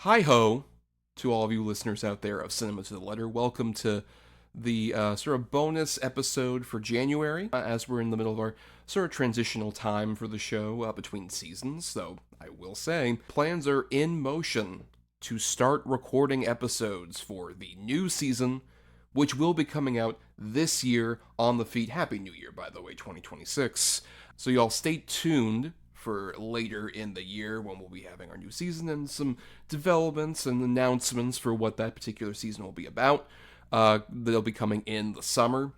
Hi-ho to all of you listeners out there of Cinema to the Letter. Welcome to the sort of bonus episode for January, as we're in the middle of our sort of transitional time for the show between seasons. So I will say, plans are in motion to start recording episodes for the new season, which will be coming out this year on the feed. Happy New Year, by the way, 2026. So y'all stay tuned for later in the year when we'll be having our new season and some developments and announcements for what that particular season will be about. They'll be coming in the summer.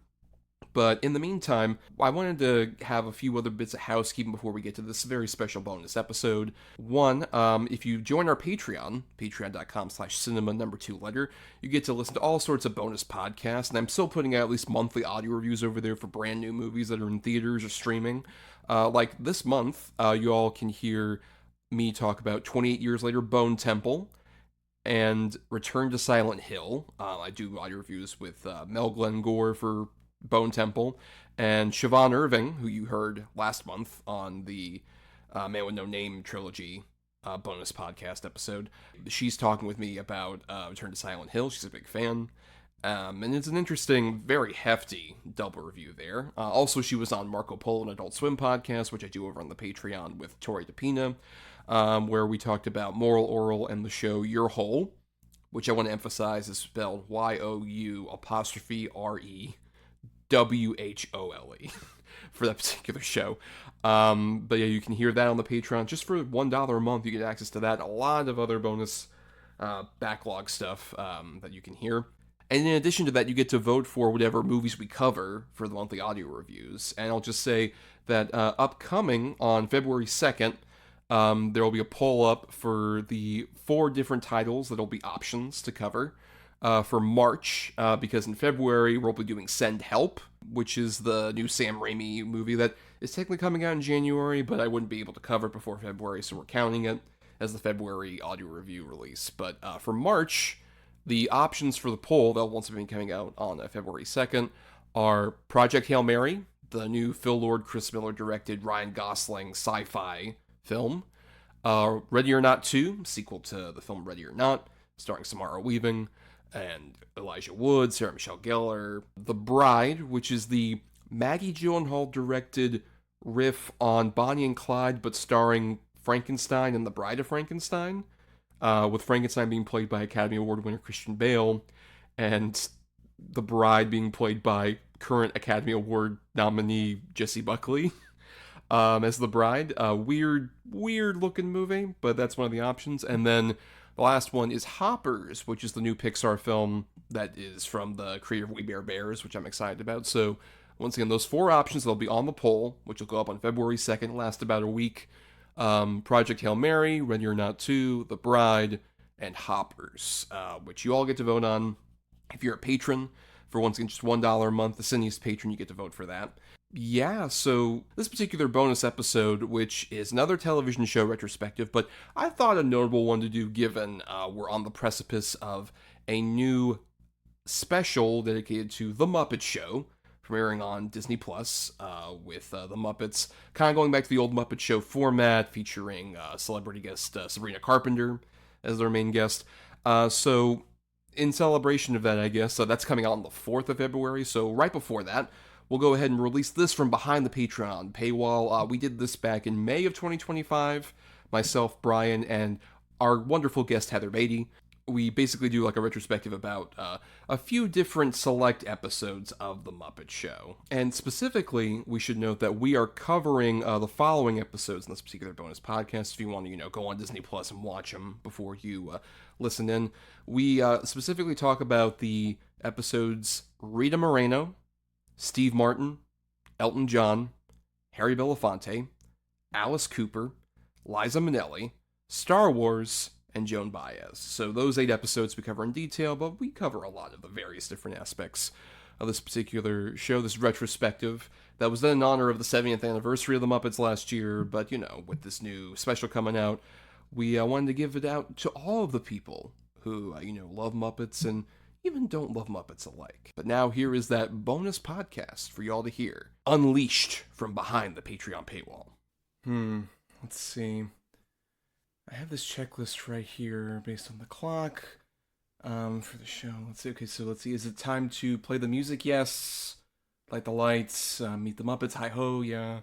But in the meantime, I wanted to have a few other bits of housekeeping before we get to this very special bonus episode. One, if you join our Patreon, patreon.com/cinema2letter, you get to listen to all sorts of bonus podcasts, and I'm still putting out at least monthly audio reviews over there for brand new movies that are in theaters or streaming. Like this month, you all can hear me talk about 28 Years Later, Bone Temple, and Return to Silent Hill. I do audio reviews with Mel Glenn Gore for Bone Temple, and Siobhan Irving, who you heard last month on the Man with No Name trilogy bonus podcast episode. She's talking with me about Return to Silent Hill. She's a big fan. And it's an interesting, very hefty double review there. Also, she was on Marco Polo, an Adult Swim podcast, which I do over on the Patreon with Tori DePina, where we talked about Moral Oral and the show Your Hole, which I want to emphasize is spelled YOU''RE WHOLE for that particular show. But yeah, you can hear that on the Patreon. Just for $1 a month, you get access to that. A lot of other bonus backlog stuff that you can hear. And in addition to that, you get to vote for whatever movies we cover for the monthly audio reviews. And I'll just say that upcoming on February 2nd, there will be a poll up for the 4 different titles that'll be options to cover. For March, because in February we'll be doing Send Help, which is the new Sam Raimi movie that is technically coming out in January, but I wouldn't be able to cover it before February, so we're counting it as the February audio review release. But for March, the options for the poll that will also be coming out on February 2nd are Project Hail Mary, the new Phil Lord, Chris Miller directed Ryan Gosling sci-fi film, Ready or Not 2, sequel to the film Ready or Not, starring Samara Weaving and Elijah Wood, Sarah Michelle Gellar. The Bride, which is the Maggie Gyllenhaal directed riff on Bonnie and Clyde, but starring Frankenstein and the Bride of Frankenstein, with Frankenstein being played by Academy Award winner Christian Bale, and the Bride being played by current Academy Award nominee Jessie Buckley as the Bride. Weird looking movie, but that's one of the options. And then the last one is Hoppers, which is the new Pixar film that is from the creator of We Bare Bears, which I'm excited about. So, once again, those 4 options, they'll be on the poll, which will go up on February 2nd, last about a week. Project Hail Mary, Ready or Not 2, The Bride, and Hoppers, which you all get to vote on. If you're a patron, for once again, just $1 a month, the Cineast patron, you get to vote for that. Yeah, so this particular bonus episode, which is another television show retrospective, but I thought a notable one to do given we're on the precipice of a new special dedicated to The Muppet Show, premiering on Disney Plus, with the Muppets kind of going back to the old Muppet Show format, featuring celebrity guest Sabrina Carpenter as their main guest. So in celebration of that, I guess, that's coming out on the 4th of February, so right before that, we'll go ahead and release this from behind the Patreon paywall. We did this back in May of 2025, myself, Bryan, and our wonderful guest, Heather Beattie. We basically do like a retrospective about a few different select episodes of The Muppet Show. And specifically, we should note that we are covering the following episodes in this particular bonus podcast. If you want to, go on Disney Plus and watch them before you listen in. We specifically talk about the episodes Rita Moreno, Steve Martin, Elton John, Harry Belafonte, Alice Cooper, Liza Minelli, Star Wars, and Joan Baez. So those 8 episodes we cover in detail, but we cover a lot of the various different aspects of this particular show, this retrospective that was done in honor of the 70th anniversary of the Muppets last year, but, with this new special coming out, we wanted to give it out to all of the people who, love Muppets and even don't love Muppets alike. But now here is that bonus podcast for y'all to hear, unleashed from behind the Patreon paywall. Let's see. I have this checklist right here based on the clock for the show. Let's see. Okay, so let's see. Is it time to play the music? Yes. Light the lights. Meet the Muppets. Hi ho. Yeah.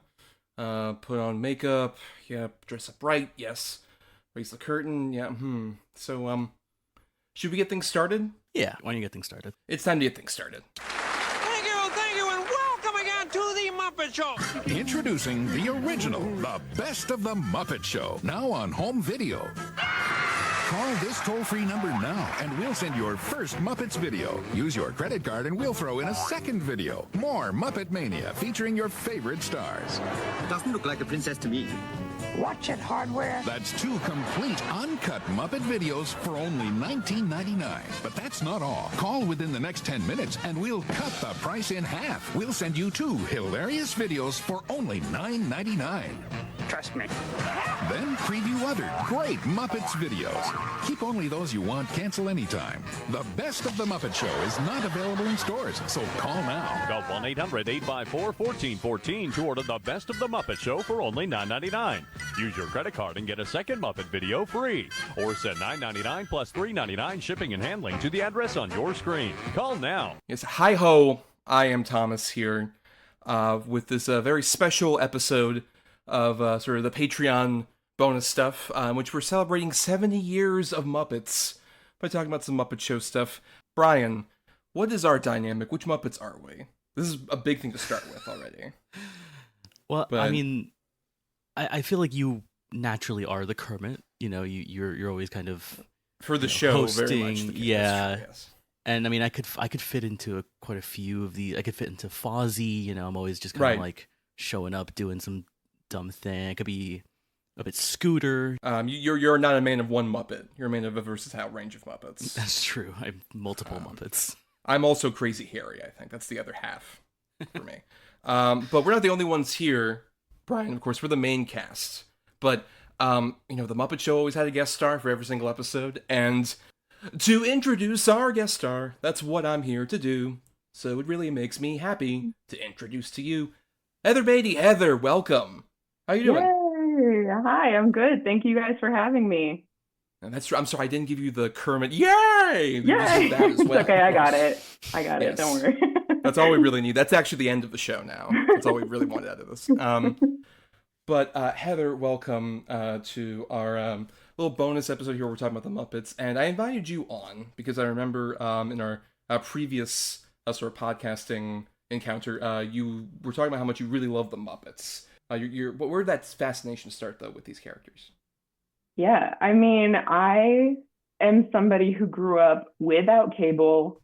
Put on makeup. Yeah. Dress up right. Yes. Raise the curtain. Yeah. So should we get things started? Yeah. Why don't you get things started? It's time to get things started. Thank you, and welcome again to the Muppet Show. Introducing the original, the best of the Muppet Show, now on home video. Call this toll-free number now, and we'll send your first Muppets video. Use your credit card, and we'll throw in a second video. More Muppet Mania, featuring your favorite stars. Doesn't look like a princess to me. Watch it, hardware. That's 2 complete uncut Muppet videos for only $19.99. But that's not all. Call within the next 10 minutes, and we'll cut the price in half. We'll send you 2 hilarious videos for only $9.99. Trust me. Then preview other great Muppets videos. Keep only those you want, cancel anytime. The best of the Muppet Show is not available in stores, so call now. Call 1-800-854-1414 to order the best of the Muppet Show for only $9.99. Use your credit card and get a second Muppet video free. Or send $9.99 plus $3.99 shipping and handling to the address on your screen. Call now. Yes, hi ho. I am Thomas here with this very special episode of sort of the Patreon bonus stuff, in which we're celebrating 70 years of Muppets by talking about some Muppet Show stuff. Bryan, what is our dynamic? Which Muppets are we? This is a big thing to start with already. Well, I mean, I feel like you naturally are the Kermit. You know, you're always kind of for the show hosting, very much the case. yeah. True, yes. And I mean, I could fit into quite a few of these. I could fit into Fozzie. You know, I'm always just kind of like showing up, doing some dumb thing. I could be a bit Scooter. You're not a man of one Muppet. You're a man of a versatile range of Muppets. That's true. I have multiple Muppets. I'm also Crazy Harry, I think. That's the other half for me. But we're not the only ones here, Bryan. Of course, we're the main cast. But, the Muppet Show always had a guest star for every single episode. And to introduce our guest star, that's what I'm here to do. So it really makes me happy to introduce to you Heather Beattie. Heather, welcome. How you doing? Yay! Hi, I'm good. Thank you guys for having me. And that's true. I'm sorry, I didn't give you the Kermit. Yay! Yay! It's okay, I got it. Yes. Don't worry. That's all we really need. That's actually the end of the show now. That's all we really wanted out of this. But Heather, welcome to our little bonus episode here where we're talking about the Muppets. And I invited you on because I remember in our previous sort of podcasting encounter, you were talking about how much you really love the Muppets. But where did that fascination start, though, with these characters? Yeah, I mean, I am somebody who grew up without cable.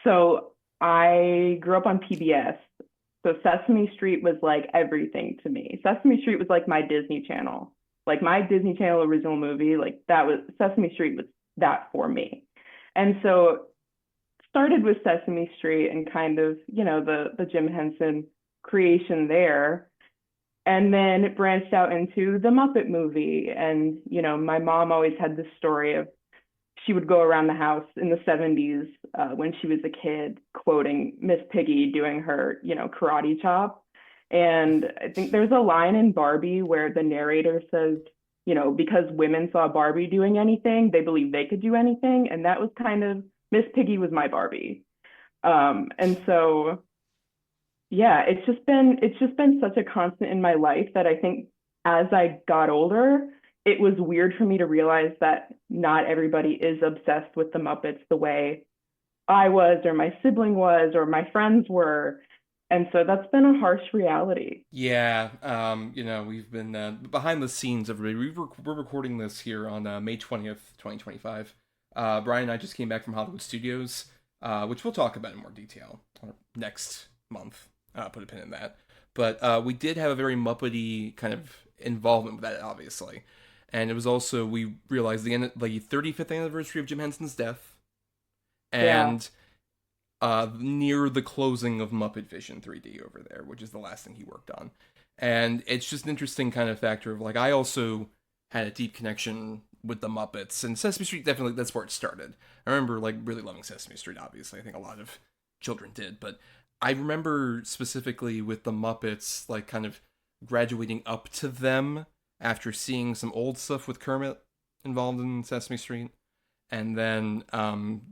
So I grew up on PBS. So Sesame Street was like everything to me. Sesame Street was like my Disney Channel. Like my Disney Channel original movie, like that was Sesame Street was that for me. And so started with Sesame Street and kind of, the Jim Henson creation there. And then it branched out into the Muppet movie. And, my mom always had this story of she would go around the house in the 70s when she was a kid, quoting Miss Piggy doing her, karate chop. And I think there's a line in Barbie where the narrator says, because women saw Barbie doing anything, they believed they could do anything. And that was kind of, Miss Piggy was my Barbie. And so, yeah, it's just been such a constant in my life that I think as I got older, it was weird for me to realize that not everybody is obsessed with the Muppets the way I was, or my sibling was, or my friends were. And so that's been a harsh reality. Yeah, we've been behind the scenes, everybody. We're recording this here on May 20th, 2025. Bryan and I just came back from Hollywood Studios, which we'll talk about in more detail next month. Put a pin in that. But we did have a very Muppety kind of involvement with that, obviously. And it was also, we realized the 35th anniversary of Jim Henson's death. And near the closing of Muppet Vision 3D over there, which is the last thing he worked on. And it's just an interesting kind of factor of, I also had a deep connection with the Muppets. And Sesame Street, definitely, that's where it started. I remember, really loving Sesame Street, obviously. I think a lot of children did. But I remember specifically with the Muppets, kind of graduating up to them after seeing some old stuff with Kermit involved in Sesame Street. And then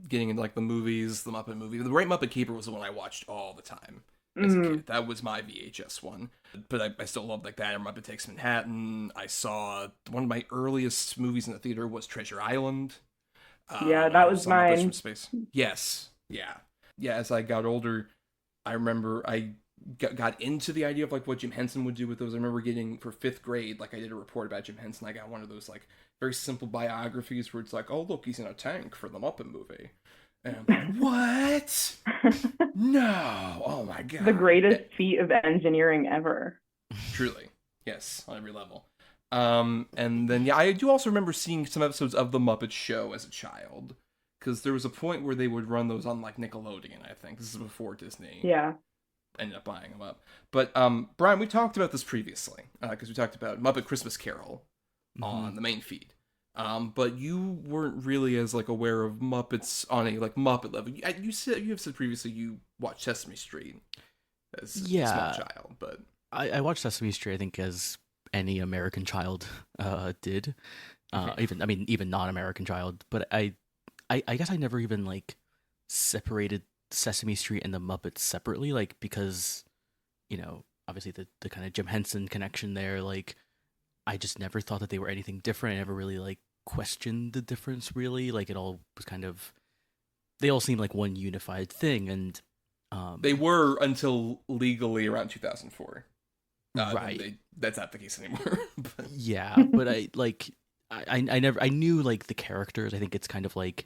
getting into like the movies, the Muppet movie. The Great Muppet Caper was the one I watched all the time as a kid. That was my VHS one. But I still loved like that. Or Muppet Takes Manhattan. I saw one of my earliest movies in the theater was Treasure Island. Yeah, that was mine. Muppets from Space. Yes. Yeah. Yeah, as I got older, I remember I got into the idea of like what Jim Henson would do with those. I remember getting, for 5th grade, like I did a report about Jim Henson. I got one of those like very simple biographies where it's like, oh look, he's in a tank for the Muppet movie. And I'm like, what? No. Oh my god. The greatest feat of engineering ever. Truly. Yes, on every level. And then yeah, I do also remember seeing some episodes of the Muppet Show as a child. Because there was a point where they would run those on like Nickelodeon, I think. This is before Disney. Yeah. Ended up buying them up. But Bryan, we talked about this previously because we talked about Muppet Christmas Carol on the main feed. But you weren't really as like aware of Muppets on a like Muppet level. You have said previously you watched Sesame Street as a small child, but I watched Sesame Street, I think, as any American child did. Even non-American child. But I guess I never even like separated Sesame Street and the Muppets separately, like, because, you know, obviously the kind of Jim Henson connection there, like, I just never thought that they were anything different. I never really like questioned the difference, really. Like, it all was kind of, they all seemed like one unified thing, and they were until legally around 2004. Right. That's not the case anymore. Yeah, but I knew like the characters. I think it's kind of like,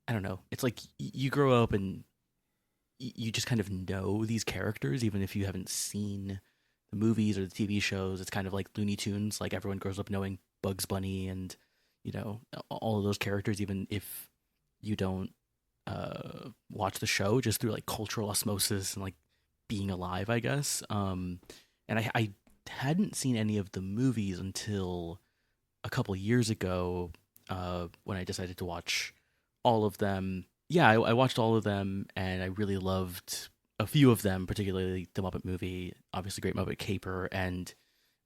I don't know. It's like you grow up and you just kind of know these characters, even if you haven't seen the movies or the TV shows. It's kind of like Looney Tunes. Like, everyone grows up knowing Bugs Bunny and, you know, all of those characters, even if you don't watch the show, just through like cultural osmosis and like being alive, I guess. And I hadn't seen any of the movies until a couple years ago when I decided to watch all of them. Yeah, I watched all of them, and I really loved a few of them, particularly the Muppet movie, obviously Great Muppet Caper, and,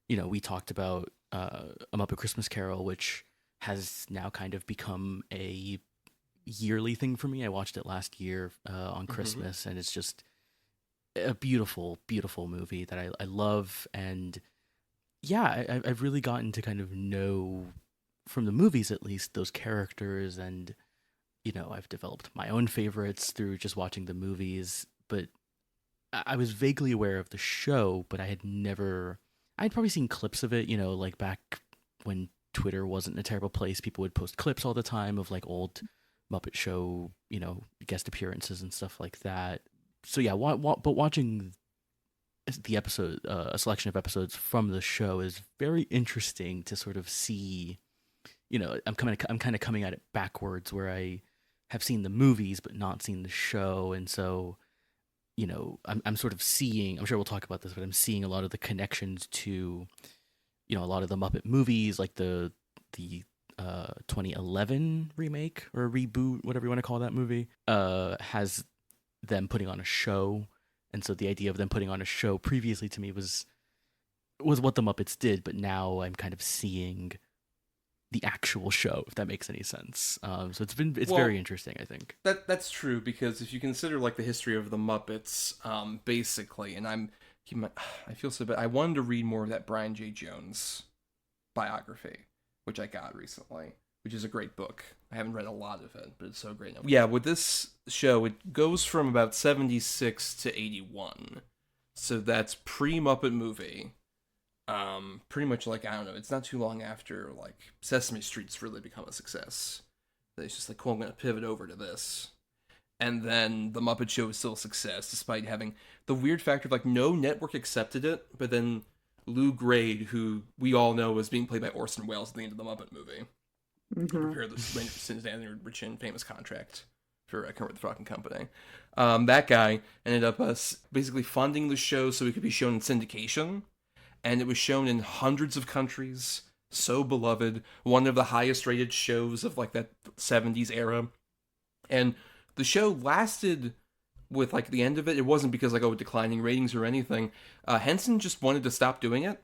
you know, we talked about A Muppet Christmas Carol, which has now kind of become a yearly thing for me. I watched it last year on Christmas, and it's just a beautiful, beautiful movie that I love. And yeah, I've really gotten to kind of know, from the movies at least, those characters, and, you know, I've developed my own favorites through just watching the movies. But I was vaguely aware of the show, but I'd probably seen clips of it, you know, like back when Twitter wasn't a terrible place. People would post clips all the time of like old Muppet Show, you know, guest appearances and stuff like that. So yeah, but watching the episode, a selection of episodes from the show, is very interesting to sort of see. You know, I'm kind of coming at it backwards, where I have seen the movies but not seen the show, and so, you know, I'm sort of seeing. I'm sure we'll talk about this, but I'm seeing a lot of the connections to, you know, a lot of the Muppet movies, like the 2011 remake or reboot, whatever you want to call that movie, has them putting on a show. And so the idea of them putting on a show previously to me was what the Muppets did, but now I'm kind of seeing the actual show, if that makes any sense. So it's very interesting, I think. That's true, because if you consider like the history of the Muppets, basically, and I feel so bad. I wanted to read more of that Brian J. Jones biography, which I got recently, which is a great book. I haven't read a lot of it, but it's so great. Yeah, with this show, it goes from about 76 to 81. So that's pre-Muppet movie. Pretty much like, I don't know, it's not too long after like Sesame Street's really become a success. It's just like, cool, I'm going to pivot over to this. And then the Muppet Show is still a success, despite having the weird factor of like no network accepted it, but then Lou Grade, who we all know was being played by Orson Welles at the end of the Muppet movie, prepared the Cincinnati Rich and famous contract for Kermit the Frog and Company. That guy ended up basically funding the show so it could be shown in syndication. And it was shown in hundreds of countries. So beloved. One of the highest rated shows of like that 70s era. And the show lasted with like the end of it. It wasn't because like, declining ratings or anything. Henson just wanted to stop doing it.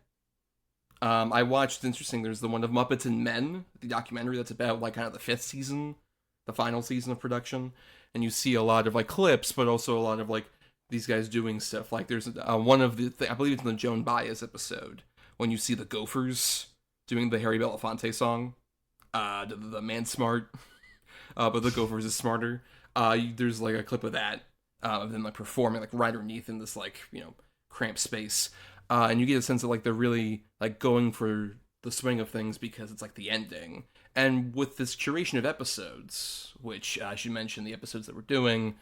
I watched, interesting, there's the one of Muppets and Men, the documentary that's about like kind of the fifth season, the final season of production, and you see a lot of like clips, but also a lot of like these guys doing stuff. Like there's one of I believe it's in the Joan Baez episode, when you see the Gophers doing the Harry Belafonte song, the man smart, but the Gophers is smarter. There's like a clip of that, of them like performing like right underneath in this like, you know, cramped space. And you get a sense of like they're really like going for the swing of things because it's like the ending. And with this curation of episodes, which I should mention the episodes that we're doing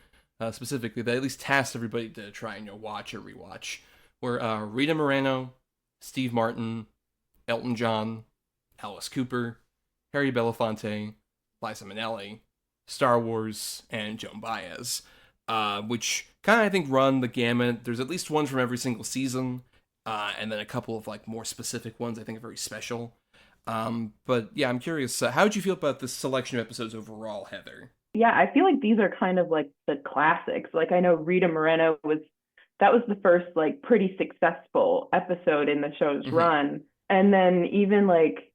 specifically, they at least tasked everybody to try and, you know, watch or rewatch. Were Rita Moreno, Steve Martin, Elton John, Alice Cooper, Harry Belafonte, Liza Minelli, Star Wars, and Joan Baez, which kind of, I think, run the gamut. There's at least one from every single season. And then a couple of like more specific ones I think are very special. But yeah, I'm curious, how did you feel about this selection of episodes overall, Heather? Yeah, I feel like these are kind of like the classics. Like I know Rita Moreno was the first like pretty successful episode in the show's run. And then even like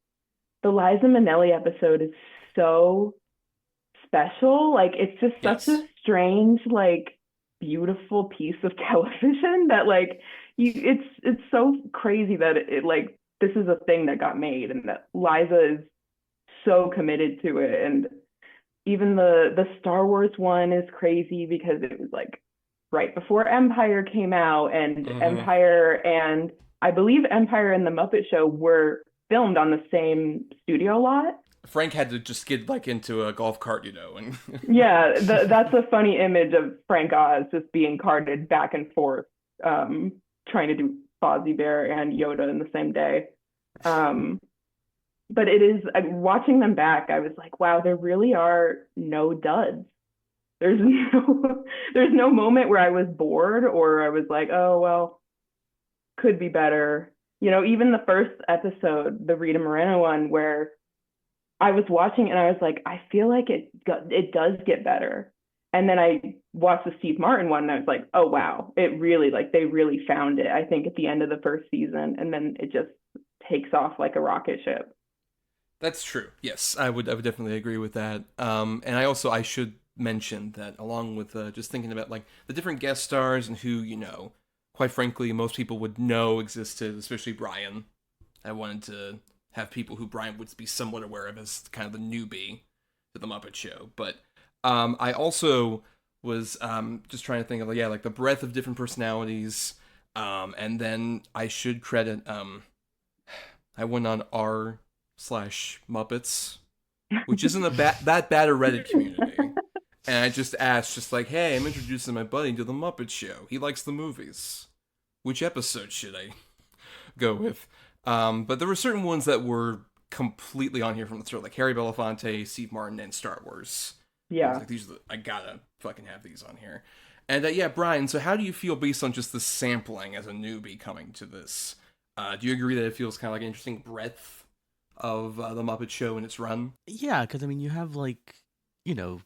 the Liza Minnelli episode is so special. Like it's just such a strange, like beautiful piece of television that like it's so crazy that it like this is a thing that got made and that Liza is so committed to it. And even the Star Wars one is crazy because it was like right before Empire came out, and Empire and I believe Empire and the Muppet Show were filmed on the same studio lot. Frank had to just get like into a golf cart, you know, and yeah, that's a funny image of Frank Oz just being carted back and forth, trying to do Fozzie Bear and Yoda in the same day. But it is, watching them back, I was like, wow, there really are no duds. There's no moment where I was bored or I was like, oh, well, could be better. You know, even the first episode, the Rita Moreno one, where I was watching and I was like, I feel like it does get better. And then I watched the Steve Martin one and I was like, oh, wow, it really, like, they really found it, I think, at the end of the first season. And then it just takes off like a rocket ship. That's true. Yes, I would definitely agree with that. And I should mention that along with just thinking about like the different guest stars and who, you know, quite frankly, most people would know existed, especially Bryan. I wanted to have people who Bryan would be somewhat aware of as kind of the newbie to the Muppet Show. But I also was just trying to think of like the breadth of different personalities. And then I should credit I went on r/Muppets, which isn't that bad a Reddit community. And I just asked, just like, hey, I'm introducing my buddy to the Muppet Show. He likes the movies. Which episode should I go with? But there were certain ones that were completely on here from the start, like Harry Belafonte, Steve Martin, and Star Wars. Yeah. Like, I gotta fucking have these on here. And yeah, Bryan, so how do you feel based on just the sampling as a newbie coming to this? Do you agree that it feels kind of like an interesting breadth of the Muppet Show in its run? Yeah, because I mean, you have like, you know,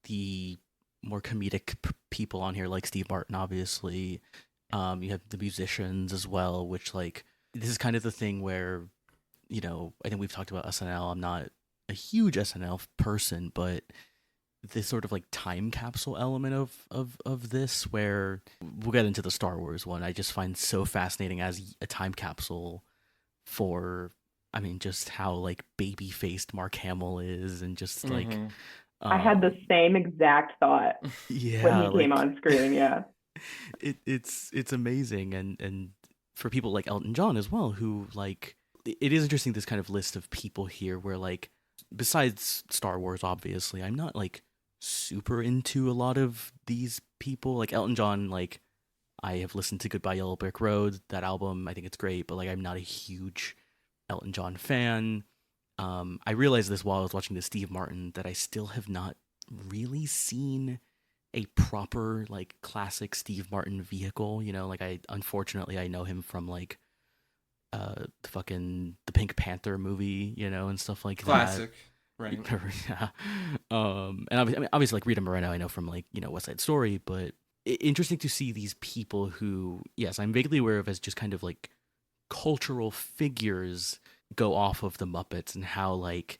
the more comedic people on here, like Steve Martin, obviously. You have the musicians as well, which like this is kind of the thing where, you know, I think we've talked about SNL. I'm not a huge SNL person, but this sort of like time capsule element of this, where we'll get into the Star Wars one, I just find so fascinating as a time capsule for, I mean, just how like baby-faced Mark Hamill is, and just like I had the same exact thought yeah, when he came on screen. Yeah, it's amazing, and for people like Elton John as well, who like, it is interesting, this kind of list of people here where like, besides Star Wars, obviously, I'm not like super into a lot of these people. Like Elton John, like I have listened to Goodbye Yellow Brick Road, that album, I think it's great, but like I'm not a huge Elton John fan. I realized this while I was watching the Steve Martin, that I still have not really seen a proper like classic Steve Martin vehicle, you know, like unfortunately I know him from like the Pink Panther movie, you know, and stuff like Classic. that. Right. Yeah. And obviously like Rita Moreno I know from like, you know, West Side Story, but interesting to see these people who, yes, I'm vaguely aware of as just kind of like cultural figures go off of the Muppets and how like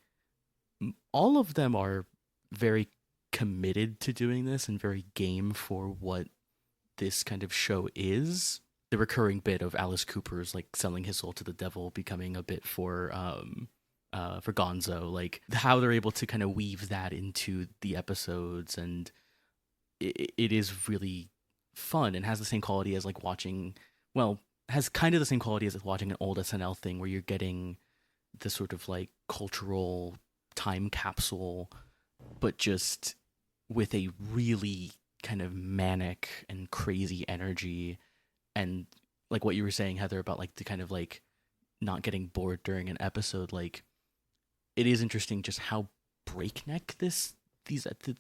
all of them are very committed to doing this and very game for what this kind of show is. The recurring bit of Alice Cooper's like selling his soul to the devil becoming a bit for Gonzo, like how they're able to kind of weave that into the episodes, and it is really fun and has the same quality as like watching, well, has kind of the same quality as watching an old SNL thing where you're getting the sort of like cultural time capsule, but just with a really kind of manic and crazy energy. And like what you were saying, Heather, about like the kind of like not getting bored during an episode, like it is interesting just how breakneck this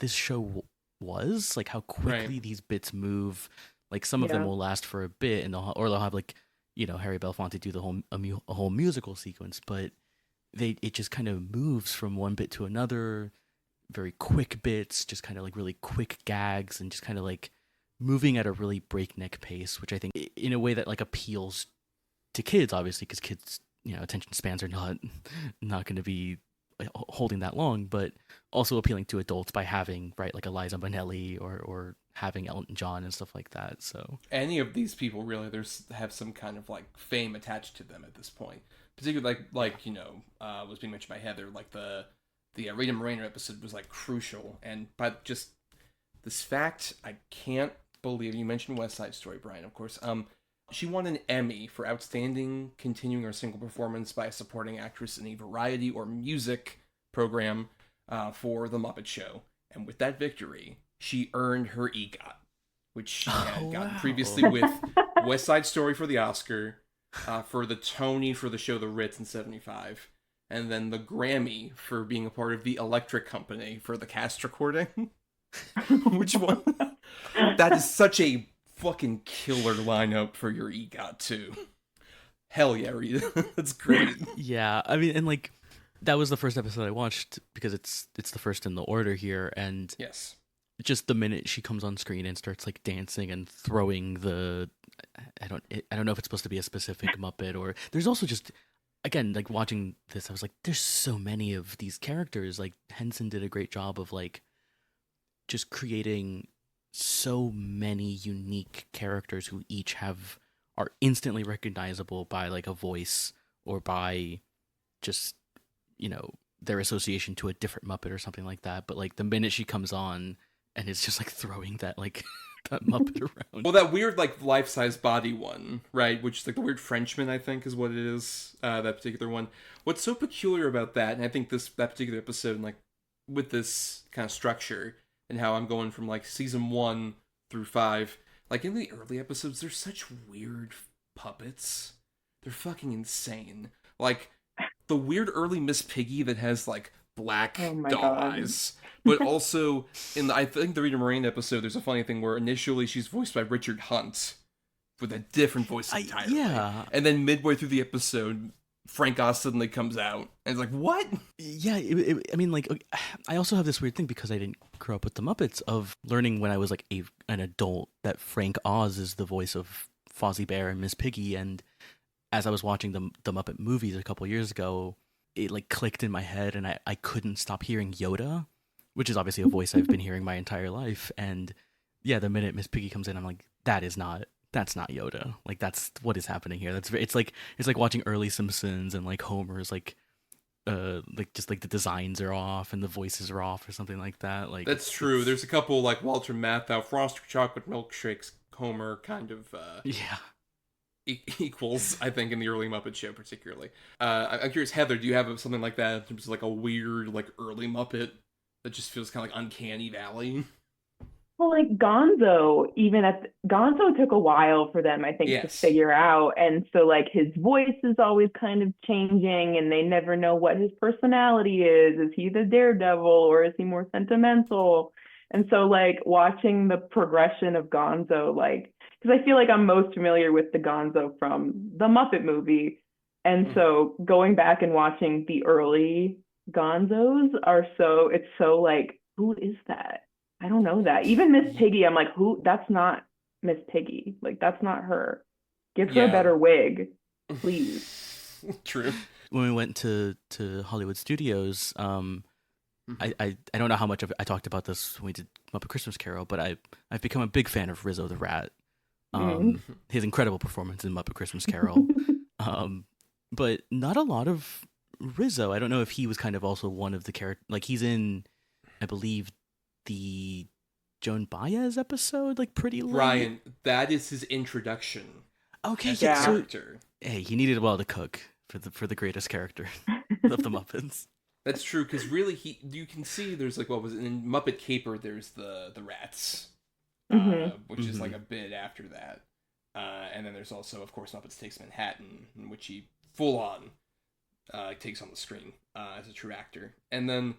show was, like how quickly these bits move. Like some of them will last for a bit, and they'll have like, you know, Harry Belafonte do the whole musical sequence, but it just kind of moves from one bit to another, very quick bits, just kind of like really quick gags, and just kind of like moving at a really breakneck pace, which I think in a way that like appeals to kids, obviously, because kids, you know, attention spans are not going to be holding that long, but also appealing to adults by having like a Liza Minelli or having Elton John and stuff like that. So any of these people really have some kind of like fame attached to them at this point, particularly like you know, was being mentioned by Heather, like the Rita Moreno episode was like crucial, and by just this fact, I can't believe you mentioned West Side Story, Bryan, of course. She won an Emmy for Outstanding Continuing or Single Performance by a Supporting Actress in a Variety or Music program for The Muppet Show. And with that victory, she earned her EGOT, which she had gotten previously with West Side Story for the Oscar, for the Tony for the show The Ritz in 1975, and then the Grammy for being a part of the Electric Company for the cast recording. Which one? That is such a fucking killer lineup for your EGOT too. Hell yeah, Rita. That's great. Yeah, I mean, and like that was the first episode I watched because it's the first in the order here, and yes, just the minute she comes on screen and starts like dancing and throwing the, I don't know if it's supposed to be a specific Muppet, or there's also just, again, like watching this, I was like, there's so many of these characters. Like Henson did a great job of like just creating so many unique characters who each are instantly recognizable by like a voice or by just, you know, their association to a different Muppet or something like that. But like the minute she comes on and it's just like throwing that like that Muppet around. Well, that weird like life-size body one, right? Which is like the weird Frenchman, I think, is what it is. That particular one. What's so peculiar about that, and I think that particular episode, and like with this kind of structure, and how I'm going from like season 1 through 5, like in the early episodes, there's such weird puppets. They're fucking insane. Like the weird early Miss Piggy that has like black doll eyes. But also in I think the Rita Moreno episode, there's a funny thing where initially she's voiced by Richard Hunt with a different voice entirely. Yeah. And then midway through the episode, Frank Oz suddenly comes out and it's like, what? Yeah, I mean, like, I also have this weird thing because I didn't grow up with the Muppets, of learning when I was like an adult that Frank Oz is the voice of Fozzie Bear and Miss Piggy. And as I was watching the Muppet movies a couple years ago, it like clicked in my head, and I couldn't stop hearing Yoda, which is obviously a voice I've been hearing my entire life. And yeah, the minute Miss Piggy comes in, I'm like, that's not Yoda. Like, that's what is happening here. It's like watching early Simpsons, and like Homer's like just like the designs are off and the voices are off or something like that. Like that's true. There's a couple like Walter Matthau, Frosted Chocolate Milkshakes, Homer kind of equals, I think, in the early Muppet Show particularly. I'm curious, Heather, do you have something like that in terms of like a weird like early Muppet that just feels kind of like uncanny valley? Well, like Gonzo, Gonzo took a while for them, I think, to figure out. And so like his voice is always kind of changing, and they never know what his personality is. Is he the daredevil, or is he more sentimental? And so like watching the progression of Gonzo, like, because I feel like I'm most familiar with the Gonzo from the Muppet movie. And so going back and watching the early Gonzos it's so like, who is that? I don't know that. Even Miss Piggy, I'm like, who? That's not Miss Piggy. Like, that's not her. Give her a better wig. Please. True. When we went to Hollywood Studios, I don't know how much I talked about this when we did Muppet Christmas Carol, but I've become a big fan of Rizzo the Rat. His incredible performance in Muppet Christmas Carol. But not a lot of Rizzo. I don't know if he was kind of also one of the characters. Like, he's in, I believe, the Joan Baez episode, like, pretty late. Bryan, that is his introduction. Okay, as yeah. a character. Hey, he needed a while to cook for the greatest character of the Muppets. That's true, because really, you can see there's like, what was it, in Muppet Caper, there's the rats, which is like a bit after that. And then there's also, of course, Muppets Takes Manhattan, in which he full-on takes on the screen as a true actor. And then,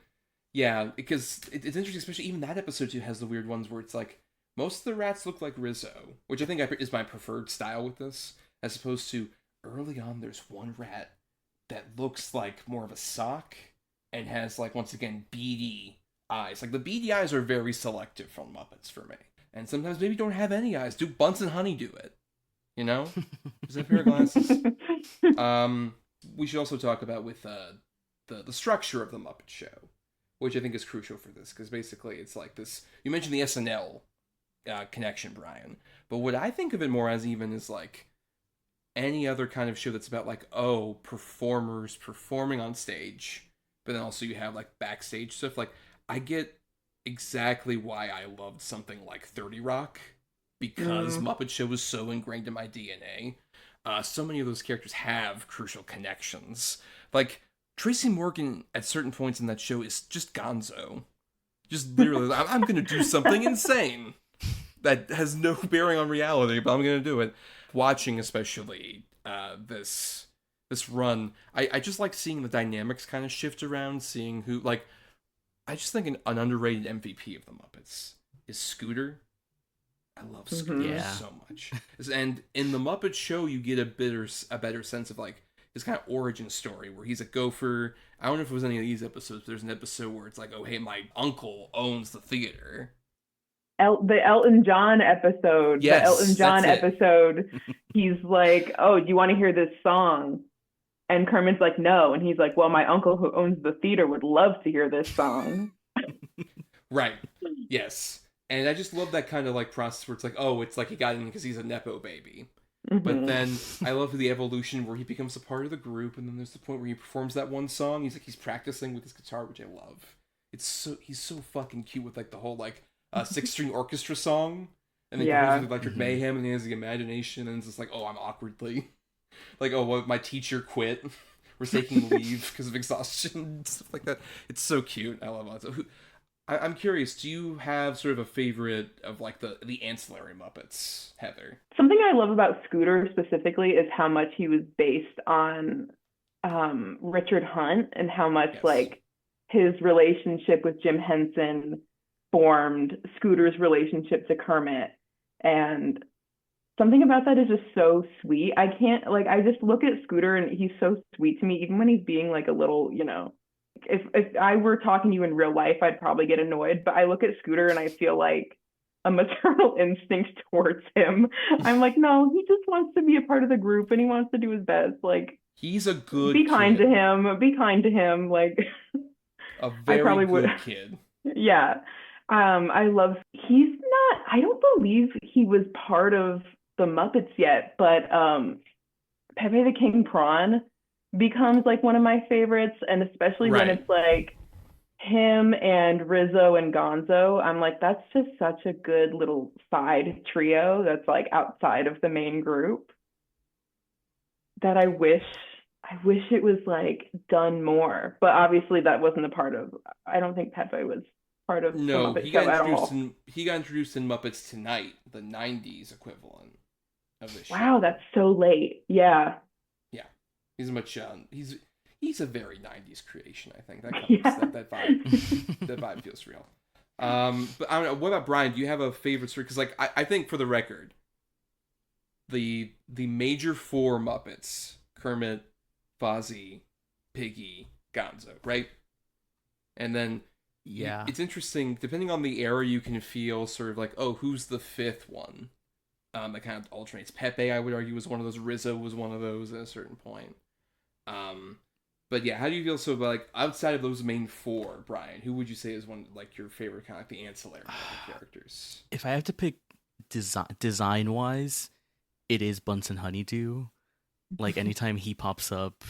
yeah, because it's interesting, especially even that episode too has the weird ones where it's like, most of the rats look like Rizzo, which I think is my preferred style with this, as opposed to early on there's one rat that looks like more of a sock and has, like, once again, beady eyes. Like, the beady eyes are very selective from Muppets for me. And sometimes maybe don't have any eyes. Do Bunsen Honey do it? You know? Just a pair of glasses. We should also talk about with the structure of the Muppet Show, which I think is crucial for this, because basically it's like this. You mentioned the SNL connection, Bryan, but what I think of it more as even is like any other kind of show that's about like, oh, performers performing on stage, but then also you have like backstage stuff. Like, I get exactly why I loved something like 30 Rock, because Muppet Show was so ingrained in my DNA. So many of those characters have crucial connections. Like, Tracy Morgan at certain points in that show is just gonzo. Just literally, I'm going to do something insane that has no bearing on reality, but I'm going to do it. Watching especially this run, I just like seeing the dynamics kind of shift around, seeing who, like, I just think an underrated MVP of the Muppets is Scooter. I love Scooter so much. And in the Muppet Show, you get a better sense of, like, his kind of origin story, where he's a gopher. I don't know if it was any of these episodes, but there's an episode where it's like, oh, hey, my uncle owns the theater. The Elton John episode. Yes, the Elton John that's it. episode. He's like, oh, do you want to hear this song? And Kermit's like, no. And he's like, well, my uncle who owns the theater would love to hear this song. Right. Yes. And I just love that kind of like process where it's like, oh, it's like he got in because he's a Nepo baby. But then I love the evolution where he becomes a part of the group, and then there's the point where he performs that one song. He's practicing with his guitar, which I love. He's so fucking cute with like the whole like 6-string orchestra song, and then he goes with Electric Mayhem, and he has the imagination, and it's just like, oh, I'm awkwardly like, oh, well, my teacher quit. We're taking leave because of exhaustion, stuff like that. It's so cute. I love it. So, I'm curious, do you have sort of a favorite of like the ancillary Muppets, Heather? Something I love about Scooter specifically is how much he was based on Richard Hunt, and how much like his relationship with Jim Henson formed Scooter's relationship to Kermit. And something about that is just so sweet. I just look at Scooter and he's so sweet to me, even when he's being like a little, you know, if I were talking to you in real life, I'd probably get annoyed, but I look at Scooter and I feel like a maternal instinct towards him. I'm like, no, he just wants to be a part of the group and he wants to do his best. Like, he's a good be kind kid. to him. Be kind to him. Like, a very I probably good would. kid. Yeah. I don't believe he was part of the Muppets yet, but Pepe the King Prawn becomes like one of my favorites, and especially when it's like him and Rizzo and Gonzo. I'm like, that's just such a good little side trio that's like outside of the main group, that I wish it was like done more. But obviously that wasn't a part of, I don't think Pepe was part of the Muppet Show at all. He got introduced in Muppets Tonight, the 90s equivalent of this show. Wow, that's so late. Yeah. He's a very 90s creation, I think. That vibe feels real. But I don't know, what about Bryan? Do you have a favorite story? Because like I think, for the record, the major four Muppets, Kermit, Fozzie, Piggy, Gonzo, right? And then it's interesting, depending on the era, you can feel sort of like, oh, who's the fifth one? that kind of alternates. Pepe, I would argue, was one of those. Rizzo was one of those at a certain point. But yeah, how do you feel so about, like, outside of those main four, Bryan, who would you say is one, like, your favorite kind of, like, the ancillary characters? If I have to pick design wise, it is Bunsen Honeydew. Like, anytime he pops up,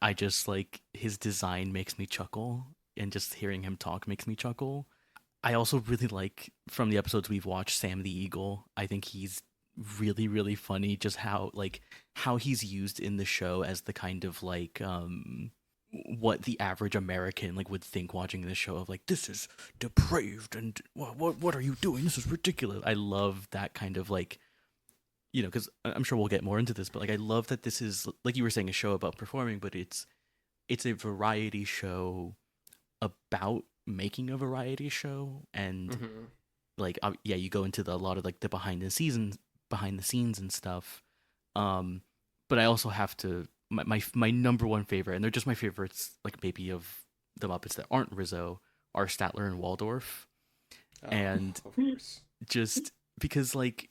I just, like, his design makes me chuckle, and just hearing him talk makes me chuckle. I also really like, from the episodes we've watched, Sam the Eagle. I think he's really, really funny, just how he's used in the show as the kind of, like, what the average American, like, would think watching this show of, like, this is depraved, and what are you doing? This is ridiculous. I love that kind of, like, you know, because I'm sure we'll get more into this, but, like, I love that this is, like you were saying, a show about performing, but it's a variety show about making a variety show, and like, yeah, you go into a lot of, like, the behind the scenes and stuff. But I also have to, my number one favorite, and they're just my favorites, like, maybe of the Muppets that aren't Rizzo, are Statler and Waldorf. And of course, just because, like,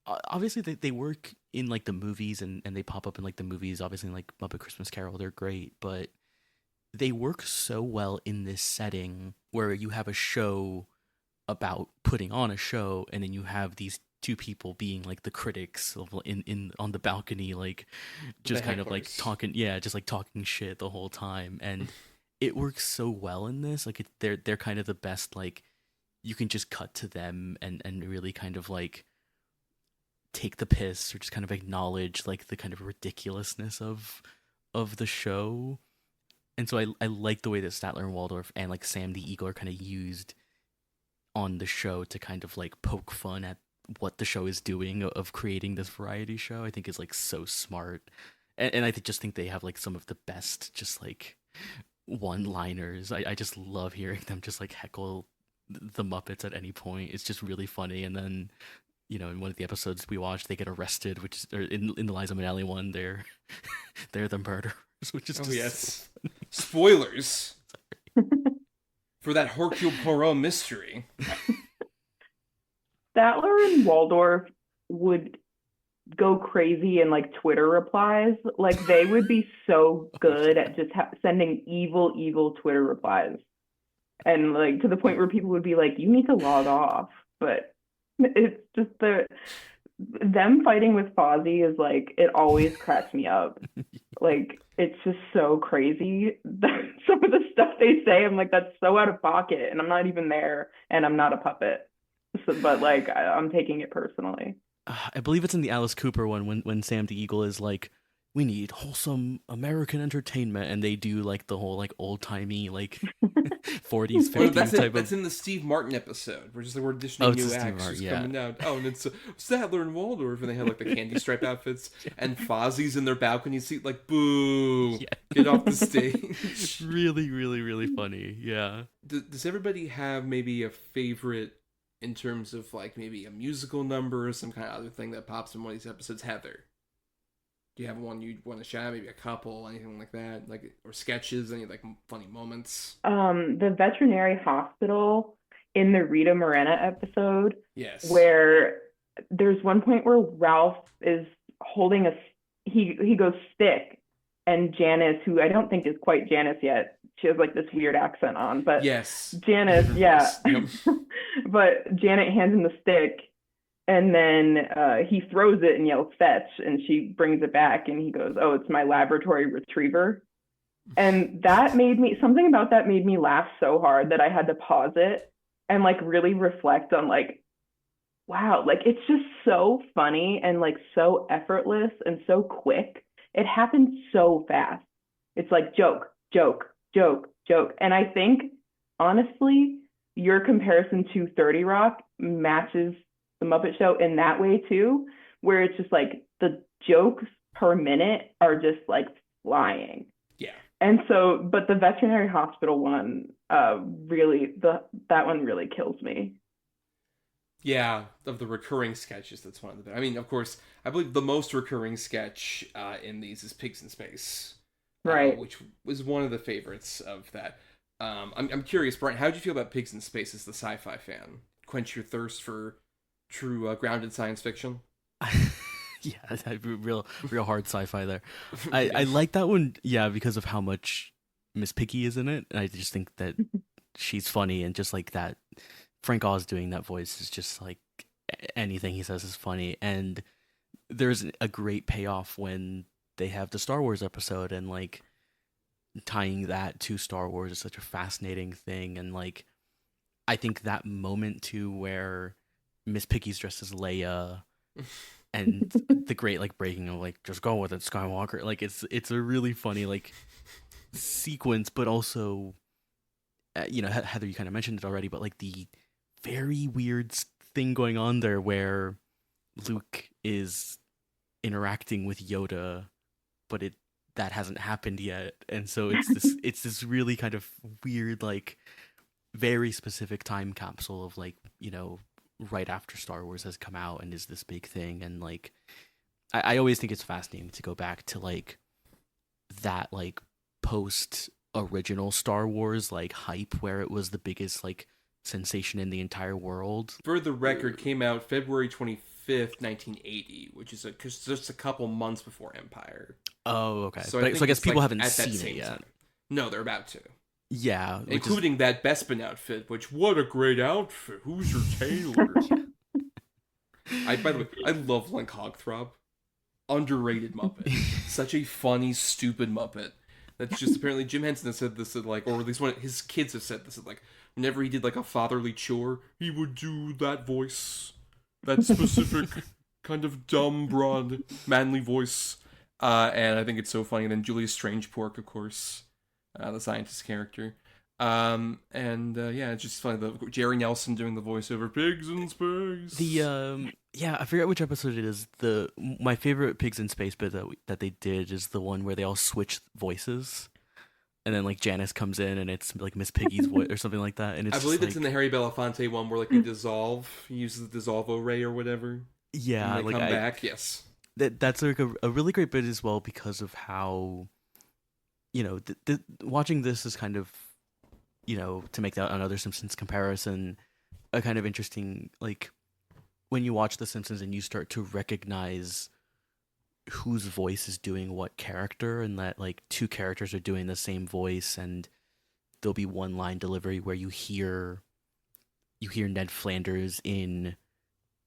obviously they work in, like, the movies, and they pop up in, like, the movies, obviously, in, like, Muppet Christmas Carol, they're great, but they work so well in this setting where you have a show about putting on a show, and then you have these two people being, like, the critics of, in on the balcony, like, just kind of, like, talking, just, like, talking shit the whole time, and it works so well in this. Like, they're kind of the best, like, you can just cut to them and really kind of, like, take the piss, or just kind of acknowledge, like, the kind of ridiculousness of the show. And so I like the way that Statler and Waldorf and, like, Sam the Eagle are kind of used on the show to kind of, like, poke fun at what the show is doing of creating this variety show. I think is, like, so smart. And I just think they have, like, some of the best, just, like, one-liners. I just love hearing them just, like, heckle the Muppets at any point. It's just really funny. And then, you know, in one of the episodes we watched, they get arrested, which is, or in the Liza Minelli one, they're the murderers, which is yes. Spoilers for that Hercule Poirot mystery. Statler and Waldorf would go crazy in, like, Twitter replies. Like, they would be so good at just sending evil Twitter replies, and, like, to the point where people would be like, "You need to log off." But it's just them fighting with Fozzie is, like, it always cracks me up. Like, it's just so crazy. Some of the stuff they say, I'm like, that's so out of pocket, and I'm not even there, and I'm not a puppet. So, but, like, I'm taking it personally. I believe it's in the Alice Cooper one when Sam the Eagle is like, we need wholesome American entertainment, and they do, like, the whole, like, old-timey, like, 40s, 50s type of... That's in the Steve Martin episode. We're just, like, we're auditioning new acts who's coming out. Oh, and it's Statler and Waldorf, and they have, like, the candy stripe outfits, and Fozzie's in their balcony seat, like, boo, get off the stage. Really, really, really funny, yeah. Does everybody have maybe a favorite in terms of, like, maybe a musical number or some kind of other thing that pops in one of these episodes? Heather, do you have one you want to shout? Maybe a couple, anything like that, like, or sketches, any, like, funny moments? The veterinary hospital in the Rita Moreno episode. Yes. Where there's one point where Ralph is holding he goes stick, and Janice, who I don't think is quite Janice yet, she has, like, this weird accent on, but yes, Janice, yeah. Yep. But Janet hands him the stick, and then he throws it and yells fetch, and she brings it back, and he goes, "Oh, it's my Labrador retriever." And that something about that made me laugh so hard that I had to pause it and, like, really reflect on, like, wow, like, it's just so funny and, like, so effortless and so quick. It happens so fast. It's like joke. And I think, honestly, your comparison to 30 Rock matches the Muppet Show in that way too, where it's just, like, the jokes per minute are just, like, flying. Yeah. And so, but the veterinary hospital one, that one really kills me. Yeah, of the recurring sketches, that's one of the... I mean, of course, I believe the most recurring sketch in these is Pigs in Space. Right. Which was one of the favorites of that. I'm curious, Bryan, how did you feel about Pigs in Space as the sci-fi fan? Quench your thirst for true grounded science fiction. Yeah, real hard sci-fi there. I like that one, yeah, because of how much Miss Piggy is in it. And I just think that she's funny, and just like that, Frank Oz doing that voice is just like anything he says is funny. And there's a great payoff when they have the Star Wars episode, and like tying that to Star Wars is such a fascinating thing. And like, I think that moment too, where Miss Piggy's dressed as Leia, and the great like breaking of like, just go with it, Skywalker. Like it's a really funny like sequence, but also, you know, Heather, you kind of mentioned it already, but like the very weird thing going on there where Luke is interacting with Yoda, but that hasn't happened yet, and so it's this really kind of weird, like very specific time capsule of like, you know, right after Star Wars has come out and is this big thing. And like I always think it's fascinating to go back to like that like post original Star Wars like hype where it was the biggest like sensation in the entire world. For the record, came out February 25th, 1980, which is just a couple months before Empire. Oh, okay. So I guess people like haven't at that seen same it yet. time. No, they're about to. Yeah, including that Bespin outfit, which, what a great outfit. Who's your tailor? By the way, I love Link Hogthrob. Underrated Muppet. Such a funny, stupid Muppet. That's just apparently Jim Henson has said this at like, or at least one of his kids have said this at like, whenever he did like a fatherly chore, he would do that voice. That specific kind of dumb, broad, manly voice. And I think it's so funny. And then Julius Strangepork, of course. The scientist character. Yeah, it's just funny. The Jerry Nelson doing the voiceover, pigs in space. Yeah, I forget which episode it is. My favorite pigs in space bit that they did is the one where they all switch voices, and then like Janice comes in and it's like Miss Piggy's voice or something like that. And it's I believe it's like, in the Harry Belafonte one where like they dissolve, he uses the Dissolvo ray or whatever. Yeah, and they come back. Yes, that's like a really great bit as well because of how, you know, watching this is kind of, you know, to make that another Simpsons comparison, a kind of interesting, like, when you watch The Simpsons and you start to recognize whose voice is doing what character, and that, like, two characters are doing the same voice, and there'll be one line delivery where you hear Ned Flanders in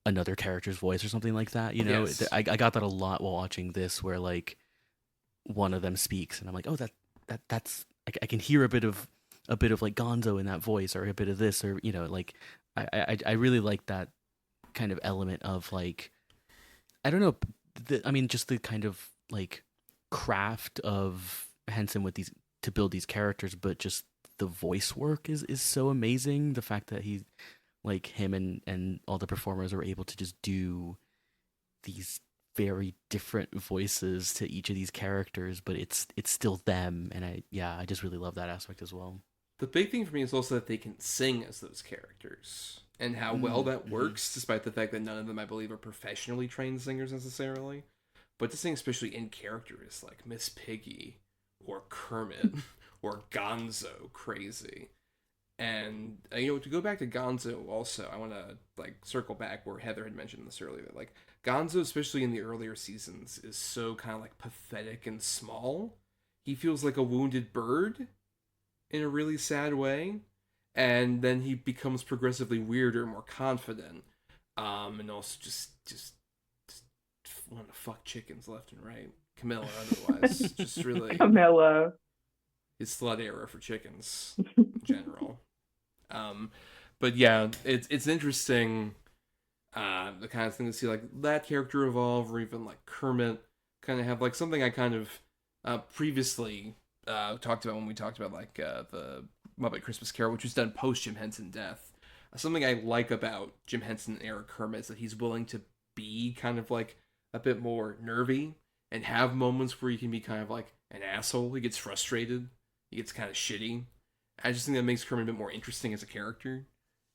another character's voice or something like that, you know? Yes. I got that a lot while watching this, where, like, one of them speaks, and I'm like, oh, that's I can hear a bit of like Gonzo in that voice, or a bit of this, or, you know, like I really like that kind of element of like, I don't know, just the kind of like craft of Henson with these to build these characters, but just the voice work is so amazing. The fact that he, like, him and all the performers are able to just do these very different voices to each of these characters, but it's still them, and I just really love that aspect as well. The big thing for me is also that they can sing as those characters, and how well that works, despite the fact that none of them, I believe, are professionally trained singers necessarily. But to sing, especially in characters like Miss Piggy, or Kermit, or Gonzo, crazy. And, you know, to go back to Gonzo also, I want to, like, circle back where Heather had mentioned this earlier. Like, Gonzo, especially in the earlier seasons, is so kind of, like, pathetic and small. He feels like a wounded bird in a really sad way. And then he becomes progressively weirder, more confident. And also just want to fuck chickens left and right. Camilla otherwise. Just really... Camilla. It's slut era for chickens in general. But yeah, it's interesting, the kind of thing to see like that character evolve, or even like Kermit kind of have like something I kind of previously talked about when we talked about like the Muppet Christmas Carol, which was done post Jim Henson death. Something I like about Jim Henson era Kermit is that he's willing to be kind of like a bit more nervy and have moments where he can be kind of like an asshole. He gets frustrated. He gets kind of shitty. I just think that makes Kermit a bit more interesting as a character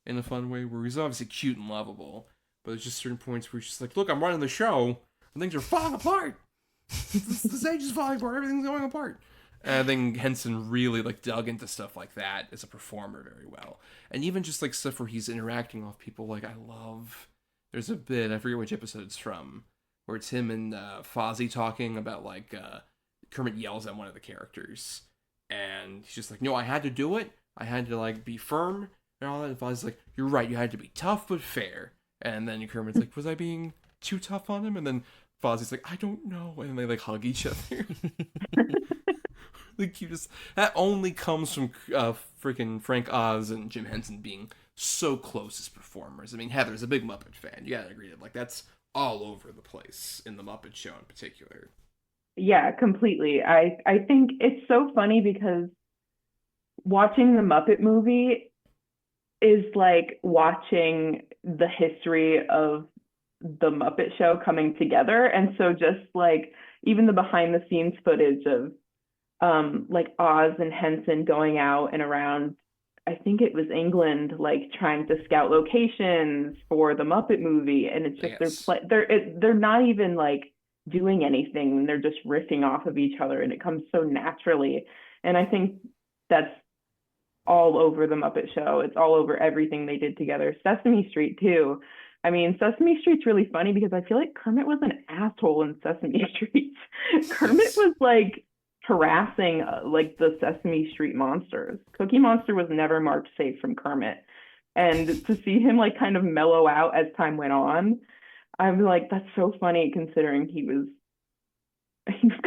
in a fun way, where he's obviously cute and lovable, but there's just certain points where he's just like, look, I'm running the show, and things are falling apart. The stage is falling apart, everything's going apart. And I think Henson really like dug into stuff like that as a performer very well. And even just like stuff where he's interacting with people, like I love there's a bit, I forget which episode it's from, where it's him and Fozzie talking about, like, Kermit yells at one of the characters. And he's just like, no, I had to do it. I had to, like, be firm and all that. And Fozzie's like, you're right, you had to be tough but fair. And then Kermit's like, was I being too tough on him? And then Fozzie's like, I don't know. And they, like, hug each other. The cutest. That only comes from freaking Frank Oz and Jim Henson being so close as performers. I mean, Heather's a big Muppet fan. You gotta agree that, like, that's all over the place in the Muppet Show in particular. Yeah, completely. I think it's so funny because watching the Muppet movie is like watching the history of the Muppet Show coming together. And so just like even the behind the scenes footage of like Oz and Henson going out and around, I think it was England, like trying to scout locations for the Muppet movie. And it's just Yes. they're not even like doing anything. They're just riffing off of each other and it comes so naturally. And I think that's all over the Muppet Show. It's all over everything they did together. Sesame Street too. I mean, Sesame Street's really funny because I feel like Kermit was an asshole in Sesame Street. Kermit was like harassing like the Sesame Street monsters. Cookie Monster was never marked safe from Kermit. And to see him like kind of mellow out as time went on, I'm like, that's so funny considering he was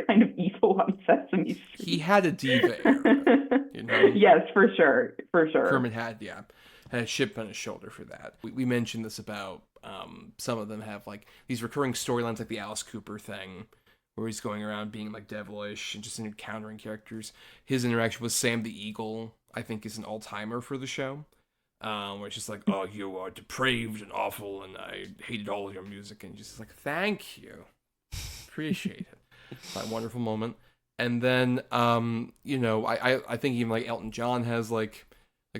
kind of evil on Sesame Street. He had a diva era, you know? Yes, for sure. For sure. Kermit had a chip on his shoulder for that. We mentioned this about some of them have like these recurring storylines like the Alice Cooper thing, where he's going around being like devilish and just encountering characters. His interaction with Sam the Eagle, I think, is an all-timer for the show. Where it's just like, oh, you are depraved and awful, and I hated all of your music, and just like, thank you, appreciate it. That wonderful moment. And then, you know, I think even like Elton John has like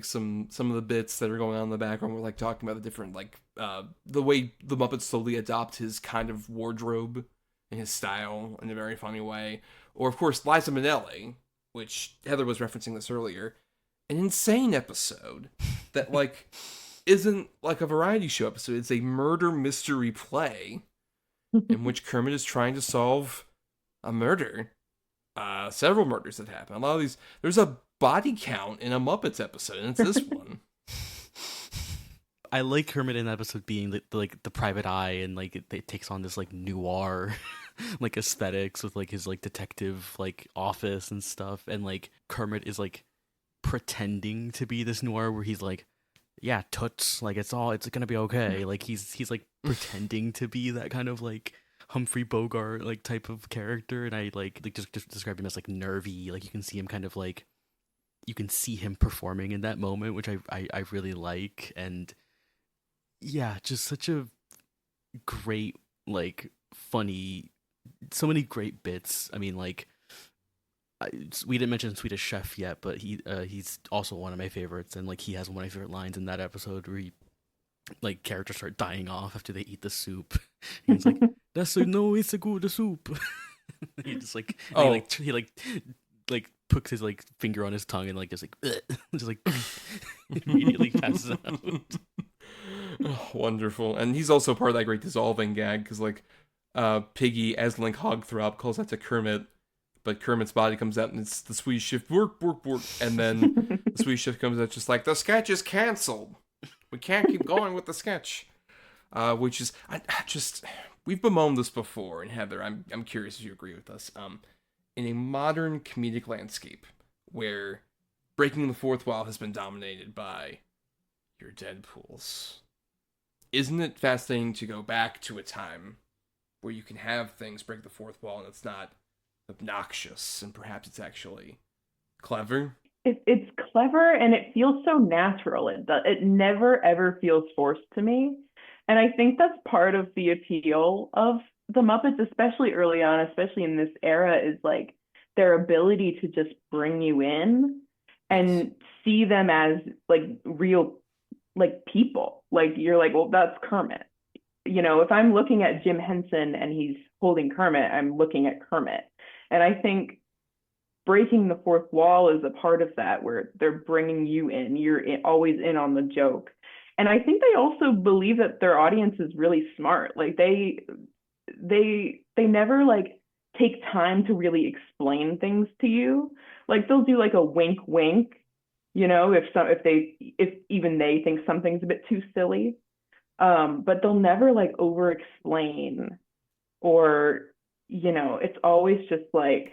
some of the bits that are going on in the background. We're like talking about the different like the way the Muppets slowly adopt his kind of wardrobe and his style in a very funny way. Or of course Liza Minnelli, which Heather was referencing this earlier, an insane episode that like isn't like a variety show episode. It's a murder mystery play in which Kermit is trying to solve a murder. Several murders that happen. A lot of these, there's a body count in a Muppets episode, and it's this one. I like Kermit in that episode being the private eye, and like it takes on this like noir like aesthetics with like his like detective like office and stuff, and like Kermit is like pretending to be this noir where he's like, yeah, toots, like it's gonna be okay. Like he's like pretending to be that kind of like Humphrey Bogart like type of character, and I like just described him as like nervy. Like you can see him kind of like, you can see him performing in that moment, which I really like. And yeah, just such a great, like, funny, so many great bits. I mean, like, we didn't mention Swedish Chef yet, but he's also one of my favorites, and like he has one of my favorite lines in that episode where he, like, characters start dying off after they eat the soup. And he's like, "That's no, it's a good soup." He just like, he like puts his like finger on his tongue and like just like just like immediately passes out. Oh, wonderful. And he's also part of that great dissolving gag because like Piggy as Link Hogthrob calls out to Kermit, but Kermit's body comes out and it's the Swedish Chef work, and then the Swedish Chef comes out just like, the sketch is canceled. We can't keep going with the sketch. Which is we've bemoaned this before, and Heather, I'm curious if you agree with us. In a modern comedic landscape where breaking the fourth wall has been dominated by your Deadpools, isn't it fascinating to go back to a time where you can have things break the fourth wall and it's not obnoxious and perhaps it's actually clever? It's clever and it feels so natural. It never ever feels forced to me. And I think that's part of the appeal of the Muppets, especially early on, especially in this era, is like their ability to just bring you in and see them as like real, like people. Like you're like, well, that's Kermit. You know, if I'm looking at Jim Henson and he's holding Kermit, I'm looking at Kermit. And I think breaking the fourth wall is a part of that, where they're bringing you in. You're always in on the joke. And I think they also believe that their audience is really smart. Like they never like take time to really explain things to you. Like they'll do like a wink wink, you know, if even they think something's a bit too silly. But they'll never like over explain, or, you know, it's always just like,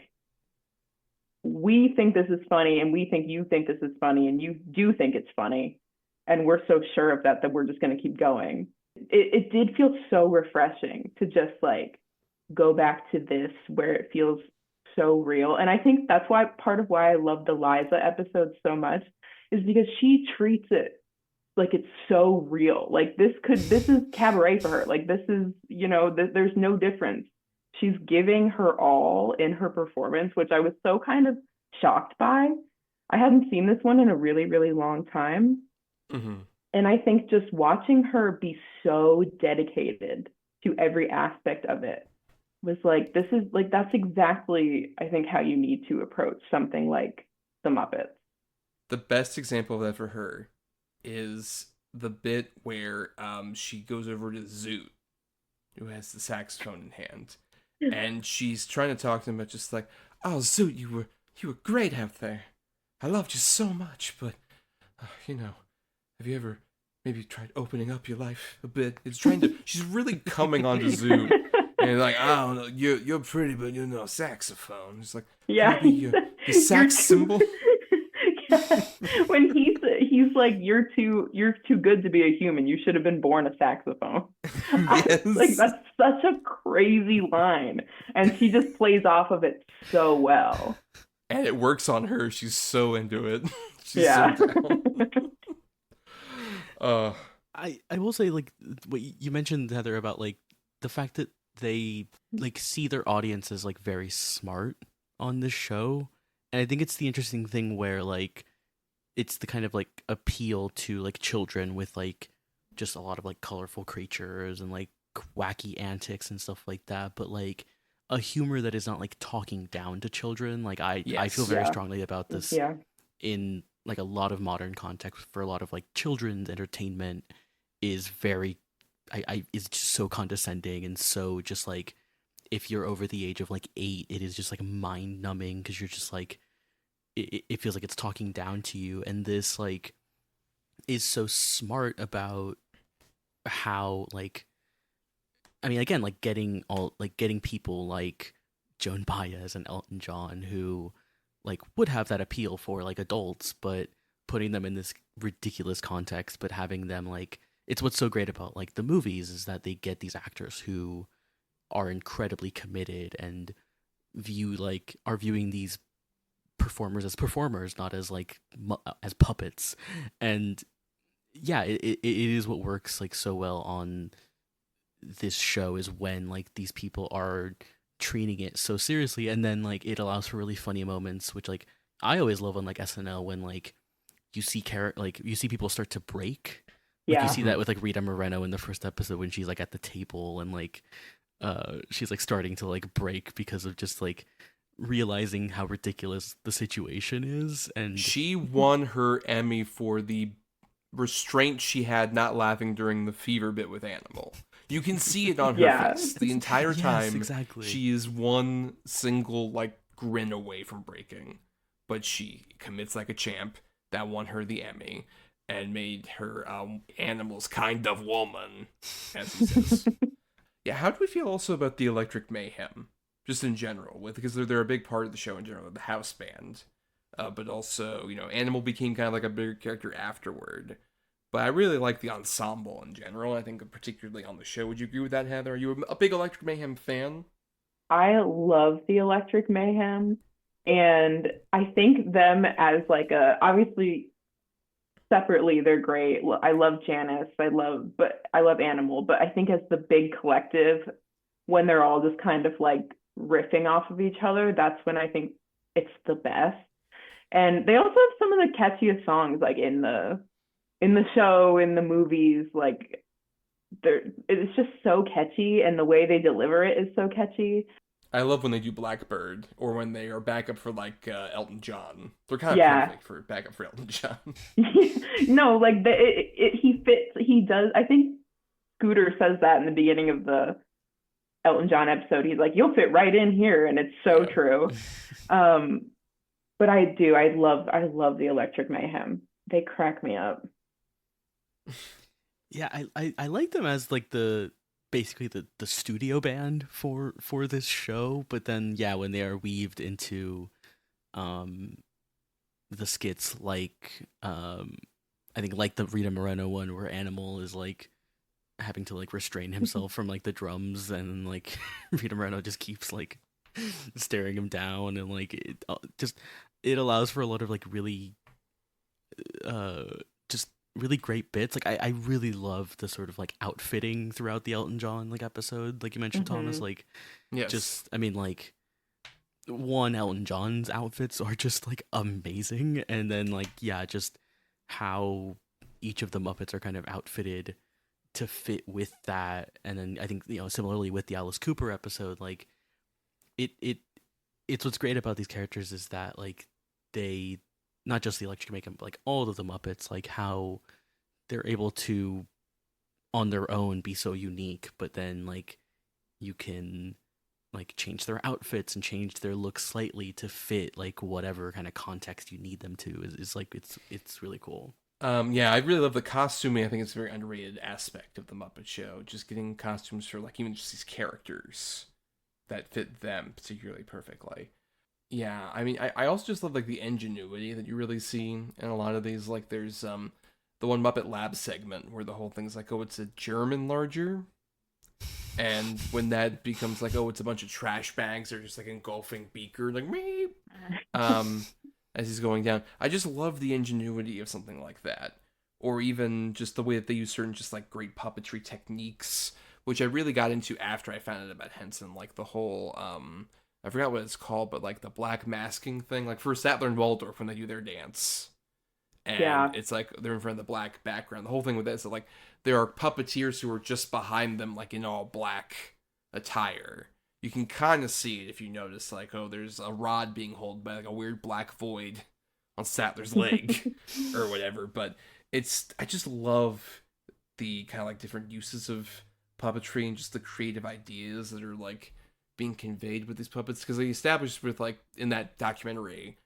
we think this is funny and we think you think this is funny and you do think it's funny. And we're so sure of that we're just going to keep going. It did feel so refreshing to just like go back to this where it feels so real. And I think that's why part of why I love the Liza episode so much is because she treats it like it's so real. Like this is cabaret for her. Like this is, you know, there's no difference. She's giving her all in her performance, which I was so kind of shocked by. I hadn't seen this one in a really, really long time. Mm-hmm. And I think just watching her be so dedicated to every aspect of it was like, this is like, that's exactly, I think, how you need to approach something like the Muppets. The best example of that for her is the bit where she goes over to Zoot, who has the saxophone in hand, and she's trying to talk to him, but just like, oh, Zoot, you were great out there. I loved you so much, but you know, have you ever maybe tried opening up your life a bit? She's really coming on to Zoot, and like, I don't know, you're pretty, but you know, saxophone. It's like, yeah, your sax symbol. When he's like, you're too good to be a human. You should have been born a saxophone. Yes. Like that's such a crazy line, and she just plays off of it so well. And it works on her. She's so into it. She's yeah. so down. I will say, like, what you mentioned, Heather, about like the fact that they like see their audience as like very smart on this show. And I think it's the interesting thing where like it's the kind of like appeal to like children with like just a lot of like colorful creatures and like wacky antics and stuff like that, but like a humor that is not like talking down to children. Like I feel very strongly about this in like a lot of modern context for a lot of like children's entertainment is very is just so condescending and so just like, if you're over the age of like 8, it is just like mind numbing because you're just like, it feels like it's talking down to you. And this like is so smart about how like, I mean, again, like getting people like Joan Baez and Elton John who like would have that appeal for like adults, but putting them in this ridiculous context, but having them like, it's what's so great about like the movies is that they get these actors who are incredibly committed and are viewing these performers as performers, not as like as puppets. And yeah, it is what works like so well on this show is when like these people are treating it so seriously, and then like it allows for really funny moments, which like I always love on like SNL when like you see people start to break. Like, you see that with like Rita Moreno in the first episode when she's like at the table and like she's like starting to like break because of just like realizing how ridiculous the situation is. And she won her Emmy for the restraint she had not laughing during the fever bit with Animal. You can see it on her face the entire time. Yes, exactly. She is one single like grin away from breaking, but she commits like a champ. That won her the Emmy and made her Animal's kind of woman, as he says. Yeah, how do we feel also about the Electric Mayhem, just in general? Because they're a big part of the show in general, the house band. But also, you know, Animal became kind of like a bigger character afterward. But I really like the ensemble in general, I think particularly on the show. Would you agree with that, Heather? Are you a big Electric Mayhem fan? I love the Electric Mayhem, and I think them as like obviously separately they're great. I love Janice, I love Animal, but I think as the big collective, when they're all just kind of like riffing off of each other, that's when I think it's the best. And they also have some of the catchiest songs like in the show, in the movies. Like it's just so catchy, and the way they deliver it is so catchy. I love when they do Blackbird, or when they are backup for like Elton John. They're kind of perfect for backup for Elton John. No, like he he does. I think Scooter says that in the beginning of the Elton John episode. He's like, "You'll fit right in here," and it's so true. But I love the Electric Mayhem. They crack me up. Yeah, I like them as like basically the studio band for this show, but then when they are weaved into the skits, like I think like the Rita Moreno one where Animal is like having to like restrain himself from like the drums, and like Rita Moreno just keeps like staring him down, and like it allows for a lot of like really just really great bits. Like I really love the sort of like outfitting throughout the Elton John like episode, like you mentioned, Thomas. Like, yes. Just I mean, like, one, Elton John's outfits are just like amazing, and then like just how each of the Muppets are kind of outfitted to fit with that. And then I think, similarly with the Alice Cooper episode, like it's what's great about these characters is that like they, not just the Electric Mayhem, but like all of the Muppets, like how they're able to on their own be so unique, but then like you can like change their outfits and change their looks slightly to fit like whatever kind of context you need them to is like it's really cool. I really love the costuming. I think it's a very underrated aspect of the Muppet Show. Just getting costumes for like even just these characters that fit them particularly perfectly. Yeah, I mean, I also just love like the ingenuity that you really see in a lot of these. Like there's the one Muppet Lab segment where the whole thing's like, oh, it's a German larger. And when that becomes like, oh, it's a bunch of trash bags or just like engulfing Beaker, like meep, as he's going down. I just love the ingenuity of something like that. Or even just the way that they use certain just like great puppetry techniques, which I really got into after I found out about Henson. Like the whole, I forgot what it's called, but like the black masking thing, like for Statler and Waldorf when they do their dance. And it's like they're in front of the black background. The whole thing with that is that like there are puppeteers who are just behind them, like in all black attire. You can kind of see it if you notice, like, oh, there's a rod being held by like a weird black void on Statler's leg or whatever. But I just love the kind of like different uses of puppetry and just the creative ideas that are like being conveyed with these puppets, because they established with like in that documentary,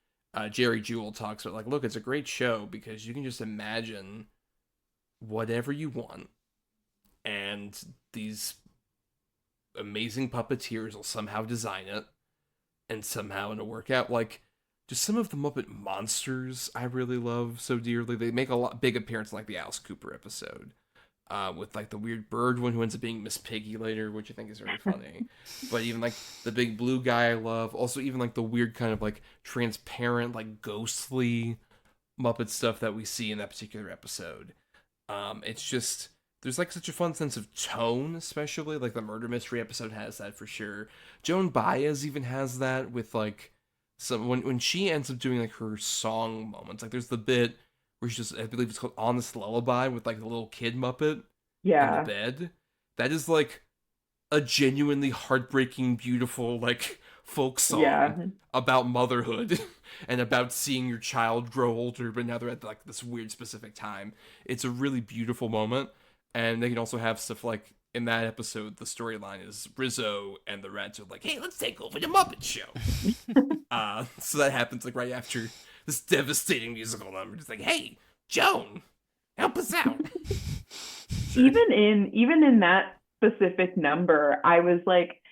Jerry Jewell talks about like, look, it's a great show because you can just imagine whatever you want, and these amazing puppeteers will somehow design it, and somehow it'll work out. Like just some of the Muppet monsters I really love so dearly. They make a big appearance in like the Alice Cooper episode. With like the weird bird one who ends up being Miss Piggy later, which I think is very funny. But even like the big blue guy I love. Also even like the weird kind of like transparent, like ghostly Muppet stuff that we see in that particular episode. It's just, there's like such a fun sense of tone, especially like the murder mystery episode has that for sure. Joan Baez even has that with like some, when she ends up doing like her song moments, like there's the bit where she's just, I believe it's called Honest Lullaby with like the little kid Muppet in the bed. That is like a genuinely heartbreaking, beautiful like folk song about motherhood and about seeing your child grow older, but now they're at like this weird specific time. It's a really beautiful moment. And they can also have stuff like in that episode, the storyline is Rizzo and the Rats are like, hey, let's take over the Muppet Show. So that happens like right after this devastating musical number. Just like, hey, Joan, help us out. Sure. Even in that specific number, I was like,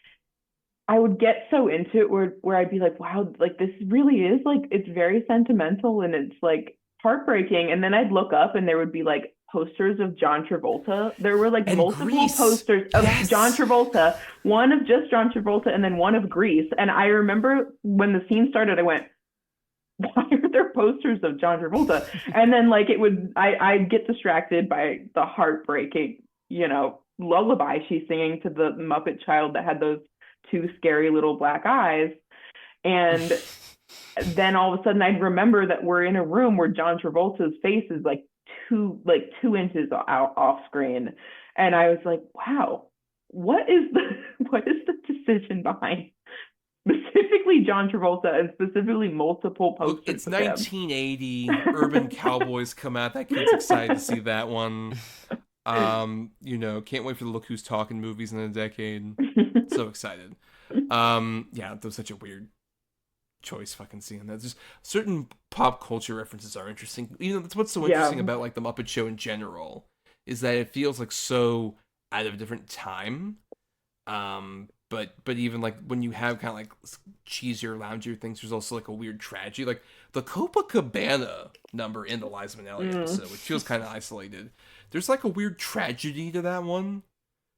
I would get so into it where I'd be like, wow, like this really is like, it's very sentimental and it's like heartbreaking. And then I'd look up and there would be like posters of John Travolta. There were like multiple posters of John Travolta, one of just John Travolta and then one of Grease. And I remember when the scene started, I went, why are there posters of John Travolta? And then like I'd get distracted by the heartbreaking, lullaby she's singing to the Muppet child that had those two scary little black eyes. And then all of a sudden I'd remember that we're in a room where John Travolta's face is like 2 inches off screen. And I was like, wow, what is the decision behind specifically John Travolta and specifically multiple posters? It's 1980. Urban Cowboys come out. That kid's excited to see that one. Can't wait for the Look Who's Talking movies in a decade. So excited. That was such a weird choice fucking seeing that. Just certain pop culture references are interesting. That's what's so interesting about like the Muppet Show in general, is that it feels like so out of a different time. But even like when you have kind of like cheesier, loungier things, there's also like a weird tragedy. Like the Copacabana number in the Liza Minelli episode, which feels kind of isolated. There's like a weird tragedy to that one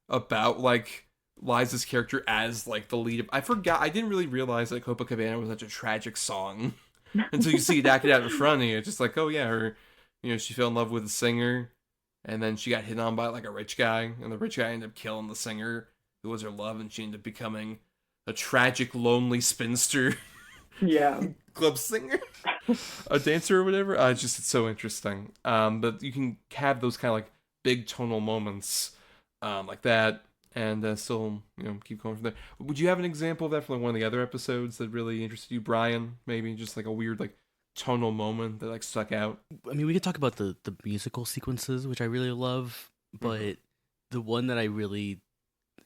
about like Liza's character as like the lead of, I didn't really realize that Copacabana was such a tragic song until you see it acted out in front of you. It's just like, oh yeah, she fell in love with a singer, and then she got hit on by like a rich guy, and the rich guy ended up killing the singer who was her love, and she ended up becoming a tragic, lonely spinster club singer, a dancer or whatever. It's so interesting. But you can have those kind of like big tonal moments like that, and still keep going from there. Would you have an example of that from like one of the other episodes that really interested you, Bryan? Maybe just like a weird like tonal moment that like stuck out. I mean, we could talk about the musical sequences, which I really love, but the one that I really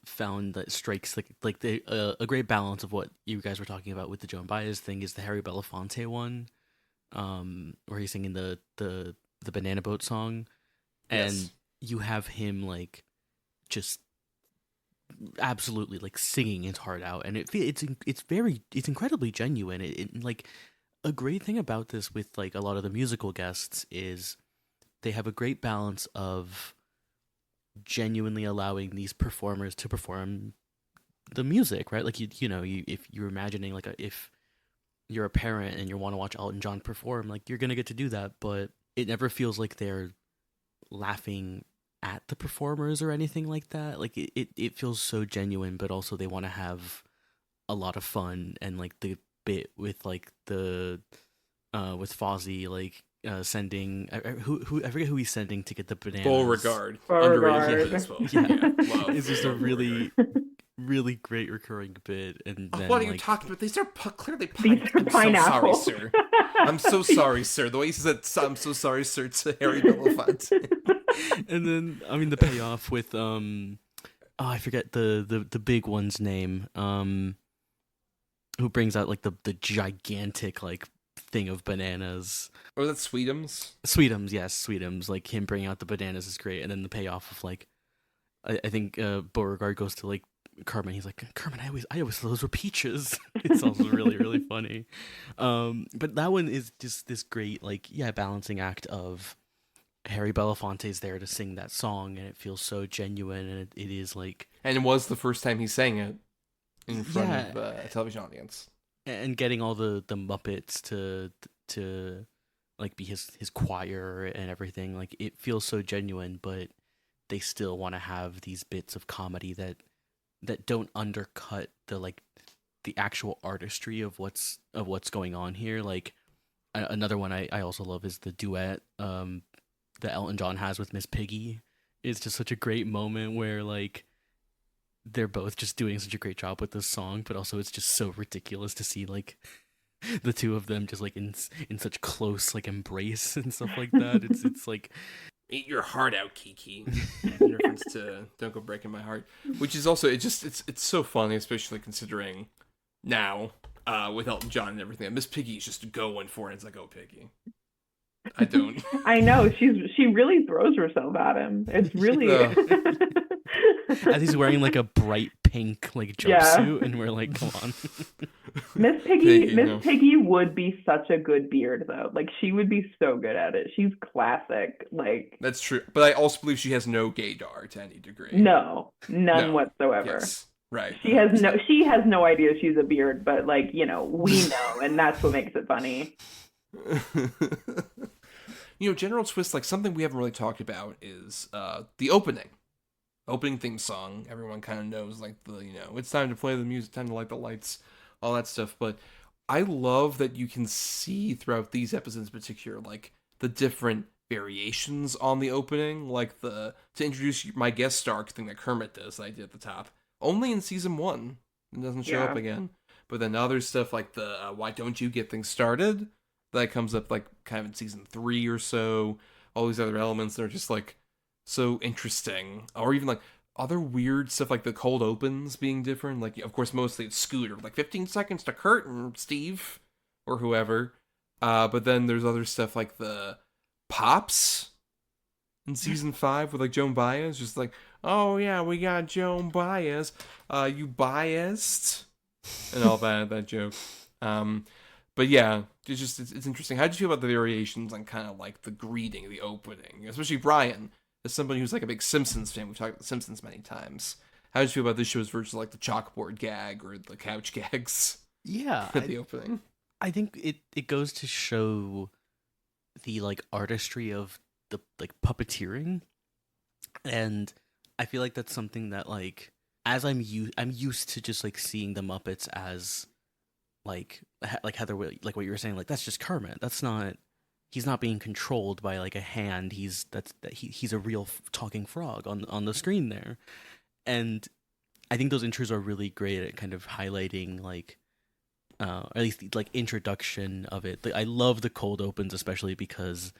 found that strikes like a great balance of what you guys were talking about with the Joan Baez thing is the Harry Belafonte one, where he's singing the Banana Boat song, and you have him like just absolutely like singing his heart out, and it's incredibly genuine. It like a great thing about this with like a lot of the musical guests is they have a great balance of genuinely allowing these performers to perform the music, right? Like if you're imagining like if you're a parent and you want to watch Elton John perform, like you're gonna get to do that, but it never feels like they're laughing at the performers or anything like that. Like it feels so genuine, but also they want to have a lot of fun, and like the bit with like the with Fozzie like sending who I forget who he's sending to get the bananas. Beauregard. Beauregard. As well. It's just a really really great recurring bit. And then, what are you talking about? These are clearly These are pineapple. So sorry, sir. I'm so sorry, sir. The way he said "I'm so sorry, sir" to Harry Belafonte. And then I mean the payoff with I forget the big one's name, who brings out like the gigantic like thing of bananas. Or that's Sweetums? Sweetums. Like him bringing out the bananas is great, and then the payoff of like, I think Beauregard goes to like Carmen. He's like, Carmen, I always thought those were peaches. It's also really really funny. But that one is just this great like balancing act of Harry Belafonte's there to sing that song, and it feels so genuine, and it is like, and it was the first time he sang it in front of a television audience. And getting all the Muppets to like be his choir and everything, like it feels so genuine, but they still want to have these bits of comedy that don't undercut the actual artistry of what's going on here. Like another one I also love is the duet that Elton John has with Miss Piggy. It's just such a great moment where like they're both just doing such a great job with this song, but also it's just so ridiculous to see like the two of them just like in such close like embrace and stuff like that. It's like, eat your heart out, Kiki. In reference to "Don't Go Breaking My Heart," which is also it's so funny, especially considering now with Elton John and everything. Miss Piggy's just going for it. It's like, oh, Piggy. I don't. I know she really throws herself at him. It's really. As he's wearing like a bright pink like jumpsuit, and we're like, come on. Miss Piggy would be such a good beard though. Like she would be so good at it. She's classic. Like that's true, but I also believe she has no gaydar to any degree. No, none whatsoever. Yes. Right. She has no idea she's a beard, but like we know, and that's what makes it funny. General twist, like something we haven't really talked about is the opening theme song. Everyone kind of knows like it's time to play the music, time to light the lights, all that stuff. But I love that you can see throughout these episodes in particular like the different variations on the opening, like to introduce my guest star thing that Kermit does that I did at the top, only in season 1. It doesn't show up again. But then other stuff like the "Why Don't You Get Things Started" that comes up like kind of in season 3 or so. All these other elements that are just like so interesting, or even like other weird stuff like the cold opens being different. Like, of course, mostly it's Scooter, like 15 seconds to Kurt and Steve or whoever. But then there's other stuff like the pops in season 5 with like Joan Baez, just like, oh yeah, we got Joan Baez, you biased, and all that joke. But yeah, it's interesting. How did you feel about the variations on kind of like the greeting, the opening, especially Bryan, as somebody who's like a big Simpsons fan? We've talked about the Simpsons many times. How did you feel about this show's version of like the chalkboard gag or the couch gags? Yeah, at the opening. I think it goes to show the like artistry of the like puppeteering, and I feel like that's something that like as I'm used to just like seeing the Muppets as like Heather, like what you were saying, like that's just Kermit. That's not, he's not being controlled by like a hand. He's a real talking frog on the screen there, and I think those intros are really great at kind of highlighting like, or at least the, like introduction of it. I love the cold opens, especially because,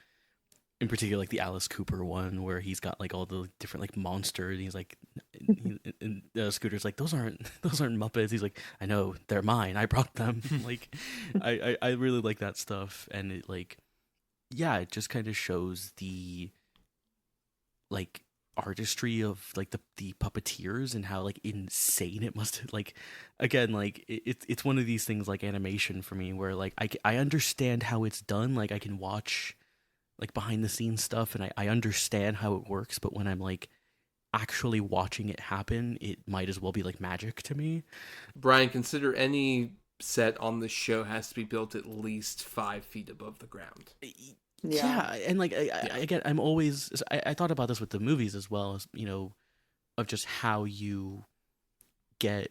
in particular, like the Alice Cooper one where he's got like all the different like monsters. He's like, Scooter's like, those aren't Muppets. He's like, I know, they're mine. I brought them. Like, I really like that stuff, and it like, yeah, it just kind of shows the like artistry of like the puppeteers and how like insane it must, like, again, like it's one of these things like animation for me where like I understand how it's done. Like I can watch like behind the scenes stuff and I understand how it works, but when I'm like actually watching it happen, it might as well be like magic to me. Bryan, consider any set on the show has to be built at least 5 feet above the ground. Yeah, and like again, I'm always I thought about this with the movies as well, as you know, of just how you get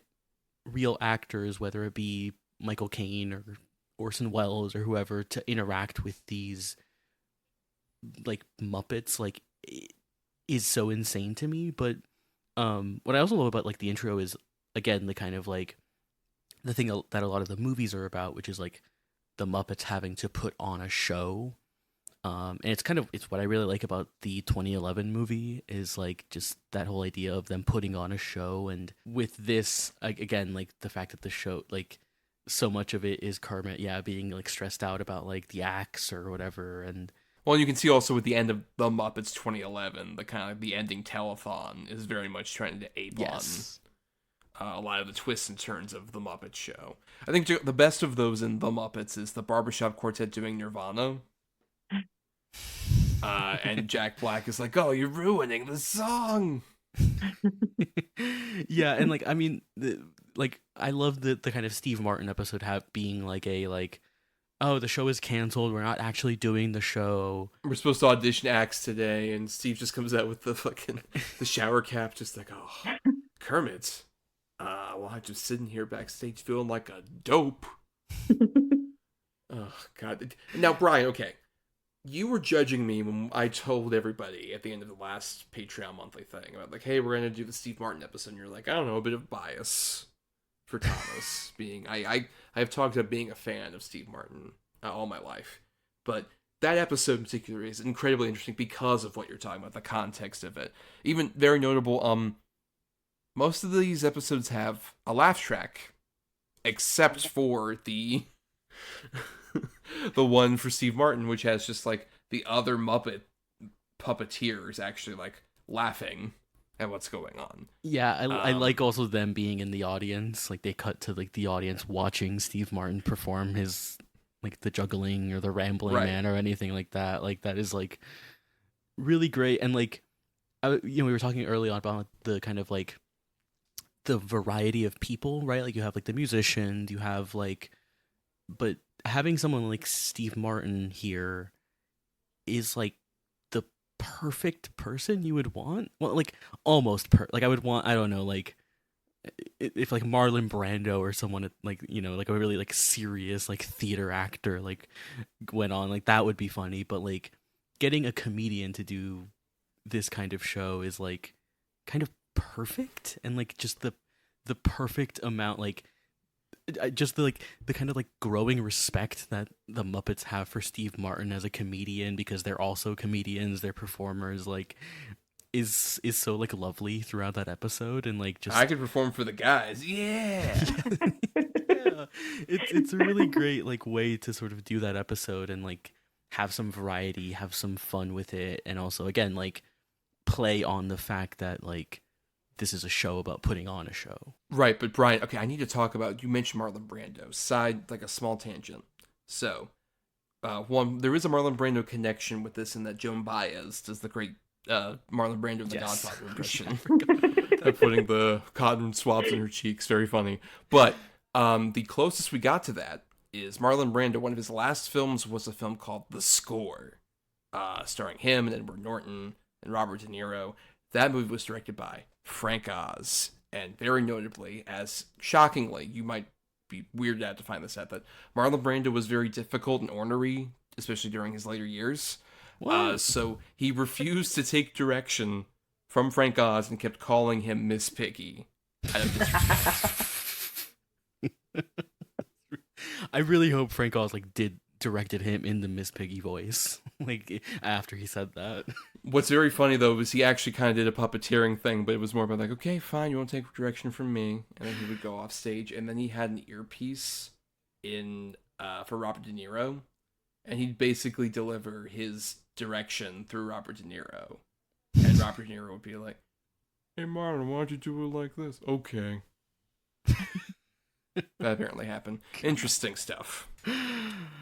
real actors, whether it be Michael Caine or Orson Welles or whoever, to interact with these like Muppets, like, is so insane to me. But what I also love about like the intro is, again, the kind of like the thing that a lot of the movies are about, which is like the Muppets having to put on a show. And it's what I really like about the 2011 movie is like just that whole idea of them putting on a show. And with this, again, like the fact that the show, like so much of it is Kermit, being like stressed out about like the acts or whatever. And well, you can see also with the end of the Muppets 2011, the kind of the ending telethon is very much trying to ape on a lot of the twists and turns of the Muppet Show. I think the best of those in the Muppets is the Barbershop Quartet doing Nirvana. And Jack Black is like, "Oh, you're ruining the song." Yeah, and like I mean, I love the kind of Steve Martin episode being like a like, oh, the show is canceled. We're not actually doing the show. We're supposed to audition acts today, and Steve just comes out with the fucking the shower cap, just like, oh, Kermit. Well, I'm just sitting here backstage feeling like a dope. Oh God. Now, Bryan, okay, you were judging me when I told everybody at the end of the last Patreon monthly thing about like, hey, we're gonna do the Steve Martin episode. And you're like, I don't know, a bit of bias for Thomas being I have talked about being a fan of Steve Martin all my life, but that episode in particular is incredibly interesting because of what you're talking about, the context of it. Even very notable, most of these episodes have a laugh track, except for the the one for Steve Martin, which has just like the other Muppet puppeteers actually like laughing at what's going on. Yeah, I like also them being in the audience. Like they cut to like the audience watching Steve Martin perform his like the juggling or the rambling man or anything like that. Like that is like really great. And like we were talking early on about the kind of like the variety of people, right? Like you have like the musicians, you have like, but having someone like Steve Martin here is like the perfect person you would want. Well, like almost like I would want, I don't know, like if like Marlon Brando or someone like, you know, like a really like serious like theater actor like went on, like that would be funny. But like getting a comedian to do this kind of show is like kind of perfect, and like just the perfect amount, like just the kind of like growing respect that the Muppets have for Steve Martin as a comedian, because they're also comedians, they're performers. Like is so like lovely throughout that episode, and like just I could perform for the guys. Yeah. yeah, it's a really great like way to sort of do that episode and like have some variety, have some fun with it, and also again like play on the fact that like this is a show about putting on a show. Right, but Bryan, okay, I need to talk about, you mentioned Marlon Brando. Side, like a small tangent. So, one, there is a Marlon Brando connection with this in that Joan Baez does the great Marlon Brando in the Yes. Godfather impression. Putting the cotton swabs in her cheeks, very funny. But the closest we got to that is Marlon Brando. One of his last films was a film called The Score, starring him and Edward Norton and Robert De Niro. That movie was directed by Frank Oz, and very notably, as shockingly, you might be weirded out to find this out, that Marlon Brando was very difficult and ornery, especially during his later years. So he refused to take direction from Frank Oz and kept calling him Miss Piggy. I really hope Frank Oz like directed him in the Miss Piggy voice, like after he said that. What's very funny though is he actually kind of did a puppeteering thing, but it was more about like, okay, fine, you won't take direction from me, and then he would go off stage, and then he had an earpiece in for Robert De Niro, and he'd basically deliver his direction through Robert De Niro, and Robert De Niro would be like, "Hey Marlon, why don't you do it like this?" Okay. That apparently happened. Interesting stuff.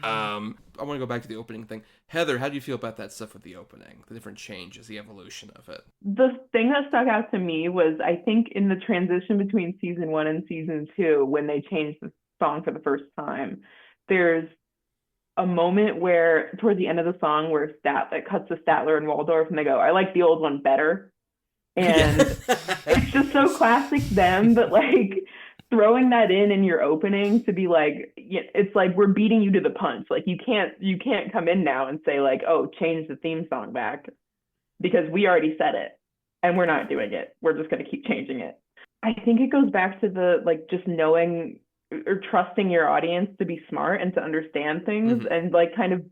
I want to go back to the opening thing. Heather, how do you feel about that stuff with the opening? The different changes, the evolution of it? The thing that stuck out to me was, I think, in the transition between season 1 and season 2, when they changed the song for the first time, there's a moment where, toward the end of the song, where it cuts to Statler and Waldorf, and they go, "I like the old one better." And it's just so classic them, but like throwing that in your opening to be like, it's like we're beating you to the punch. Like you can't come in now and say like, "Oh, change the theme song back," because we already said it and we're not doing it. We're just going to keep changing it. I think it goes back to the like just knowing or trusting your audience to be smart and to understand things, and like kind of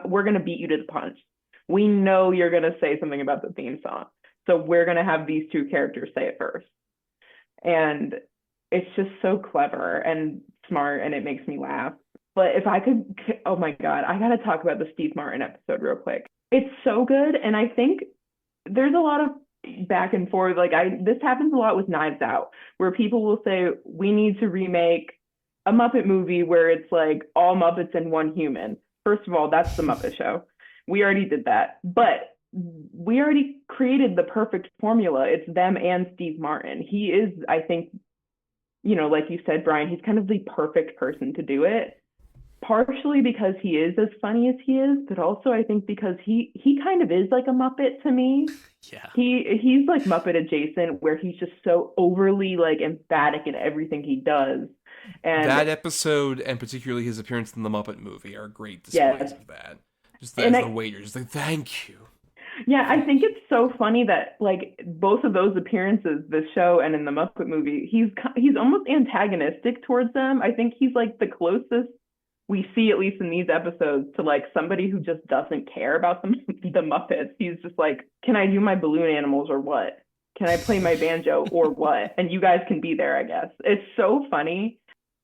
we're going to beat you to the punch. We know you're going to say something about the theme song, so we're going to have these two characters say it first. And it's just so clever and smart, and it makes me laugh. But if I could, oh my God, I got to talk about the Steve Martin episode real quick. It's so good. And I think there's a lot of back and forth. Like this happens a lot with Knives Out, where people will say, we need to remake a Muppet movie where it's like all Muppets and one human. First of all, that's the Muppet Show. We already did that. But we already created the perfect formula. It's them and Steve Martin. He is, I think, like you said, Bryan, he's kind of the perfect person to do it, partially because he is as funny as he is, but also I think because he kind of is like a Muppet to me. Yeah. He's like Muppet adjacent, where he's just so overly like emphatic in everything he does. And that episode, and particularly his appearance in the Muppet movie, are great displays of that. Just as the waiter, just like, thank you. Yeah, I think it's so funny that like both of those appearances, the show and in the Muppet movie, he's almost antagonistic towards them. I think he's like the closest we see, at least in these episodes, to like somebody who just doesn't care about the Muppets. He's just like, can I do my balloon animals or what? Can I play my banjo or what? And you guys can be there, I guess. It's so funny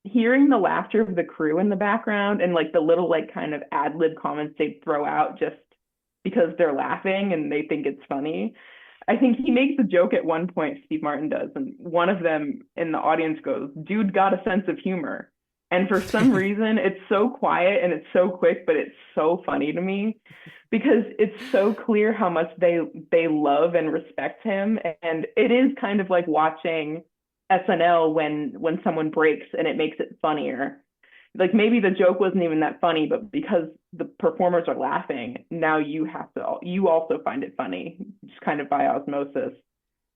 hearing the laughter of the crew in the background and like the little like kind of ad-lib comments they throw out just because they're laughing and they think it's funny. I think he makes a joke at one point, Steve Martin does, and one of them in the audience goes, "Dude got a sense of humor." And for some reason, it's so quiet and it's so quick, but it's so funny to me because it's so clear how much they love and respect him. And it is kind of like watching SNL when someone breaks and it makes it funnier. Like maybe the joke wasn't even that funny, but because the performers are laughing, now you also find it funny, just kind of by osmosis.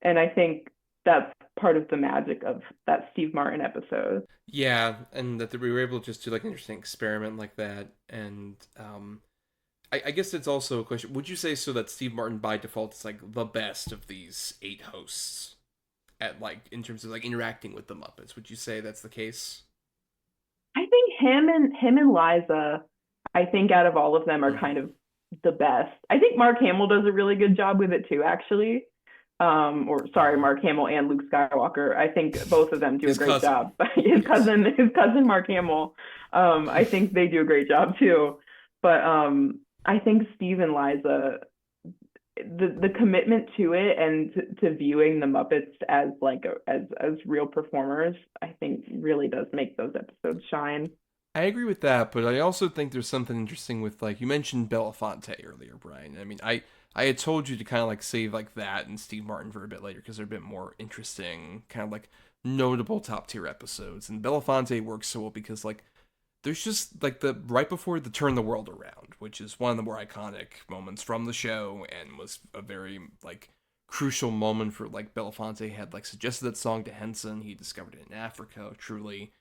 And I think that's part of the magic of that Steve Martin episode. Yeah, and that we were able to just do like an interesting experiment like that. And I guess it's also a question, would you say so that Steve Martin by default is like the best of these 8 hosts at like in terms of like interacting with the Muppets? Would you say that's the case? I think him and Liza, I think out of all of them are kind of the best. I think Mark Hamill does a really good job with it too, actually. Or sorry, Mark Hamill and Luke Skywalker. I think both of them do a great job. His cousin Mark Hamill. I think they do a great job too. But I think Steve and Liza, the commitment to it and to viewing the Muppets as like as real performers, I think really does make those episodes shine. I agree with that, but I also think there's something interesting with, like, you mentioned Belafonte earlier, Brian. I mean, I had told you to kind of like save like that and Steve Martin for a bit later because they're a bit more interesting, kind of like notable top tier episodes. And Belafonte works so well because like there's just like the right before the Turn the World Around, which is one of the more iconic moments from the show and was a very like crucial moment for like Belafonte had like suggested that song to Henson. He discovered it in Africa, truly.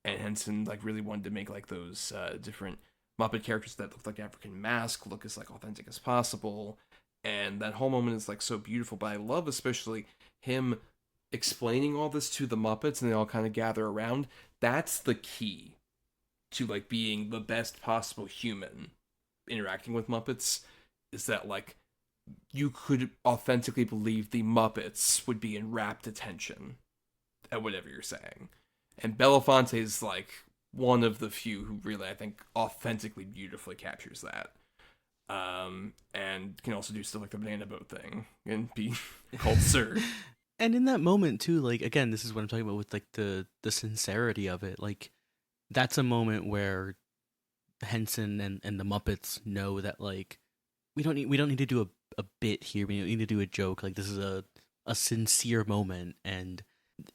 And Henson like really wanted to make like those different Muppet characters that look like African mask look as like authentic as possible. And that whole moment is like so beautiful. But I love especially him explaining all this to the Muppets and they all kind of gather around. That's the key to like being the best possible human interacting with Muppets, is that like you could authentically believe the Muppets would be in rapt attention at whatever you're saying. And Belafonte is like one of the few who really, I think, authentically beautifully captures that. And can also do stuff like the banana boat thing and be called sir. And in that moment too, like again, this is what I'm talking about with like the sincerity of it. Like that's a moment where Henson and the Muppets know that like we don't need to do a bit here. We don't need to do a joke. Like this is a sincere moment, and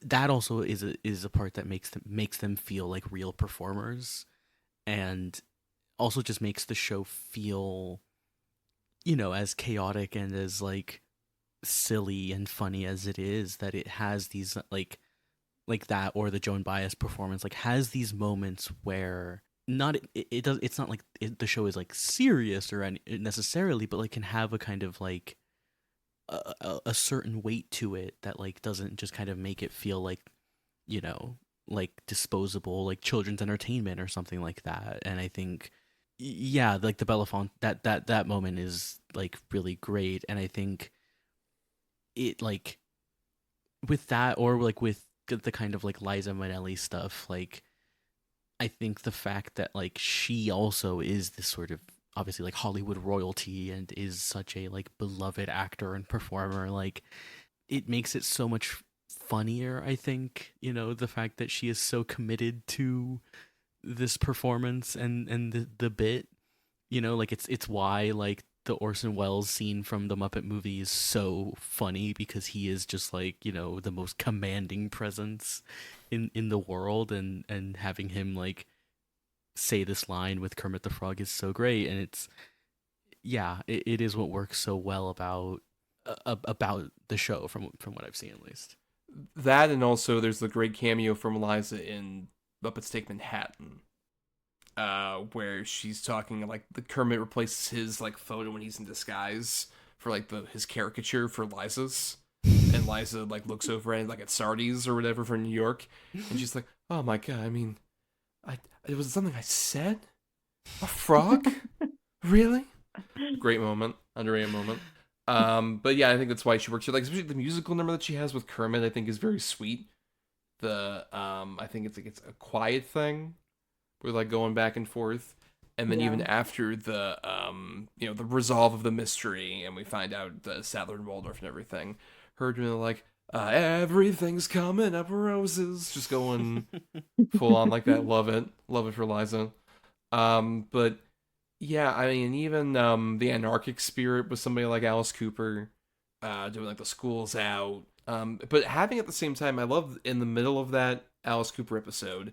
that also is a part that makes them feel like real performers, and also just makes the show feel, you know, as chaotic and as like silly and funny as it is, that it has these like that, or the Joan Baez performance like has these moments where it's not like the show is like serious or necessarily, but like can have a kind of like a certain weight to it that like doesn't just kind of make it feel like, you know, like disposable, like children's entertainment or something like that. And I think, yeah, like the Belafonte, that moment is like really great. And I think it like with that, or like with the kind of like Liza Minnelli stuff, like I think the fact that like she also is this sort of obviously like Hollywood royalty and is such a like beloved actor and performer, like it makes it so much funnier, I think, you know, the fact that she is so committed to this performance and the bit, you know, like it's why like the Orson Welles scene from the Muppet movie is so funny, because he is just like, you know, the most commanding presence in the world, and having him like say this line with Kermit the Frog is so great. And it's, yeah, it is what works so well about the show from what I've seen, at least. That, and also there's the great cameo from Liza in Muppets Take Manhattan, where she's talking like the Kermit replaces his like photo when he's in disguise for like his caricature for Liza's, and Liza like looks over at like at Sardi's or whatever for New York, and she's like, "Oh my god, I mean, it was something I said? A frog? Really?" Great moment, underrated moment. But yeah, I think that's why she works here. Like, especially the musical number that she has with Kermit, I think is very sweet. I think it's like it's a quiet thing. We're like going back and forth, and then even after the the resolve of the mystery, and we find out the Sadler and Waldorf and everything, her doing like everything's coming up roses, just going full on like that. Love it for Liza. But yeah, I mean, even the anarchic spirit with somebody like Alice Cooper, doing like the school's out. But having at the same time, I love in the middle of that Alice Cooper episode,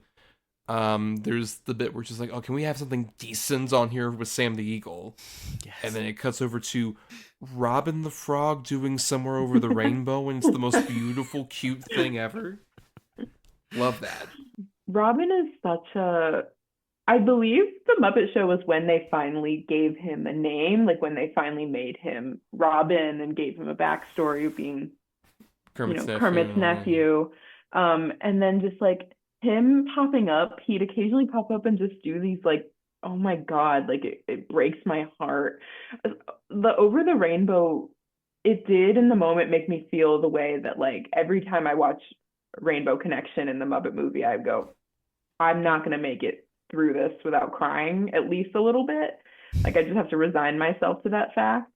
there's the bit where it's just like, oh, can we have something decent on here with Sam the Eagle? Yes. And then it cuts over to Robin the Frog doing Somewhere Over the Rainbow, and it's the most beautiful, cute thing ever. Love that. Robin is such a... I believe the Muppet Show was when they finally gave him a name, like when they finally made him Robin and gave him a backstory of being Kermit's nephew. And then just like him popping up, he'd occasionally pop up and just do these like oh my God, like it breaks my heart. The Over the Rainbow, it did in the moment make me feel the way that like every time I watch Rainbow Connection in the Muppet movie, I go, I'm not going to make it through this without crying at least a little bit. Like I just have to resign myself to that fact.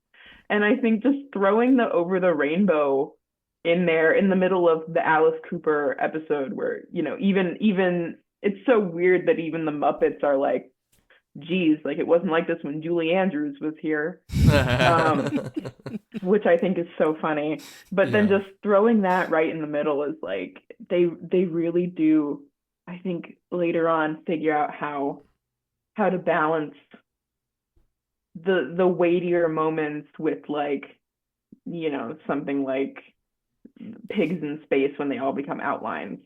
And I think just throwing the Over the Rainbow in there in the middle of the Alice Cooper episode where, you know, even it's so weird that even the Muppets are like, geez, like it wasn't like this when Julie Andrews was here, which I think is so funny. But then just throwing that right in the middle is like, they really do, I think later on, figure out how to balance the weightier moments with like, you know, something like Pigs in Space when they all become outlines,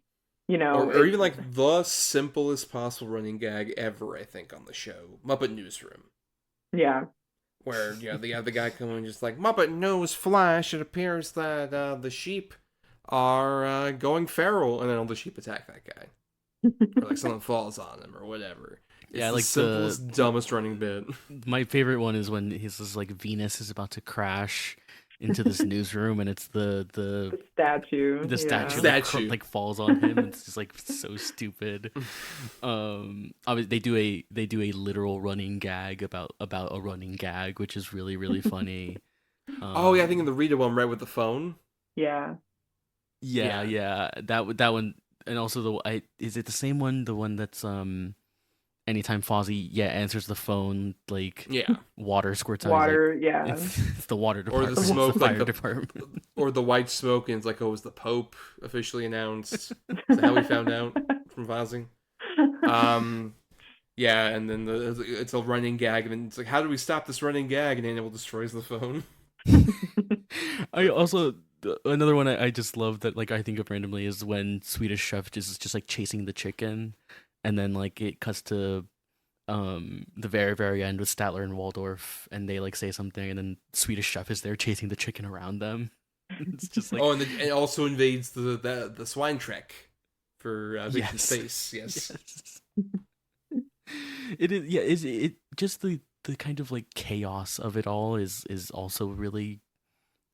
you know, or even like the simplest possible running gag ever, I think, on the show, Muppet Newsroom. Yeah. Where, you know, they have the guy coming just like, Muppet News Flash, it appears that the sheep are going feral, and then all the sheep attack that guy. Or like something falls on him or whatever. It's Yeah, the like simplest, dumbest running bit. My favorite one is when he's just like Venus is about to crash into this newsroom, and it's the statue. The statue, like falls on him. It's just like so stupid. Obviously they do a literal running gag about a running gag, which is really, really funny. Oh yeah, I think in the Rita one, right, with the phone. Yeah. That one, and also is it the same one? The one that's anytime Fozzie answers the phone, like water squirts out. Water, like, it's the water department, or the smoke, the fire like department, or the white smoke, and it's like, oh, it was the Pope officially announced. Is that how we found out from Fozzie? Yeah, and then it's a running gag, and it's like, how do we stop this running gag? And Animal destroys the phone. I also another one I just love that like I think of randomly is when Swedish Chef is just like chasing the chicken. And then, like, it cuts to the very, very end with Statler and Waldorf, and they, like, say something, and then Swedish Chef is there chasing the chicken around them. It's just like... Oh, and it also invades the swine trek for Victor's face. Yes. It is, it just the kind of, like, chaos of it all is also really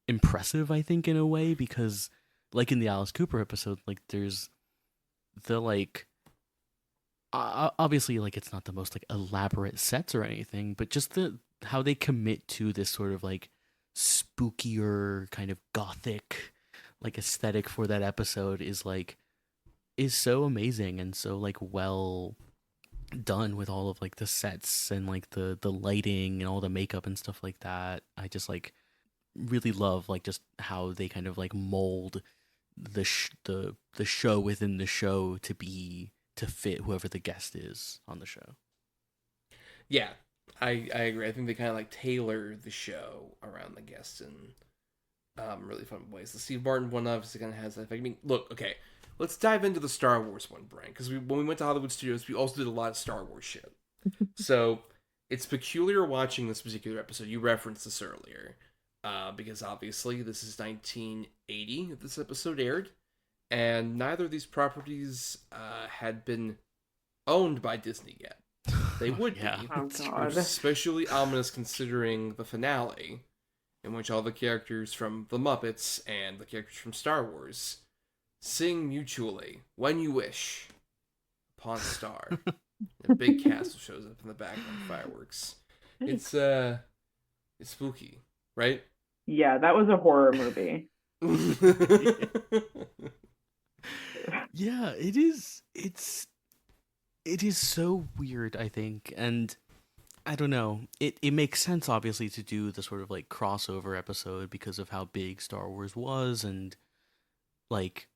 impressive, I think, in a way, because, like, in the Alice Cooper episode, like, there's the, like... obviously, like, it's not the most like elaborate sets or anything, but just how they commit to this sort of like spookier kind of gothic like aesthetic for that episode is so amazing and so like well done with all of like the sets and like the lighting and all the makeup and stuff like that. I just like really love like just how they kind of like mold the show within the show to fit whoever the guest is on the show. Yeah, I agree. I think they kind of like tailor the show around the guests in really fun ways. The Steve Martin one obviously kind of has that effect. I mean, look, okay, let's dive into the Star Wars one, Brian, because when we went to Hollywood Studios, we also did a lot of Star Wars shit. So it's peculiar watching this particular episode. You referenced this earlier, because obviously this is 1980 that this episode aired. And neither of these properties had been owned by Disney yet. They would be. Oh, God. Which is especially ominous considering the finale, in which all the characters from The Muppets and the characters from Star Wars sing mutually, When You Wish, upon a star. A big castle shows up in the background, fireworks. It's spooky, right? Yeah, that was a horror movie. Yeah, it is. It is so weird, I think, and I don't know. It makes sense, obviously, to do the sort of like crossover episode because of how big Star Wars was, and like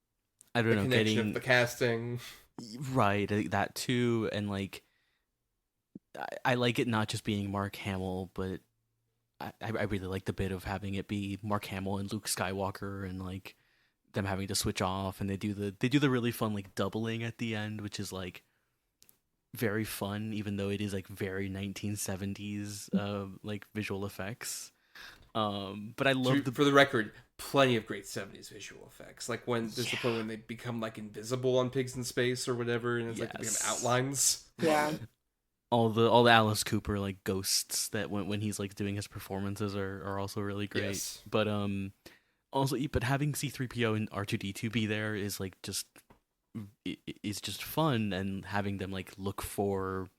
I don't know, connection getting of the casting, right? That too, and like I like it not just being Mark Hamill, but I really like the bit of having it be Mark Hamill and Luke Skywalker, and like them having to switch off, and they do the really fun like doubling at the end, which is like very fun, even though it is like very 1970s like visual effects. But I love for the record, plenty of great 70s visual effects. Like when there's the point when they become like invisible on Pigs in Space or whatever, and it's like they become outlines. Yeah. all the Alice Cooper like ghosts that when he's like doing his performances are also really great. Yes. But also but having C-3PO and R2-D2 be there is like just is just fun, and having them like looking for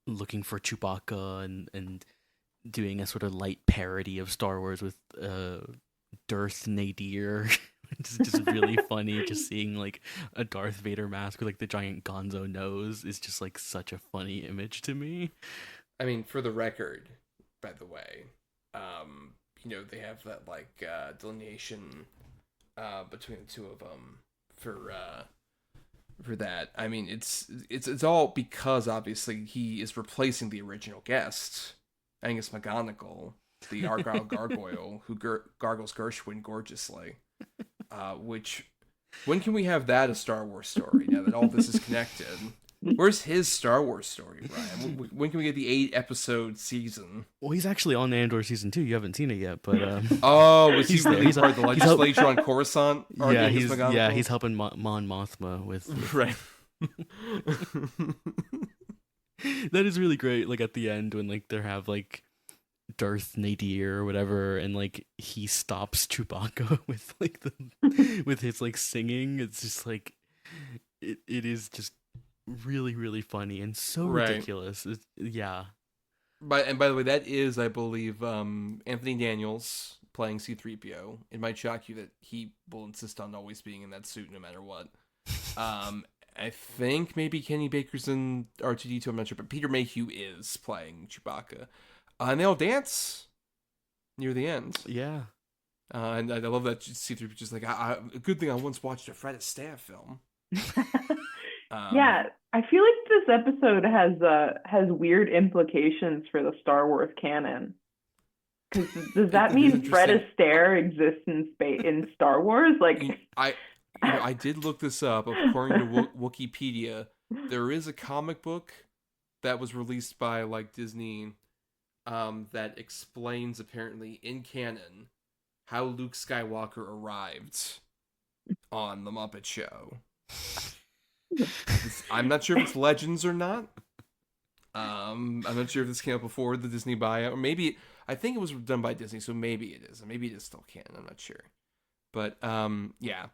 Chewbacca and doing a sort of light parody of Star Wars with Darth Nadir. It's just really funny. Just seeing like a Darth Vader mask with like the giant Gonzo nose is just like such a funny image to me. I mean, for the record, by the way, they have that like delineation between the two of them for that. I mean, it's all because obviously he is replacing the original guest, Angus McGonagall, the Argyle gargoyle who gargles Gershwin gorgeously. Which, when can we have that a Star Wars story now that all this is connected? Where's his Star Wars story, Brian? When can we get the 8-episode season? Well, he's actually on Andor season 2. You haven't seen it yet, but oh, was he really part of the he's legislature on Coruscant? He's helping Mon Mothma with right. That is really great. Like at the end when like they have like Darth Nadir or whatever, and like he stops Chewbacca with like with his like singing. It's just like it is just really, really funny and so ridiculous. Yeah. And by the way, that is, I believe, Anthony Daniels playing C-3PO. It might shock you that he will insist on always being in that suit no matter what. I think maybe Kenny Baker's in R2-D2, I'm not sure, but Peter Mayhew is playing Chewbacca. And they all dance near the end. Yeah. And I love that C-3PO just like, a good thing I once watched a Fred Astaire film. Yeah, I feel like this episode has weird implications for the Star Wars canon. Because does that mean Fred Astaire exists in Star Wars? Like, I did look this up. According to Wikipedia, there is a comic book that was released by like Disney that explains apparently in canon how Luke Skywalker arrived on the Muppet Show. I'm not sure if it's Legends or not. I'm not sure if this came out before the Disney buyout, or maybe I think it was done by Disney, so maybe it is. Maybe it is still canon. I'm not sure, but yeah,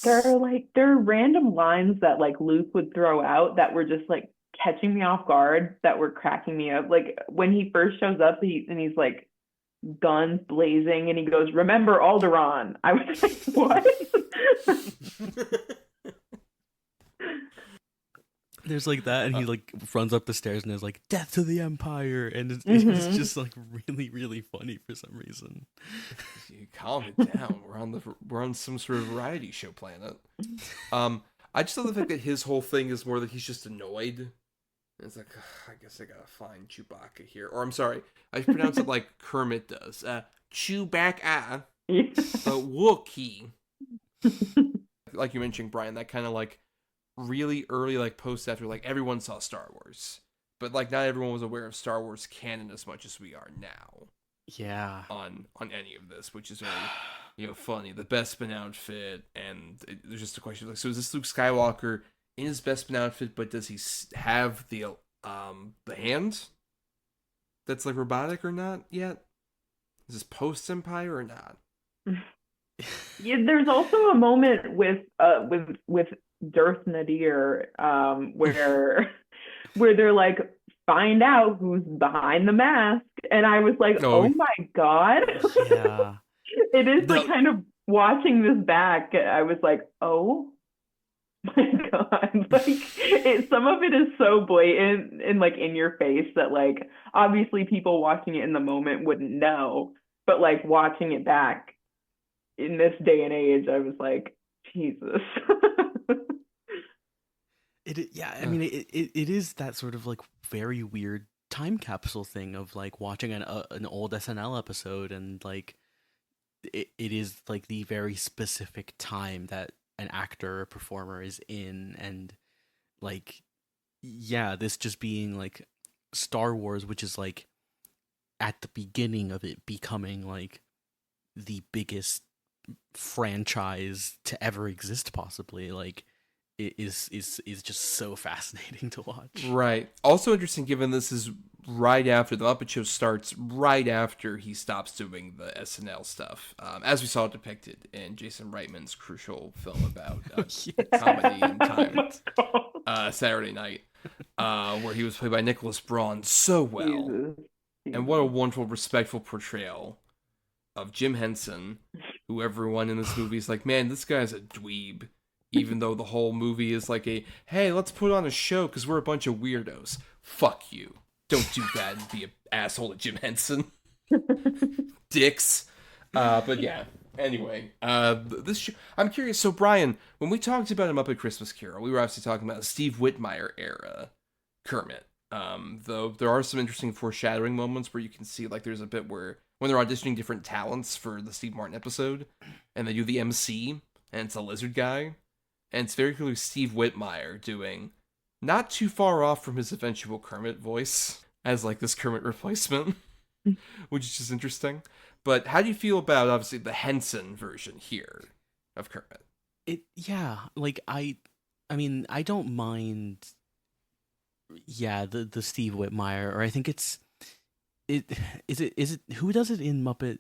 there are random lines that like Luke would throw out that were just like catching me off guard, that were cracking me up. Like when he first shows up, he's like guns blazing, and he goes, "Remember Alderaan." I was like, "What?" There's like that, and he like runs up the stairs and is like, "Death to the Empire," and it's just like really, really funny for some reason. You calm it down. We're on some sort of variety show planet. I just love the fact that his whole thing is more that he's just annoyed. And it's like, I guess I gotta find Chewbacca here, or I'm sorry, I pronounce it like Kermit does. Chewbacca, Wookiee. Like you mentioned, Brian, that kind of like really early, like post after, like everyone saw Star Wars, but like not everyone was aware of Star Wars canon as much as we are now. Yeah. On any of this, which is very, funny. The Bespin outfit, and there's just a question like, so is this Luke Skywalker in his Bespin outfit, but does he have the hand that's like robotic or not yet? Is this post Empire or not? Yeah, there's also a moment with Darth Nadir, where they're like, find out who's behind the mask, and I was like, oh my god. Yeah. It is like kind of watching this back, I was like, oh my god. Like some of it is so blatant and like in your face that like obviously people watching it in the moment wouldn't know, but like watching it back in this day and age, I was like, Jesus. I mean, it is that sort of like very weird time capsule thing of like watching an old SNL episode, and like it is like the very specific time that an actor or performer is in, and like this just being like Star Wars, which is like at the beginning of it becoming like the biggest franchise to ever exist, possibly. Like is just so fascinating to watch. Right. Also interesting, given this is right after the Muppet Show starts, right after he stops doing the SNL stuff, as we saw depicted in Jason Reitman's crucial film about comedy and time, Saturday Night, where he was played by Nicholas Braun so well. Jesus. And what a wonderful, respectful portrayal of Jim Henson, who everyone in this movie is like, man, this guy's a dweeb. Even though the whole movie is like hey, let's put on a show because we're a bunch of weirdos. Fuck you. Don't do that and be an asshole to Jim Henson. Dicks. But yeah, anyway. I'm curious. So, Bryan, when we talked about A Muppet Christmas Carol, we were obviously talking about a Steve Whitmire era Kermit. Though there are some interesting foreshadowing moments where you can see, like, there's a bit where when they're auditioning different talents for the Steve Martin episode, and they do the MC, and it's a lizard guy. And it's very clearly Steve Whitmire doing not too far off from his eventual Kermit voice as like this Kermit replacement, which is just interesting. But how do you feel about obviously the Henson version here of Kermit? I mean, I don't mind. Yeah, the Steve Whitmire, or I think is it who does it in Muppet,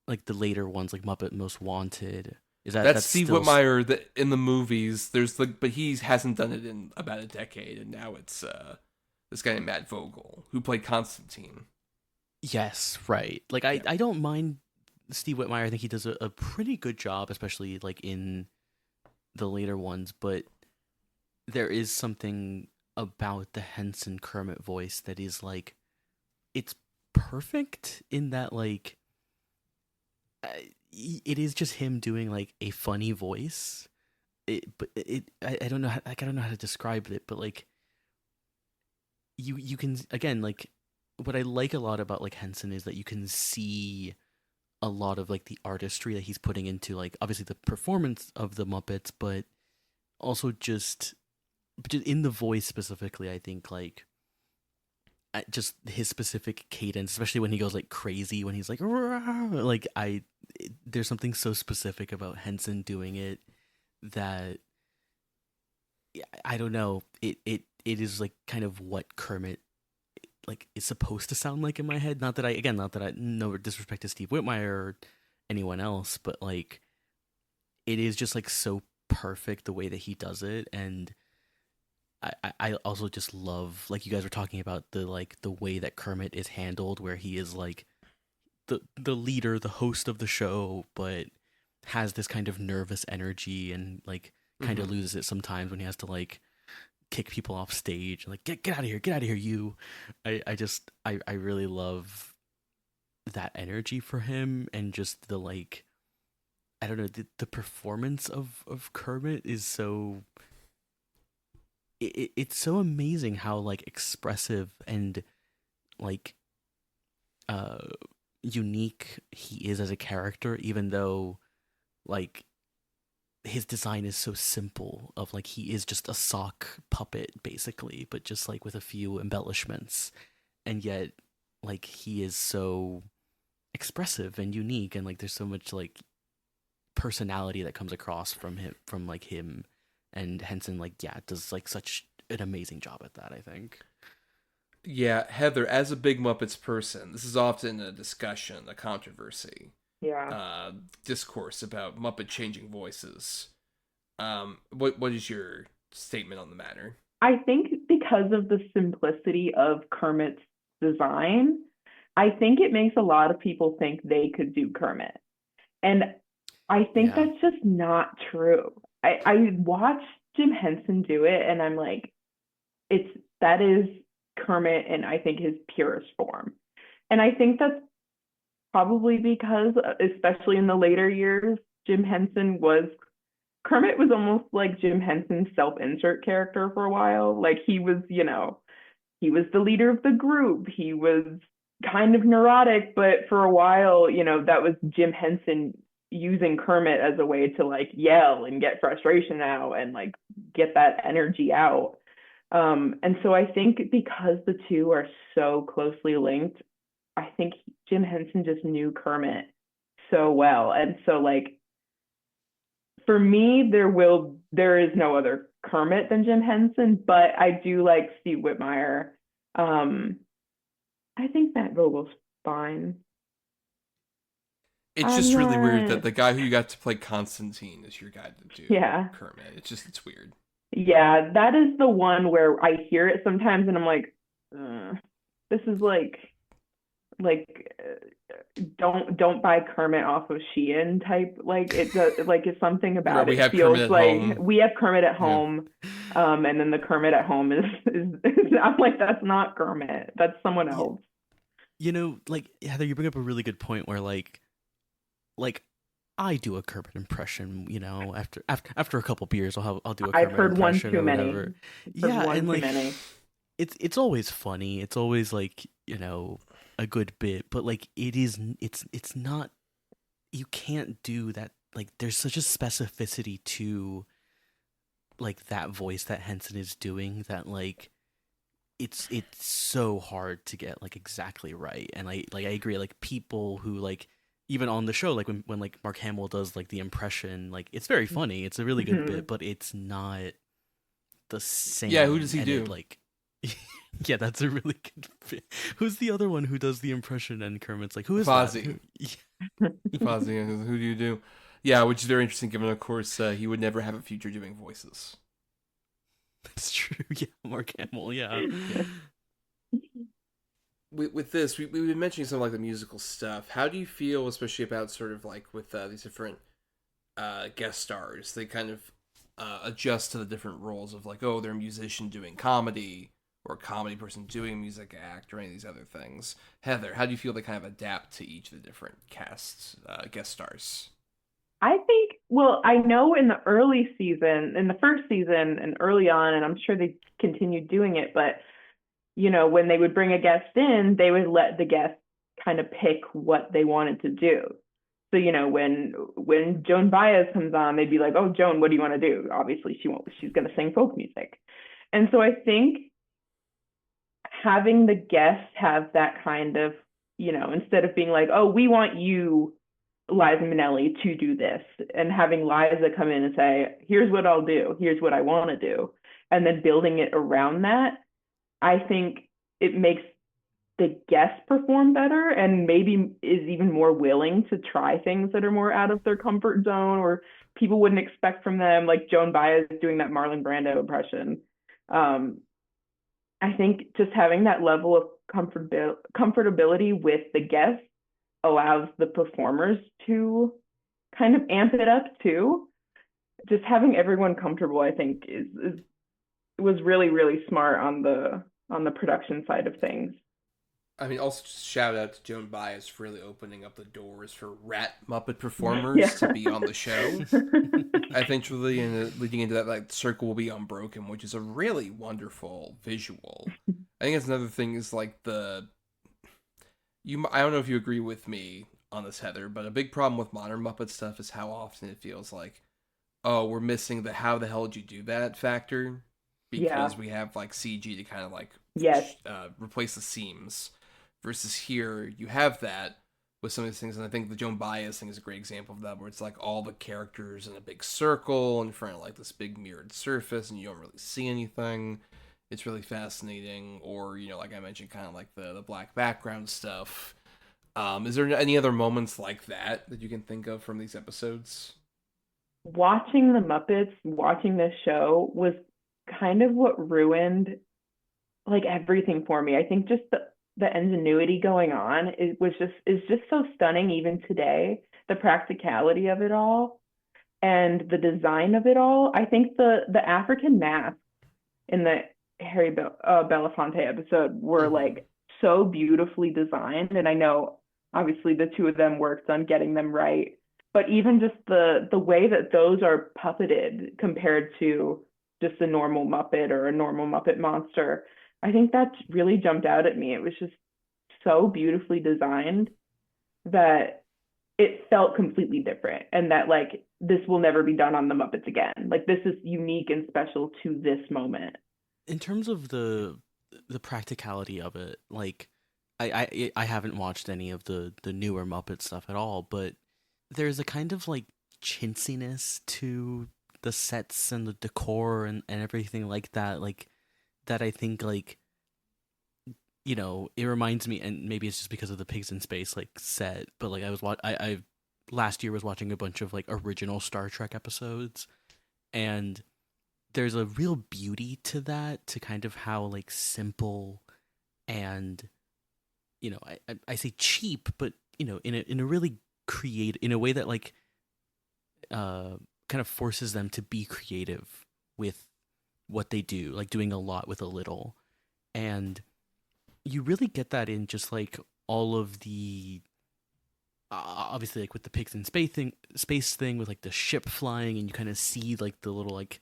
like the later ones, like Muppet Most Wanted. That's Steve Whitmire in the movies. But he hasn't done it in about a decade, and now it's this guy named Matt Vogel who played Constantine. Yes, right. Like I don't mind Steve Whitmire. I think he does a pretty good job, especially like in the later ones. But there is something about the Henson Kermit voice that is like, it's perfect in that like. It is just him doing like a funny voice. I don't know I don't know how to describe it, but like you can, again, like what I like a lot about like Henson is that you can see a lot of like the artistry that he's putting into like obviously the performance of the Muppets, but also just in the voice specifically. I think like just his specific cadence, especially when he goes like crazy, when he's like, "Rah!" Like there's something so specific about Henson doing it that I don't know. It is like kind of what Kermit like is supposed to sound like in my head. Not that I no disrespect to Steve Whitmire or anyone else, but like it is just like so perfect the way that he does it. And I also just love, like you guys were talking about, the way that Kermit is handled, where he is like the leader, the host of the show, but has this kind of nervous energy and like kind of loses it sometimes when he has to like kick people off stage, like get out of here, you. I really love that energy for him, and just the like, I don't know, the performance of Kermit is so. It's so amazing how like expressive and like unique he is as a character, even though like his design is so simple, of like he is just a sock puppet basically, but just like with a few embellishments, and yet like he is so expressive and unique, and like there's so much like personality that comes across from him. And Henson, like, yeah, does like such an amazing job at that, I think. Yeah, Heather, as a big Muppets person, this is often a discussion, a controversy. Yeah. Discourse about Muppet changing voices. What is your statement on the matter? I think because of the simplicity of Kermit's design, I think it makes a lot of people think they could do Kermit. And I think that's just not true. I watched Jim Henson do it, and I'm like, that is Kermit in, I think, his purest form. And I think that's probably because, especially in the later years, Kermit was almost like Jim Henson's self-insert character for a while. Like he was the leader of the group. He was kind of neurotic, but for a while, that was Jim Henson using Kermit as a way to like yell and get frustration out and like get that energy out. And so I think because the two are so closely linked, I think Jim Henson just knew Kermit so well. And so like, for me, there will there is no other Kermit than Jim Henson, but I do like Steve Whitmire. I think Matt Vogel's fine. It's just really weird that the guy who you got to play Constantine is your guy to do Kermit. It's weird. Yeah, that is the one where I hear it sometimes and I'm like, this is like don't buy Kermit off of Shein type. Like it's something about it feels like we have Kermit at home, and then the Kermit at home is I'm like, that's not Kermit, that's someone else. You know, like Heather, you bring up a really good point where like I do a Kermit impression, you know, after a couple beers, I'll do a Kermit I've heard impression one too many. Yeah, and like it's always funny. It's always like, you know, a good bit, but like it's not, you can't do that. Like there's such a specificity to like that voice that Henson is doing that like it's so hard to get like exactly right. And I agree, like people who like even on the show, like when like Mark Hamill does like the impression, like it's very funny, it's a really good bit, but it's not the same. Yeah, who does he do? Like yeah, that's a really good bit. Who's the other one who does the impression and Kermit's like, who is Fozzie? Fozzie, who do you do? Yeah, which is very interesting given, of course, he would never have a future doing voices. That's true. Yeah, Mark Hamill. Yeah. With this, we've been mentioning some of like the musical stuff. How do you feel, especially about sort of like with these different guest stars? They kind of adjust to the different roles of like, oh, they're a musician doing comedy, or a comedy person doing a music act, or any of these other things. Heather, how do you feel they kind of adapt to each of the different casts, guest stars? I think, well, I know in the first season and early on, and I'm sure they continued doing it, but, you know, when they would bring a guest in, they would let the guest kind of pick what they wanted to do. So, you know, when Joan Baez comes on, they'd be like, oh, Joan, what do you want to do? Obviously, she's going to sing folk music. And so I think having the guests have that kind of, you know, instead of being like, oh, we want you, Liza Minelli, to do this, and having Liza come in and say, here's what I'll do, here's what I want to do, and then building it around that, I think it makes the guests perform better and maybe is even more willing to try things that are more out of their comfort zone or people wouldn't expect from them, like Joan Baez doing that Marlon Brando impression. I think just having that level of comfortability with the guests allows the performers to kind of amp it up too. Just having everyone comfortable, I think, was really, really smart on the production side of things. I mean, also just shout out to Joan Baez for really opening up the doors for rat Muppet performers to be on the show. I think really leading into that, like, Circle Will Be Unbroken, which is a really wonderful visual. I think that's another thing is like I don't know if you agree with me on this, Heather, but a big problem with modern Muppet stuff is how often it feels like, oh, we're missing the how the hell did you do that factor because we have like CG to kind of like replace the seams. Versus here, you have that with some of these things, and I think the Joan Baez thing is a great example of that, where it's like all the characters in a big circle in front of like this big mirrored surface, and you don't really see anything. It's really fascinating. Or, you know, like I mentioned, kind of like the black background stuff. Is there any other moments like that you can think of from these episodes? Watching the Muppets, watching this show was kind of what ruined like everything for me. I think just the ingenuity going on is just so stunning even today. The practicality of it all and the design of it all. I think the African masks in the Harry Belafonte episode were like so beautifully designed, and I know obviously the two of them worked on getting them right, but even just the way that those are puppeted compared to just a normal Muppet or a normal Muppet monster, I think that really jumped out at me. It was just so beautifully designed that it felt completely different, and that like this will never be done on the Muppets again. Like this is unique and special to this moment. In terms of the practicality of it, like I haven't watched any of the newer Muppet stuff at all, but there's a kind of like chintziness to the sets and the decor and everything like that, like that I think like, you know, it reminds me, and maybe it's just because of the Pigs in Space like set, but like I last year was watching a bunch of like original Star Trek episodes, and there's a real beauty to that, to kind of how like simple and, you know, I say cheap, but you know, in a really in a way that like kind of forces them to be creative with what they do, like doing a lot with a little. And you really get that in just like all of the obviously like with the Pigs in space thing with like the ship flying, and you kind of see like the little like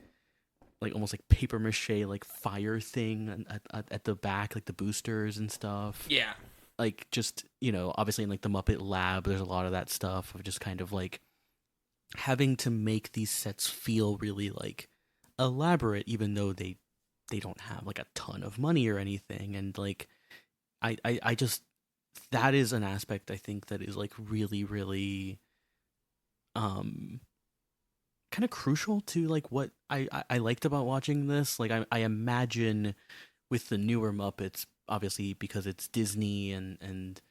almost like paper mache like fire thing at the back, like the boosters and stuff. Yeah. Like just, you know, obviously in like the Muppet Lab, there's a lot of that stuff of just kind of like having to make these sets feel really like elaborate, even though they don't have like a ton of money or anything. And like I just, that is an aspect I think that is like really, really kind of crucial to like what I liked about watching this. Like I imagine with the newer Muppets, obviously because it's Disney and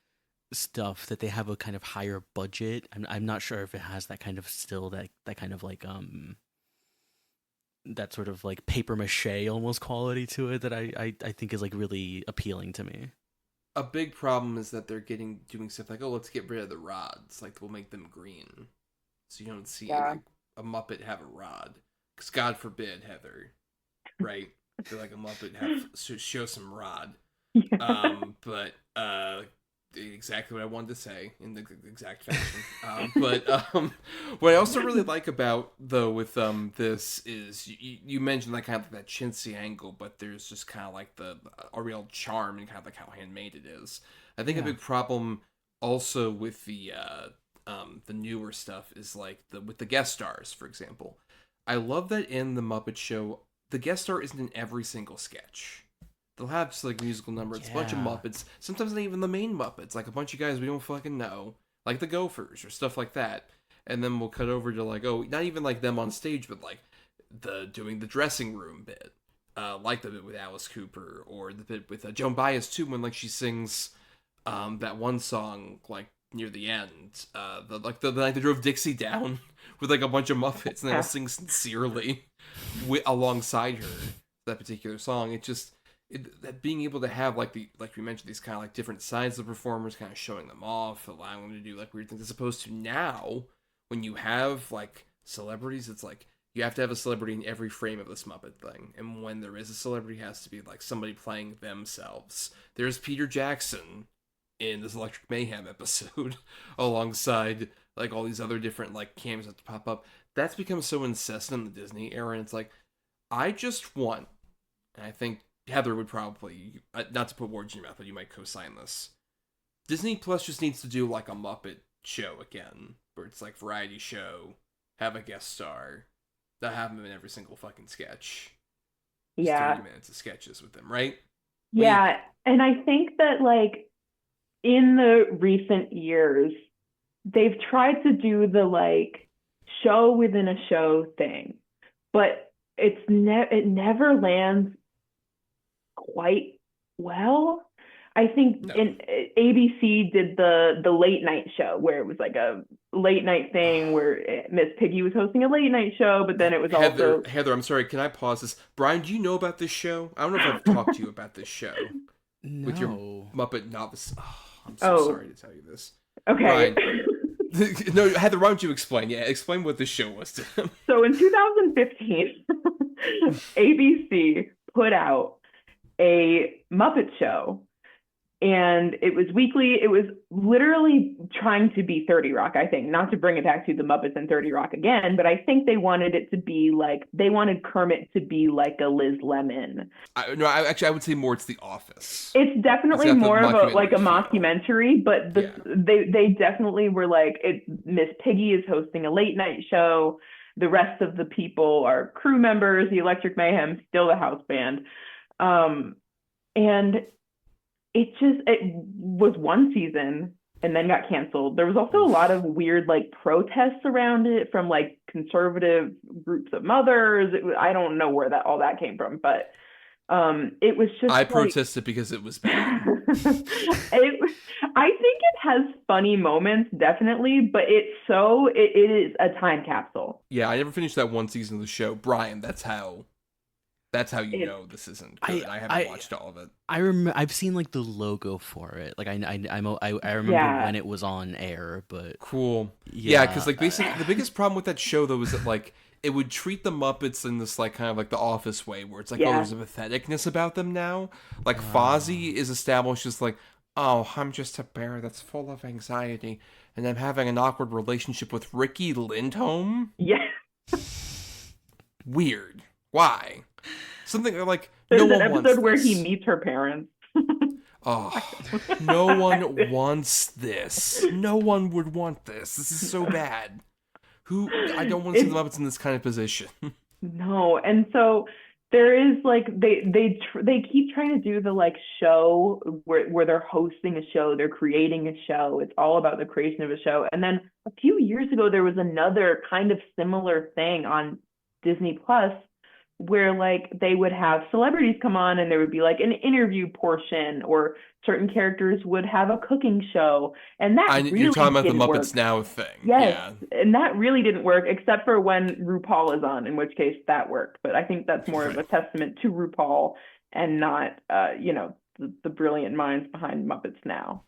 stuff, that they have a kind of higher budget. I'm not sure if it has that kind of still that kind of like that sort of like paper mache almost quality to it that I think is like really appealing to me. A big problem is that they're doing stuff like, oh, let's get rid of the rods. Like, we'll make them green. So you don't see like a Muppet have a rod. Because God forbid, Heather, right? They're like a Muppet show some rod. But exactly what I wanted to say in the exact fashion. What I also really like about though with this is you mentioned like kind of that chintzy angle, but there's just kind of like a real charm and kind of like how handmade it is. I think a big problem also with the newer stuff is like with the guest stars, for example. I love that in the Muppet Show, the guest star isn't in every single sketch. They'll have just like musical numbers, a bunch of Muppets. Sometimes not even the main Muppets, like a bunch of guys we don't fucking know, like the Gophers or stuff like that. And then we'll cut over to like, oh, not even like them on stage, but like doing the dressing room bit, like the bit with Alice Cooper, or the bit with Joan Baez too, when like she sings that one song like near the end, the night they drove Dixie down with like a bunch of Muppets, and they all sing sincerely alongside her that particular song. It just that being able to have like we mentioned, these kind of like different sides of performers, kind of showing them off, allowing them to do like weird things, as opposed to now when you have like celebrities, it's like you have to have a celebrity in every frame of this Muppet thing, and when there is a celebrity, it has to be like somebody playing themselves. There's Peter Jackson in this Electric Mayhem episode alongside like all these other different like cameos that pop up. That's become so incessant in the Disney era, and it's like I just want, and I think Heather would probably, not to put words in your mouth, but you might co-sign this. Disney Plus just needs to do like a Muppet Show again, where it's like variety show, have a guest star, not have them in every single fucking sketch. Just 30 minutes of sketches with them, right? Yeah, and I think that like in the recent years, they've tried to do the like show within a show thing, but it never lands quite well. I think in ABC did the late night show, where it was like a late night thing where Miss Piggy was hosting a late night show, but then it was also Heather, I'm sorry, can I pause this? Bryan, do you know about this show? I don't know if I've talked to you about this show. No. With your Muppet novice. Oh, I'm so sorry to tell you this. Okay. Bryan, no, Heather, why don't you explain? Yeah, explain what this show was to him. So in 2015, ABC put out a Muppet Show, and it was weekly. It was literally trying to be 30 Rock, I think, not to bring it back to the Muppets and 30 Rock again, but I think they wanted it to be like, they wanted Kermit to be like a Liz Lemon. I would say more it's The Office. It's definitely more of a mockumentary, but they definitely were like, Miss Piggy is hosting a late night show. The rest of the people are crew members, the Electric Mayhem, still the house band. And it was one season, and then got canceled. There was also a lot of weird like protests around it from like conservative groups of mothers. I don't know where all that came from, but it was just I protested because it was bad. I think it has funny moments, definitely, but it is a time capsule. Yeah, I never finished that one season of the show. Bryan, that's how you know this isn't good. I haven't watched all of it. I've seen like the logo for it. Like I remember when it was on air, but cool. Yeah, because like basically the biggest problem with that show though is that like it would treat the Muppets in this like kind of like the Office way, where it's like, oh, there's a patheticness about them now. Like Fozzie is established as like, oh, I'm just a bear that's full of anxiety, and I'm having an awkward relationship with Ricky Lindholm. Yeah. Weird. Why? Something like there's no an one episode wants where this. he meets her parents. Oh, no one wants this. No one would want this. This is so bad. I don't want to see the Muppets in this kind of position. No, and so there is like they keep trying to do the like show where they're hosting a show, they're creating a show. It's all about the creation of a show. And then a few years ago there was another kind of similar thing on Disney Plus where like they would have celebrities come on and there would be like an interview portion, or certain characters would have a cooking show, and that really you're talking about the Muppets work. Now thing. Yes, yeah. And that really didn't work except for when RuPaul is on, in which case that worked. But I think that's more of a testament to RuPaul and not the brilliant minds behind Muppets Now.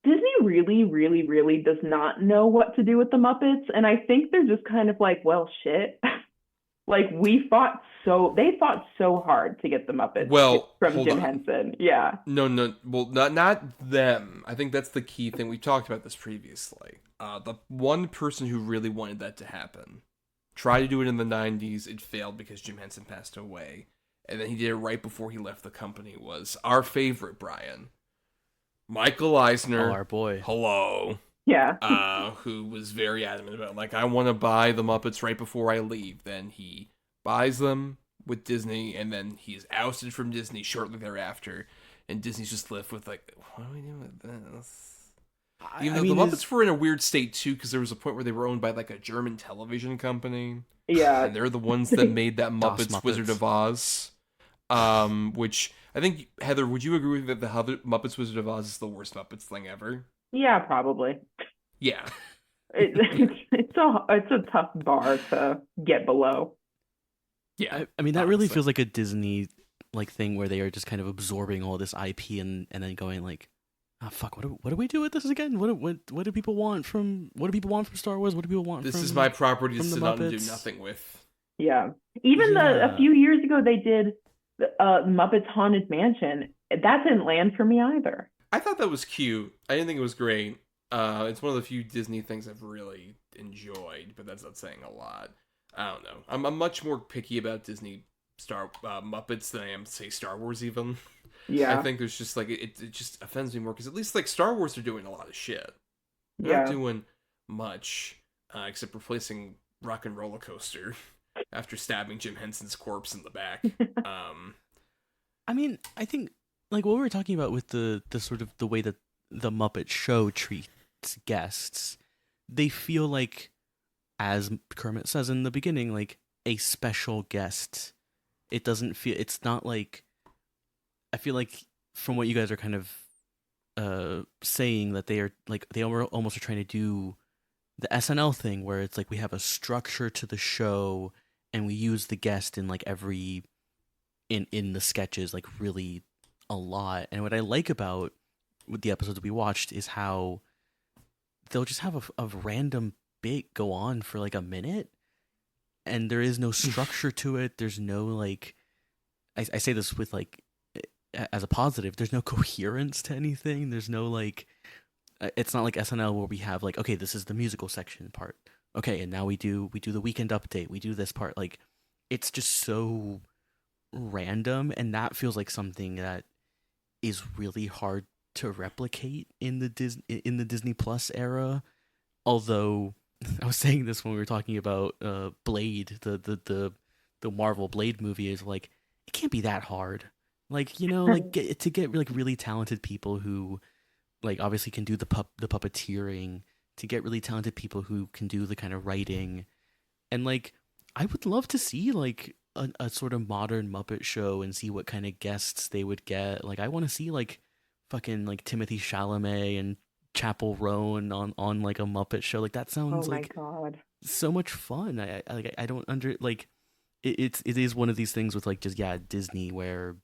Disney really, really, really does not know what to do with the Muppets, and I think they're just kind of like, well, shit. Like they fought so hard to get the Muppets from Jim Henson. Yeah. No. Well, not them. I think that's the key thing. We talked about this previously. The one person who really wanted that to happen tried to do it in the 90s. It failed because Jim Henson passed away. And then he did it right before he left the company, was our favorite Bryan. Michael Eisner. Oh, our boy. Hello. Yeah. Who was very adamant about, like, I want to buy the Muppets right before I leave. Then he buys them with Disney, and then he's ousted from Disney shortly thereafter. And Disney's just left with, like, what are we doing with this? Even though the Muppets were in a weird state, too, because there was a point where they were owned by, like, a German television company. Yeah. And they're the ones that made that Muppets Wizard of Oz. Which, I think, Heather, would you agree that the Muppets Wizard of Oz is the worst Muppets thing ever? Yeah, probably. Yeah. It's a tough bar to get below. Yeah, I mean that really feels like a Disney like thing where they are just kind of absorbing all this IP and then going like, oh fuck, what do we do with this again? What do people want from Star Wars? What do people want? This is my property to sit on and do nothing with. Yeah, even a few years ago they did Muppets Haunted Mansion. That didn't land for me either. I thought that was cute. I didn't think it was great. It's one of the few Disney things I've really enjoyed, but that's not saying a lot. I don't know. I'm much more picky about Disney Muppets than I am, say, Star Wars even. Yeah. I think there's just, like, it just offends me more, because at least, like, Star Wars are doing a lot of shit. They're not doing much, except replacing Rock and Roller Coaster after stabbing Jim Henson's corpse in the back. I mean, I think, like, what we were talking about with the sort of the way that the Muppet Show treats guests, they feel like, as Kermit says in the beginning, like a special guest. It doesn't feel, it's not like, I feel like from what you guys are kind of saying, that they are like, they almost are trying to do the SNL thing where it's like we have a structure to the show and we use the guest in like every in the sketches like really a lot. And what I like about with the episodes we watched is how they'll just have a random bit go on for like a minute and there is no structure to it. There's no like, I say this with like as a positive, there's no coherence to anything. There's no like, it's not like SNL where we have like, okay, this is the musical section part. Okay, and now we do the weekend update. We do this part. Like, it's just so random, and that feels like something that is really hard to replicate in the Disney Plus era. Although I was saying this when we were talking about Blade, the Marvel Blade movie, is like it can't be that hard. Like, you know, like to get like really talented people who like obviously can do the puppeteering, to get really talented people who can do the kind of writing. And like I would love to see like a sort of modern Muppet Show and see what kind of guests they would get. Like I want to see like fucking like Timothy Chalamet and Chapel Roan on like a Muppet Show. Like that sounds Oh my like God. so much fun. I don't it is one of these things with like just Disney where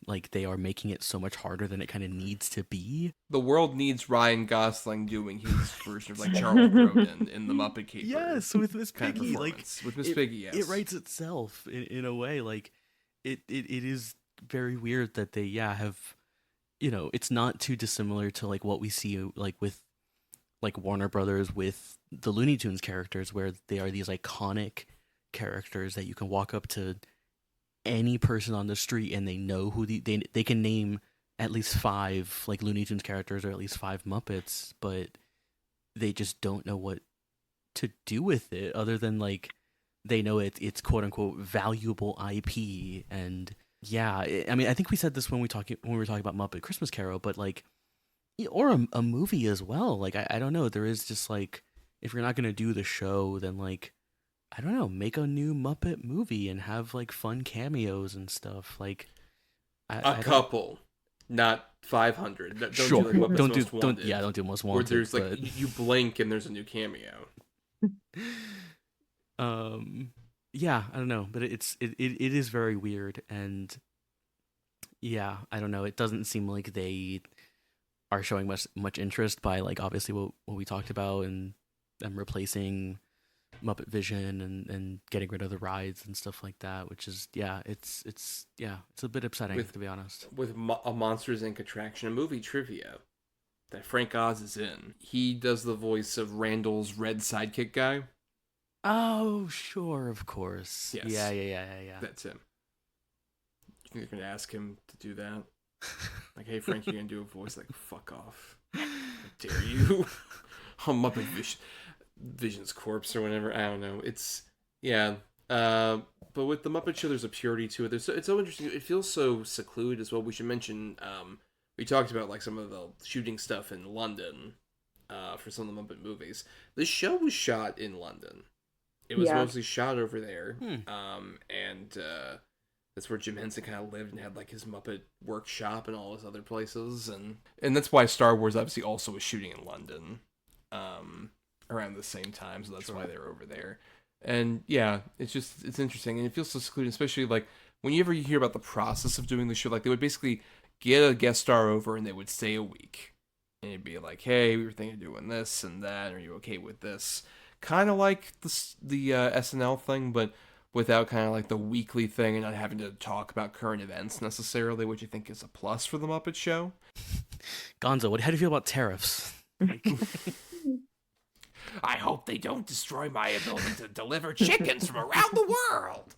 like they are making it so much harder than it kind of needs to be. The world needs Ryan Gosling doing his version of like Charles Grodin in the Muppet Caper. Yes, with Miss kind of Piggy, like performance. With Miss Piggy, yes. It writes itself in a way. Like it is very weird that they have, you know, it's not too dissimilar to like what we see like with like Warner Brothers with the Looney Tunes characters, where they are these iconic characters that you can walk up to any person on the street and they know who they can name at least 5 like Looney Tunes characters or at least 5 Muppets, but they just don't know what to do with it other than like they know it's quote unquote valuable IP. And I mean I think we said this when we were talking about Muppet Christmas Carol, but like or a movie as well. Like I don't know, there is just like, if you're not gonna do the show, then like I don't know, make a new Muppet movie and have like fun cameos and stuff. Like a couple, not 500. Don't sure. do like don't do Most Wanted. Where there's like you blink and there's a new cameo. Yeah, I don't know, but it is very weird. And yeah, I don't know, it doesn't seem like they are showing much interest by like obviously what we talked about and them replacing Muppet Vision and getting rid of the rides and stuff like that, which is it's a bit upsetting, to be honest. With a Monsters Inc. attraction, a movie trivia that Frank Oz is in. He does the voice of Randall's red sidekick guy. Oh, sure, of course. Yes. Yeah. That's him. You think you're gonna ask him to do that? Like, hey Frank, you're gonna do a voice? Like, fuck off. How dare you? On Muppet Vision's corpse or whatever. I don't know. It's but with the Muppet Show, there's a purity to it. It's so interesting. It feels so secluded as well. We should mention we talked about like some of the shooting stuff in London for some of the Muppet movies. This show was shot in London. It was mostly shot over there. And that's where Jim Henson kind of lived and had like his Muppet workshop and all his other places, and that's why Star Wars obviously also was shooting in London around the same time, so that's why they're over there. And yeah, it's interesting, and it feels so secluded, especially like whenever you hear about the process of doing the show. Like they would basically get a guest star over and they would stay a week, and it'd be like, hey, we were thinking of doing this and that, are you okay with this? Kind of like the SNL thing, but without kind of like the weekly thing and not having to talk about current events necessarily, which I think is a plus for the Muppet Show. Gonzo, how do you feel about tariffs? I hope they don't destroy my ability to deliver chickens from around the world.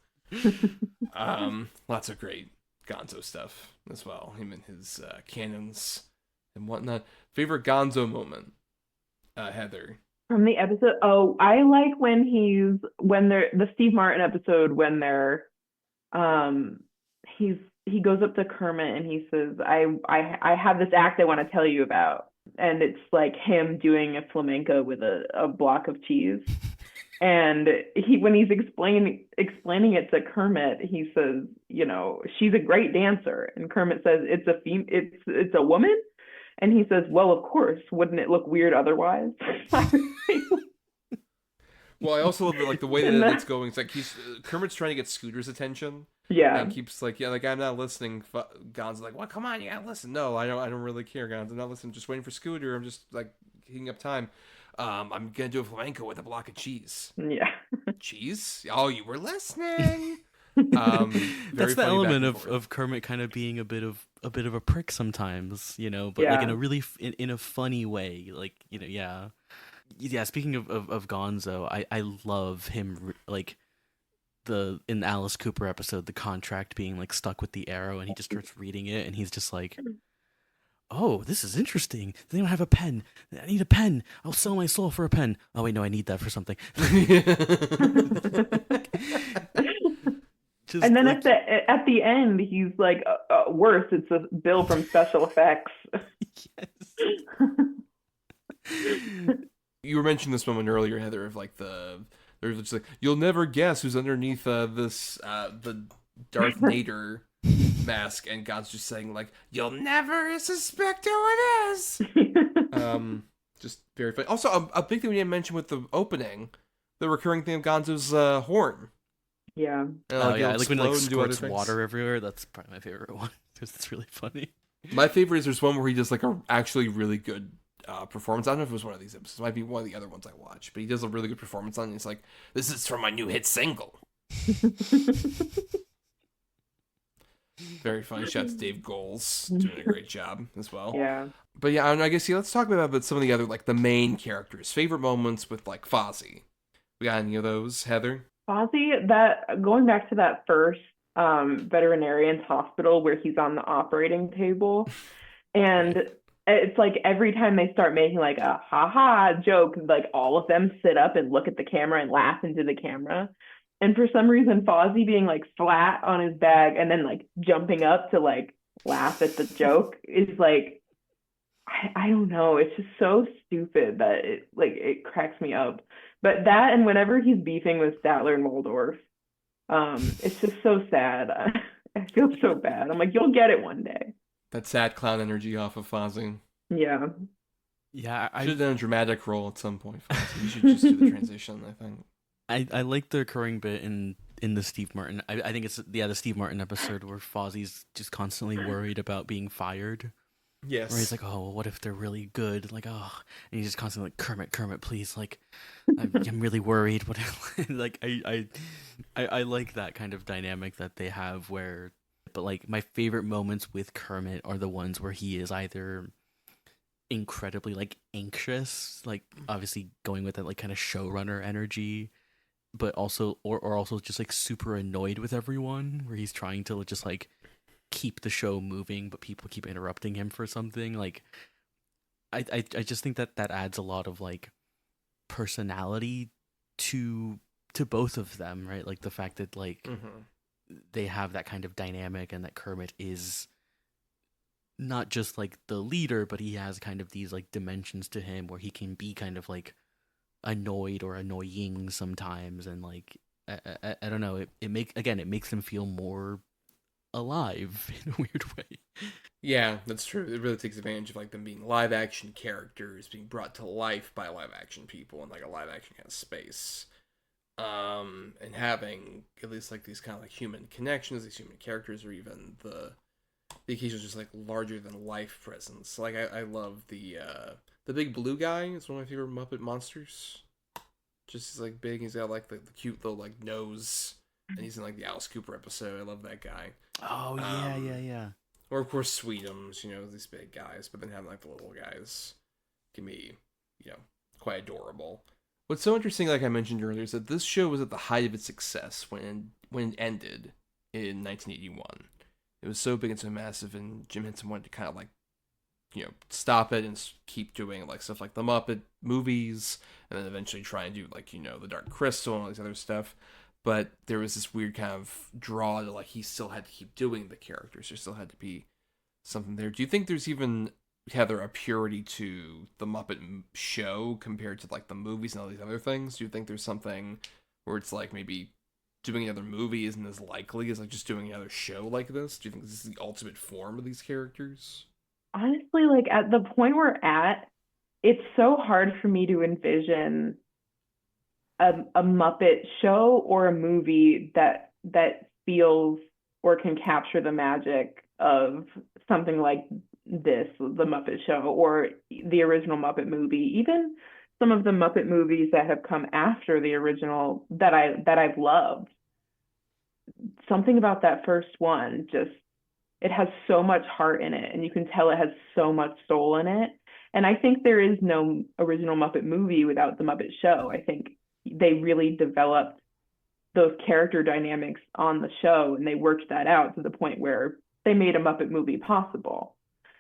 Lots of great Gonzo stuff as well. Him and his cannons and whatnot. Favorite Gonzo moment, Heather? From the episode, I like when they're the Steve Martin episode when they're, he goes up to Kermit and he says, I have this act I want to tell you about, and it's like him doing a flamenco with a block of cheese, and when he's explaining it to Kermit, he says, you know, she's a great dancer, and Kermit says it's a woman. And he says, well, of course, wouldn't it look weird otherwise? Well, I also love like the way that it's going. It's like Kermit's trying to get Scooter's attention. Yeah. And keeps like, I'm not listening. Gonzo's like, well, come on, you gotta listen. No, I don't really care, Gonzo. I'm not listening. Just waiting for Scooter. I'm just like heating up time. I'm gonna do a flamenco with a block of cheese. Yeah. Cheese? Oh, you were listening. That's the element of Kermit kind of being a bit of a prick sometimes, you know, but like in a really in a funny way, like, you know. Yeah, speaking of Gonzo, I love him, like in the Alice Cooper episode, the contract being like stuck with the arrow, and he just starts reading it, and he's just like, oh, this is interesting. They don't have a pen. I need a pen. I'll sell my soul for a pen. Oh wait, no, I need that for something. And then like, at the end, he's like, worse, it's a bill from special effects. Yes. You were mentioning this moment earlier, Heather, of like there's just like, you'll never guess who's underneath the Darth Vader mask, and God's just saying like, you'll never suspect who it is. Just very funny. Also, a big thing we didn't mention with the opening, the recurring thing of Gonzo's horn. Yeah. And, Oh yeah, like when it, like explode and do other squirts things. water everywhere. That's probably my favorite one because it's really funny. My favorite is there's one where he does like a actually really good performance. I don't know if it was one of these episodes. It might be one of the other ones I watched, but he does a really good performance on it. He's like, "This is from my new hit single." Very funny. Shout out to Dave Goles, doing a great job as well. Yeah. But yeah, I guess let's talk about some of the other like the main characters' favorite moments with like Fozzie. We got any of those, Heather? Fozzie, that going back to that first veterinarian's hospital where he's on the operating table, and it's like every time they start making like a ha-ha joke, like all of them sit up and look at the camera and laugh into the camera. And for some reason, Fozzie being like flat on his bag and then like jumping up to like laugh at the joke is like, I don't know. It's just so stupid that it cracks me up. But that, and whenever he's beefing with Statler and Waldorf, it's just so sad. I feel so bad. I'm like, you'll get it one day. That sad clown energy off of Fozzie. Yeah. Yeah, Should have done a dramatic role at some point. Fozzie. You should just do the transition, I think. I like the recurring bit in the Steve Martin. I think it's the Steve Martin episode where Fozzie's just constantly worried about being fired. Yes. Where he's like, oh, what if they're really good? Like, oh, and he's just constantly like, Kermit, please, like, I'm really worried. What if, like, I like that kind of dynamic that they have where, but like my favorite moments with Kermit are the ones where he is either incredibly like anxious, like obviously going with that like kind of showrunner energy, but also or also just like super annoyed with everyone, where he's trying to just like keep the show moving, but people keep interrupting him for something. Like I just think that adds a lot of like personality to both of them, right? Like the fact that like they have that kind of dynamic, and that Kermit is not just like the leader, but he has kind of these like dimensions to him where he can be kind of like annoyed or annoying sometimes, and like I don't know, it makes him feel more alive in a weird way. Yeah, that's true. It really takes advantage of like them being live action characters being brought to life by live action people in like a live action kind of space. And having at least like these kind of like human connections, these human characters, or even the occasional just like larger than life presence. Like I love the big blue guy. It's one of my favorite Muppet monsters. Just he's like big. He's got like the cute little like nose, and he's in like the Alice Cooper episode. I love that guy. Oh yeah. Or of course Sweetums, these big guys, but then having like the little guys can be, quite adorable. What's so interesting, like I mentioned earlier, is that this show was at the height of its success when it ended in 1981. It was so big and so massive, and Jim Henson wanted to kind of like, stop it and keep doing like stuff like the Muppet movies, and then eventually try and do like, the Dark Crystal and all these other stuff. But there was this weird kind of draw to like he still had to keep doing the characters. There still had to be something there. Do you think there's even, Heather, a purity to the Muppet Show compared to like the movies and all these other things? Do you think there's something where it's like maybe doing another movie isn't as likely as like just doing another show like this? Do you think this is the ultimate form of these characters? Honestly, like at the point we're at, it's so hard for me to envision a Muppet show or a movie that feels or can capture the magic of something like this, the Muppet Show, or the original Muppet movie. Even some of the Muppet movies that have come after the original that I've loved. Something about that first one, just it has so much heart in it, and you can tell it has so much soul in it. And I think there is no original Muppet movie without the Muppet Show. I think they really developed those character dynamics on the show, and they worked that out to the point where they made a Muppet movie possible.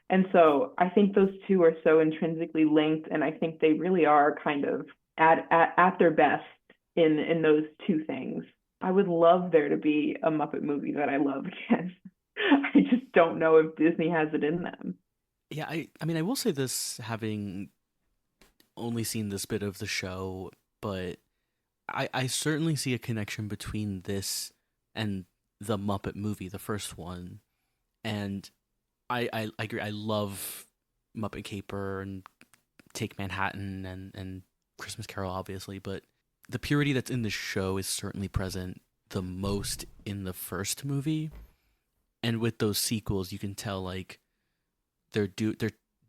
And so I think those two are so intrinsically linked, and I think they really are kind of at their best in those two things. I would love there to be a Muppet movie that I love again. I just don't know if Disney has it in them. Yeah, I mean, I will say this, having only seen this bit of the show, but I certainly see a connection between this and the Muppet movie, the first one. And I agree. I love Muppet Caper and Take Manhattan and Christmas Carol, obviously, but the purity that's in the show is certainly present the most in the first movie. And with those sequels, you can tell like they're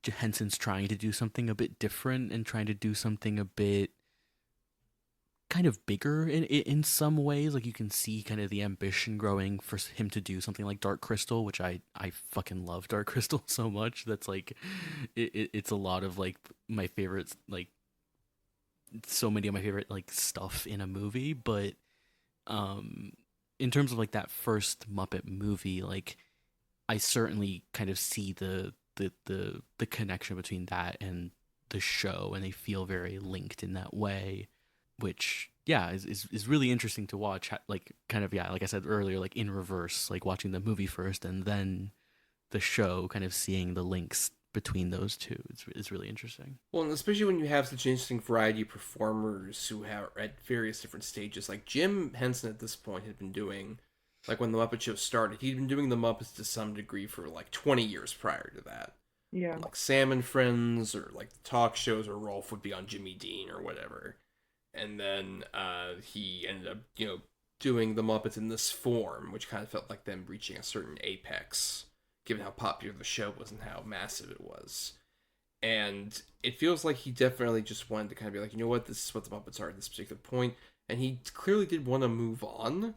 Henson's trying to do something a bit different and trying to do something a bit kind of bigger in some ways. Like you can see kind of the ambition growing for him to do something like Dark Crystal, which I fucking love Dark Crystal so much. That's like it's a lot of like my favorites, like so many of my favorite like stuff in a movie. But in terms of like that first Muppet movie, like I certainly kind of see the connection between that and the show, and they feel very linked in that way, which is really interesting to watch. Like kind of like I said earlier, like in reverse, like watching the movie first and then the show, kind of seeing the links between those two. It's really interesting. Well, and especially when you have such an interesting variety of performers who are at various different stages. Like Jim Henson at this point had been doing, like when the Muppet Show started, he'd been doing the Muppets to some degree for like 20 years prior to that. Yeah. Like Sam and Friends, or like the talk shows, or Rolf would be on Jimmy Dean or whatever. And then he ended up, doing the Muppets in this form, which kind of felt like them reaching a certain apex, given how popular the show was and how massive it was. And it feels like he definitely just wanted to kind of be like, you know what, this is what the Muppets are at this particular point. And he clearly did want to move on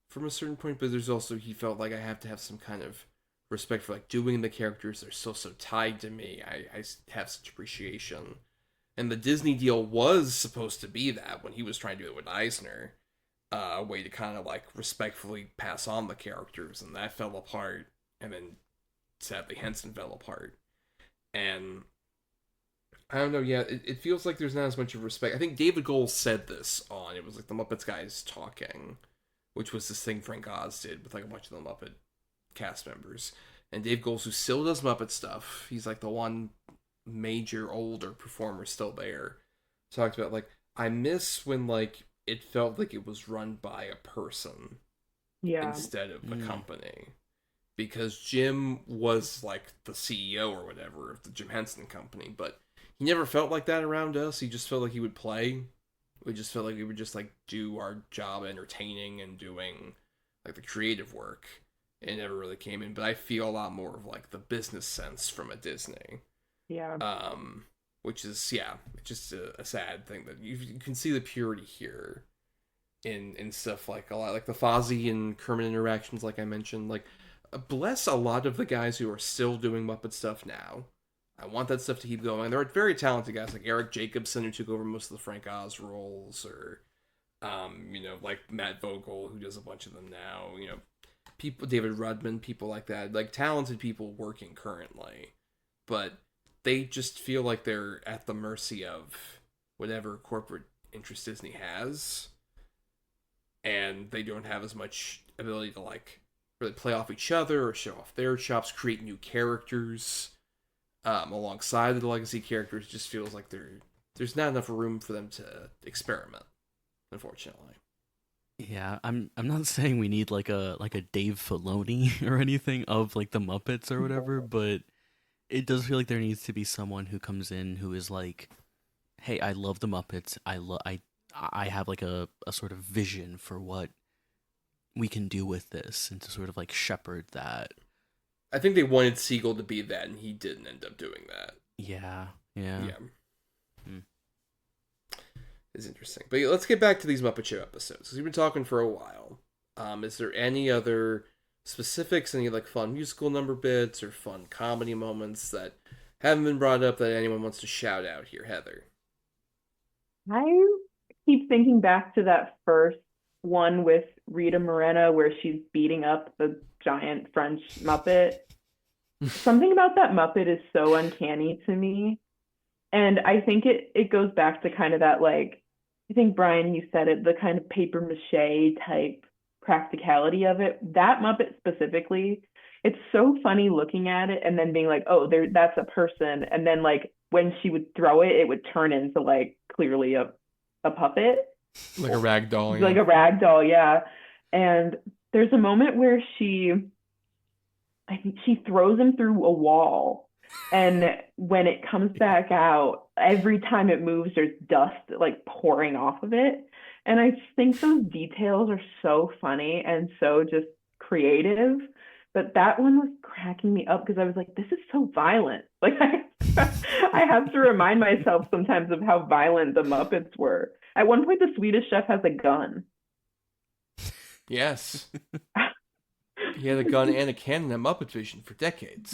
from a certain point, but there's also, he felt like I have to have some kind of respect for like doing the characters. They're still so tied to me. I have such appreciation. And the Disney deal was supposed to be that when he was trying to do it with Eisner, a way to kind of like respectfully pass on the characters, and that fell apart. And then sadly Henson fell apart. And I don't know, yeah, it feels like there's not as much of respect. I think David Gold said this on, it was like the Muppets guys talking, which was this thing Frank Oz did with like a bunch of the Muppet cast members. And Dave Gold, who still does Muppet stuff, he's like the one major older performer still there, talked about like, I miss when like it felt like it was run by a person instead of a company, because Jim was like the CEO or whatever of the Jim Henson Company, but he never felt like that around us. He just felt like he would play. We just felt like we would just like do our job entertaining and doing like the creative work. It never really came in, but I feel a lot more of like the business sense from a Disney. Yeah. Which is, just a sad thing that you can see the purity here in stuff like a lot, like the Fozzie and Kermit interactions, like I mentioned. Like, bless a lot of the guys who are still doing Muppet stuff now. I want that stuff to keep going. There are very talented guys like Eric Jacobson, who took over most of the Frank Oz roles, or, like Matt Vogel, who does a bunch of them now. People, David Rudman, people like that, like talented people working currently, but they just feel like they're at the mercy of whatever corporate interest Disney has, and they don't have as much ability to like really play off each other or show off their chops, create new characters alongside the legacy characters. It just feels like there's not enough room for them to experiment, unfortunately. Yeah, I'm not saying we need like a Dave Filoni or anything of like the Muppets or whatever, but it does feel like there needs to be someone who comes in who is like, hey, I love the Muppets. I have like a sort of vision for what we can do with this, and to sort of like shepherd that. I think they wanted Siegel to be that, and he didn't end up doing that. Yeah. It's interesting. But let's get back to these Muppet Show episodes, because we've been talking for a while. Is there any other specifics, any like fun musical number bits or fun comedy moments that haven't been brought up that anyone wants to shout out here, Heather? I keep thinking back to that first one with Rita Moreno where she's beating up the giant French Muppet. Something about that Muppet is so uncanny to me. And I think it goes back to kind of that, like, I think, Bryan, you said it, the kind of paper mache type practicality of it. That Muppet specifically, it's so funny looking at it and then being like, oh, that's a person. And then like when she would throw it, it would turn into like clearly a puppet. Like a rag doll. Like a rag doll, yeah. And there's a moment where I think she throws him through a wall. And when it comes back out, every time it moves, there's dust like pouring off of it. And I think those details are so funny and so just creative. But that one was cracking me up because I was like, this is so violent. Like I have to remind myself sometimes of how violent the Muppets were. At one point, the Swedish chef has a gun. Yes. He had a gun and a cannon at Muppet Vision for decades.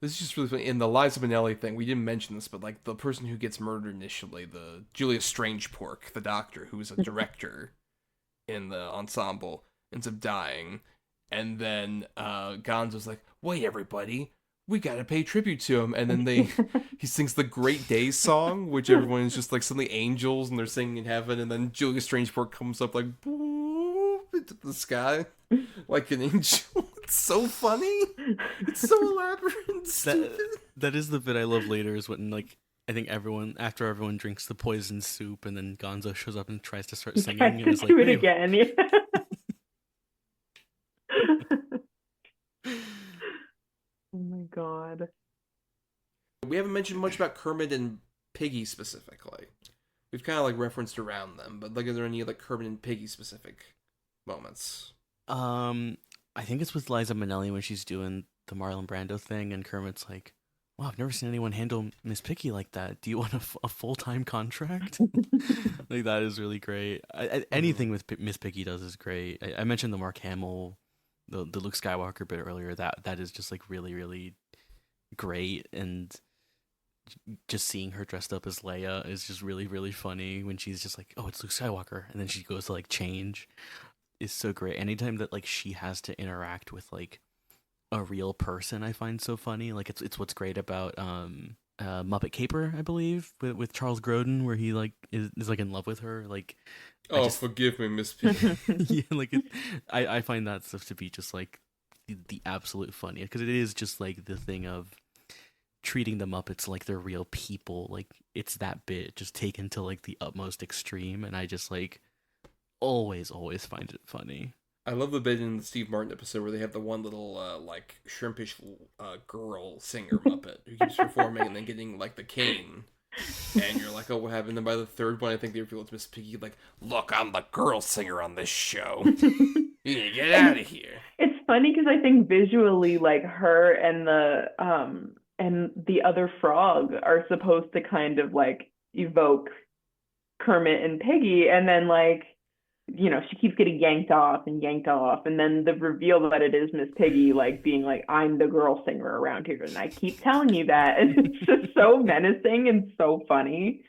This is just really funny. In the Liza Minelli thing, we didn't mention this, but like the person who gets murdered initially, the Julius Strangepork, the doctor, who was a director in the ensemble, ends up dying. And then Gonzo's like, wait, everybody, we gotta pay tribute to him. And then he sings the Great Days song, which everyone is just like suddenly angels and they're singing in heaven. And then Julius Strangepork comes up like, boop, into the sky like an angel. It's so funny. It's so elaborate and stupid. That is the bit I love later, is when like I think after everyone drinks the poison soup and then Gonzo shows up and tries to start singing and it's like, do it again. Yeah. Oh my god. We haven't mentioned much about Kermit and Piggy specifically. We've kind of like referenced around them, but like, are there any like Kermit and Piggy specific moments? I think it's with Liza Minnelli when she's doing the Marlon Brando thing, and Kermit's like, "Wow, I've never seen anyone handle Miss Piggy like that. Do you want a full-time contract?" Like that is really great. Anything with Miss Piggy does is great. I mentioned the Mark Hamill, the Luke Skywalker bit earlier. That is just like really, really great, and just seeing her dressed up as Leia is just really, really funny when she's just like, "Oh, it's Luke Skywalker," and then she goes to like change. Is so great. Anytime that like she has to interact with like a real person, I find so funny. Like it's what's great about Muppet Caper, I believe, with Charles Grodin, where he like is like in love with her. Like, Forgive me, Miss Piggy. Yeah, like I find that stuff to be just like the absolute funniest, because it is just like the thing of treating the Muppets like they're real people. Like it's that bit just taken to like the utmost extreme, and I just like always find it funny. I love the bit in the Steve Martin episode where they have the one little like shrimpish girl singer Muppet who keeps performing and then getting like the cane, and you're like, oh, what happened? And then by the third one, I think they reveal it's Miss Piggy, like, look, I'm the girl singer on this show. You need to get out of here. It's funny because I think visually, like her and the other frog are supposed to kind of like evoke Kermit and Piggy, and then like, you know, she keeps getting yanked off, and then the reveal that it is Miss Piggy, like being like, I'm the girl singer around here, and I keep telling you that, and it's just so menacing and so funny.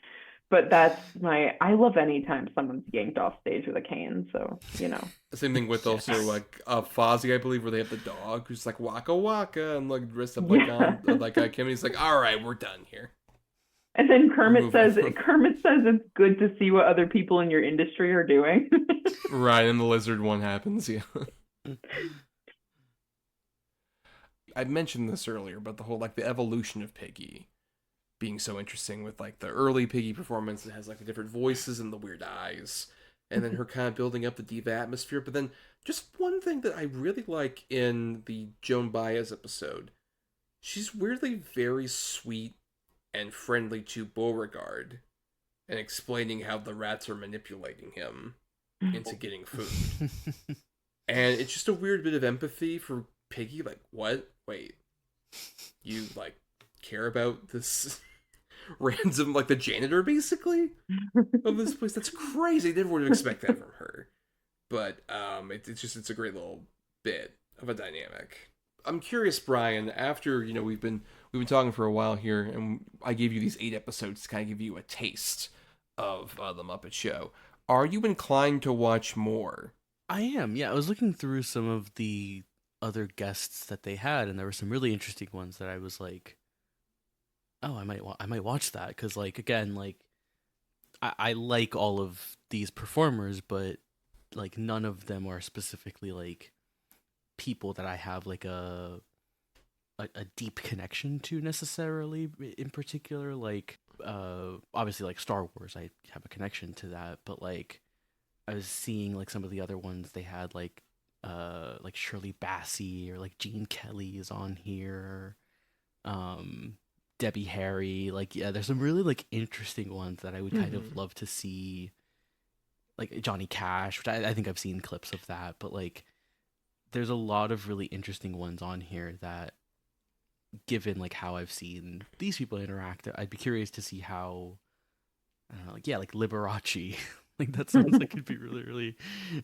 But I love any time someone's yanked off stage with a cane, so, you know. Same thing with also like Fozzie, I believe, where they have the dog who's like waka waka and like dressed up like Kim, and he's like, all right, we're done here. And then Kermit says it's good to see what other people in your industry are doing. Right, and the lizard one happens, yeah. I mentioned this earlier, but the whole like the evolution of Piggy being so interesting, with like the early Piggy performance that has like the different voices and the weird eyes, and then her kind of building up the diva atmosphere. But then just one thing that I really like in the Joan Baez episode, she's weirdly very sweet and friendly to Beauregard, and explaining how the rats are manipulating him into getting food. And it's just a weird bit of empathy for Piggy. Like, what? Wait, you like care about this random, like the janitor basically of this place? That's crazy. I never would have expected that from her. But it's a great little bit of a dynamic. I'm curious, Bryan, after, you know, we've been talking for a while here, and I gave you these 8 episodes to kind of give you a taste of the Muppet Show. Are you inclined to watch more? I am, yeah. I was looking through some of the other guests that they had, and there were some really interesting ones that I was like, oh, I might watch that, because like, again, like I like all of these performers, but like none of them are specifically like people that I have like a a deep connection to necessarily in particular. Like, obviously, like Star Wars, I have a connection to that, but like I was seeing like some of the other ones they had, like Shirley Bassey or like Gene Kelly is on here. Debbie Harry, like, yeah, there's some really like interesting ones that I would kind of love to see, like Johnny Cash, which I think I've seen clips of that, but like there's a lot of really interesting ones on here that, given like how I've seen these people interact, I'd be curious to see how, I don't know, like, yeah, like Liberace, like that sounds like it'd be really, really,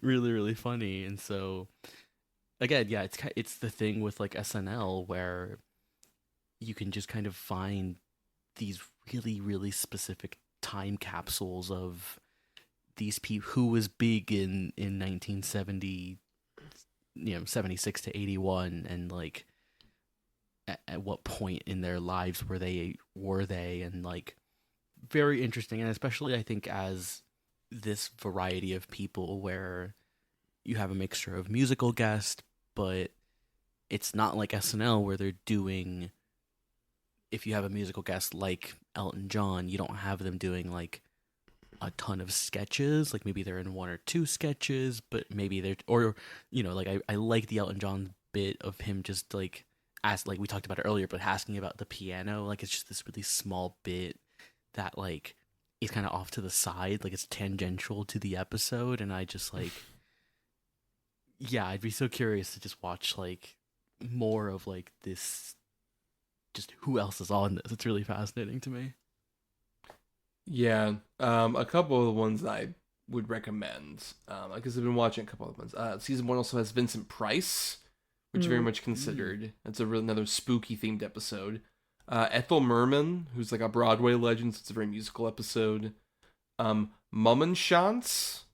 really, really funny. And so again, yeah, it's the thing with like SNL where you can just kind of find these really, really specific time capsules of these people who was big in 1970, 76 to 81, and like at what point in their lives were they, and like very interesting. And especially I think as this variety of people where you have a mixture of musical guests, but it's not like SNL where they're doing, if you have a musical guest like Elton John, you don't have them doing like a ton of sketches. Like maybe they're in one or two sketches, but maybe they're, or, like I like the Elton John bit of him just like, like we talked about it earlier, but asking about the piano, like it's just this really small bit that like is kind of off to the side, like it's tangential to the episode. And I just like, yeah, I'd be so curious to just watch like more of like this, just who else is on this. It's really fascinating to me. Yeah, a couple of the ones I would recommend, because I've been watching a couple of ones. Season 1 also has Vincent Price, which very much considered. It's another spooky themed episode. Ethel Merman, who's like a Broadway legend, so it's a very musical episode. Mummenschanz,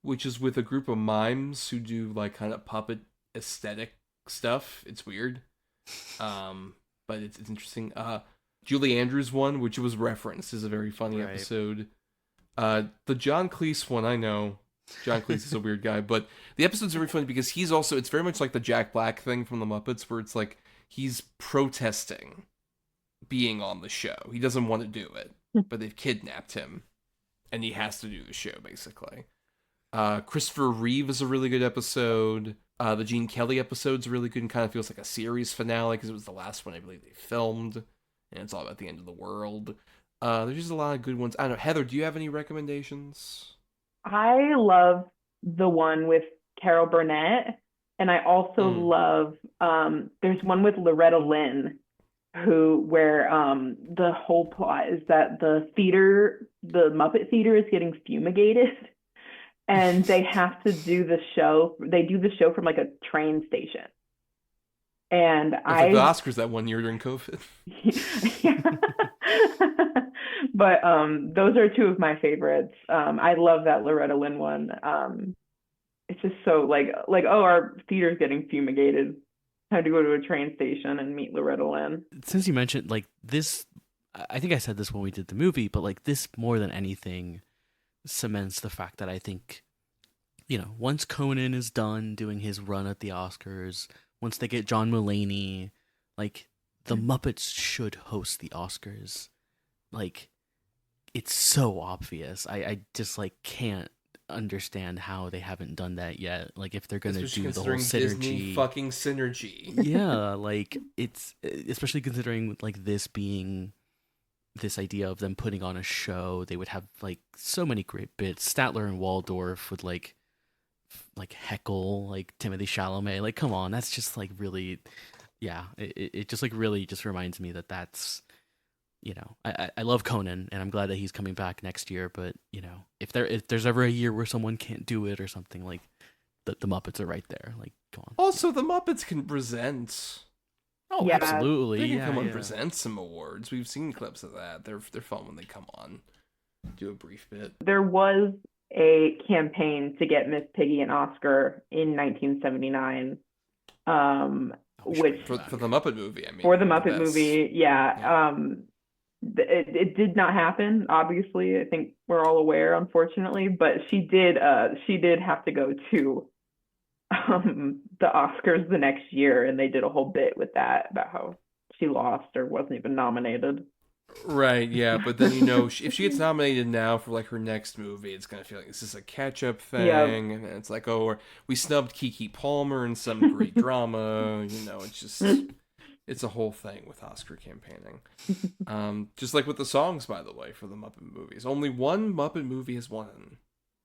which is with a group of mimes who do like kind of puppet aesthetic stuff. It's weird, but it's interesting. Julie Andrews one, which was referenced, is a very funny episode. The John Cleese one, I know. John Cleese is a weird guy, but the episode's very funny because he's also, it's very much like the Jack Black thing from the Muppets, where it's like he's protesting being on the show. He doesn't want to do it, but they've kidnapped him, and he has to do the show, basically. Christopher Reeve is a really good episode. The Gene Kelly episode's really good and kind of feels like a series finale because it was the last one I believe they filmed, and it's all about the end of the world. There's just a lot of good ones. I don't know. Heather, do you have any recommendations? I love the one with Carol Burnett, and I also love, there's one with Loretta Lynn, where the whole plot is that the Muppet Theater is getting fumigated, and they have to do the show. They do the show from like a train station. And for the Oscars that one year during COVID. Yeah. But those are two of my favorites. I love that Loretta Lynn one. It's just so like oh, our theater's getting fumigated. Time to go to a train station and meet Loretta Lynn. Since you mentioned like this, I think I said this when we did the movie, but like this more than anything cements the fact that I think, once Conan is done doing his run at the Oscars, once they get John Mulaney, like the Muppets should host the Oscars. Like, it's so obvious. I just like can't understand how they haven't done that yet. Like if they're gonna do the whole synergy, Disney fucking synergy. Yeah, like it's especially considering like this being this idea of them putting on a show. They would have like so many great bits. Statler and Waldorf would like heckle like Timothée Chalamet. Like, come on, that's just like really, yeah. It just like really just reminds me that's. I love Conan, and I'm glad that he's coming back next year. But if there's ever a year where someone can't do it or something, like the Muppets are right there. Like, come on. Also, the Muppets can present. Oh, yeah. Absolutely. They can come and present some awards. We've seen clips of that. They're fun when they come on. Do a brief bit. There was a campaign to get Miss Piggy an Oscar in 1979. Which for the Muppet movie, I mean. For the Muppet movie, yeah. It did not happen, obviously. I think we're all aware, unfortunately, but she did have to go to the Oscars the next year, and they did a whole bit with that about how she lost or wasn't even nominated. Right, yeah, but then, you know, if she gets nominated now for, like, her next movie, it's gonna feel like this is a catch-up thing, and it's like, oh, we snubbed Keke Palmer in some great drama, you know, it's just, it's a whole thing with Oscar campaigning. Just like with the songs, by the way, for the Muppet movies. Only one Muppet movie has won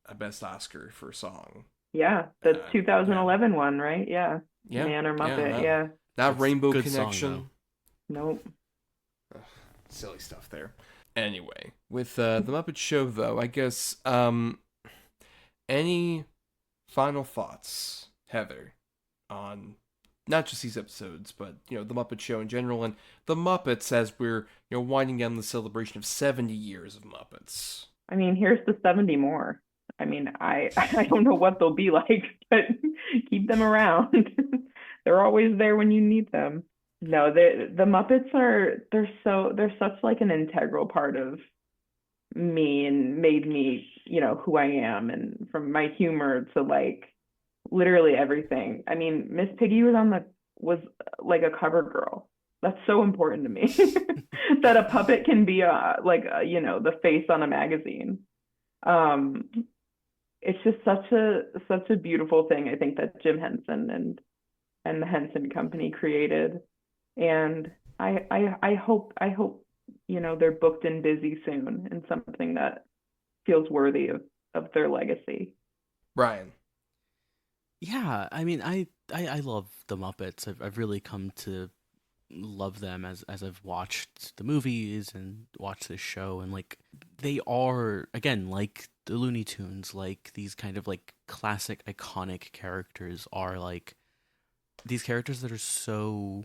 a Best Oscar for a song. Yeah, the 2011 one, right? Yeah. Yeah. Man or Muppet, Yeah. Not Rainbow good Connection. song, Nope. Ugh, silly stuff there. Anyway, with the Muppet Show, though, I guess, any final thoughts, Heather, on not just these episodes, but, you know, the Muppet Show in general, and the Muppets as we're, you know, winding down the celebration of 70 years of Muppets? I mean, here's the 70 more. I mean, I don't know what they'll be like, but keep them around. They're always there when you need them. No, the Muppets they're such like an integral part of me and made me, you know, who I am, and from my humor to like literally everything. I mean, Miss Piggy was like a cover girl. That's so important to me that a puppet can be you know, the face on a magazine. It's just such a beautiful thing, I think, that Jim Henson and the Henson Company created. And I hope, you know, they're booked and busy soon in something that feels worthy of their legacy. Bryan. Yeah, I mean, I love the Muppets. I've really come to love them as I've watched the movies and watched this show, and like they are, again, like the Looney Tunes, like these kind of like classic iconic characters are like these characters that are so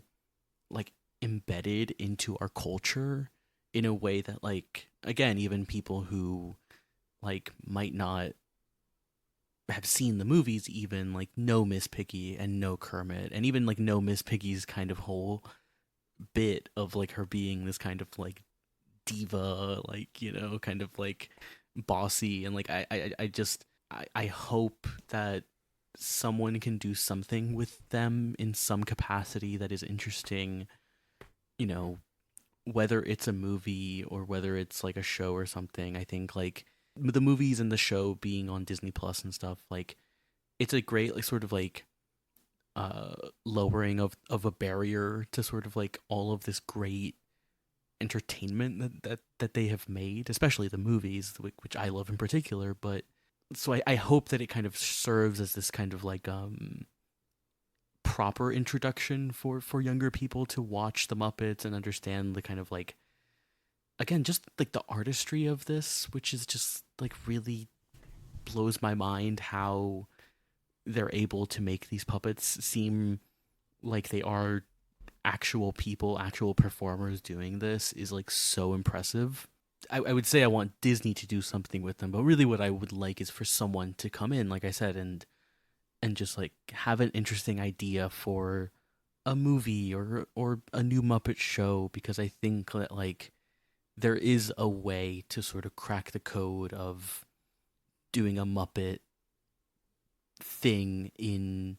like embedded into our culture in a way that, like, again, even people who like might not have seen the movies even like know Miss Piggy and know Kermit, and even like know Miss Piggy's kind of whole bit of like her being this kind of like diva, like, you know, kind of like bossy, and like I hope that someone can do something with them in some capacity that is interesting, you know, whether it's a movie or whether it's like a show or something. I think like the movies and the show being on Disney Plus and stuff, like it's a great like sort of like lowering of a barrier to sort of like all of this great entertainment that they have made, especially the movies, which I love in particular. But so I hope that it kind of serves as this kind of like proper introduction for younger people to watch the Muppets and understand the kind of like, again, just like the artistry of this, which is just like really blows my mind how they're able to make these puppets seem like they are actual people, actual performers doing this is like so impressive. I would say I want Disney to do something with them, but really what I would like is for someone to come in, like I said, and just like have an interesting idea for a movie or a new Muppet Show, because I think that like there is a way to sort of crack the code of doing a Muppet thing in,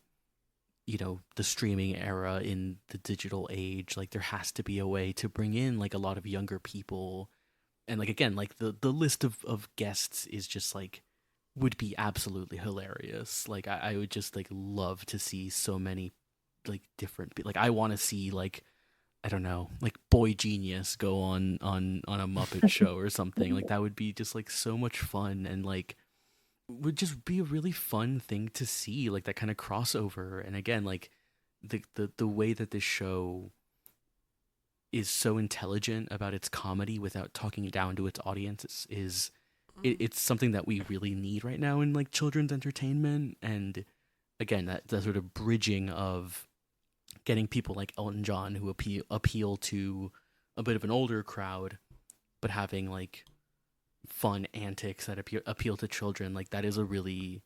you know, the streaming era, in the digital age. Like there has to be a way to bring in like a lot of younger people, and like again, like the list of guests is just like would be absolutely hilarious. Like I would just like love to see so many like different, like I want to see like, I don't know, like Boy Genius go on a Muppet Show or something. Like that would be just like so much fun, and like would just be a really fun thing to see, like that kind of crossover. And again, like the way that this show is so intelligent about its comedy without talking down to its audience is it's something that we really need right now in like children's entertainment. And again, that the sort of bridging of getting people like Elton John who appeal to a bit of an older crowd, but having like fun antics that appeal to children, like that is a really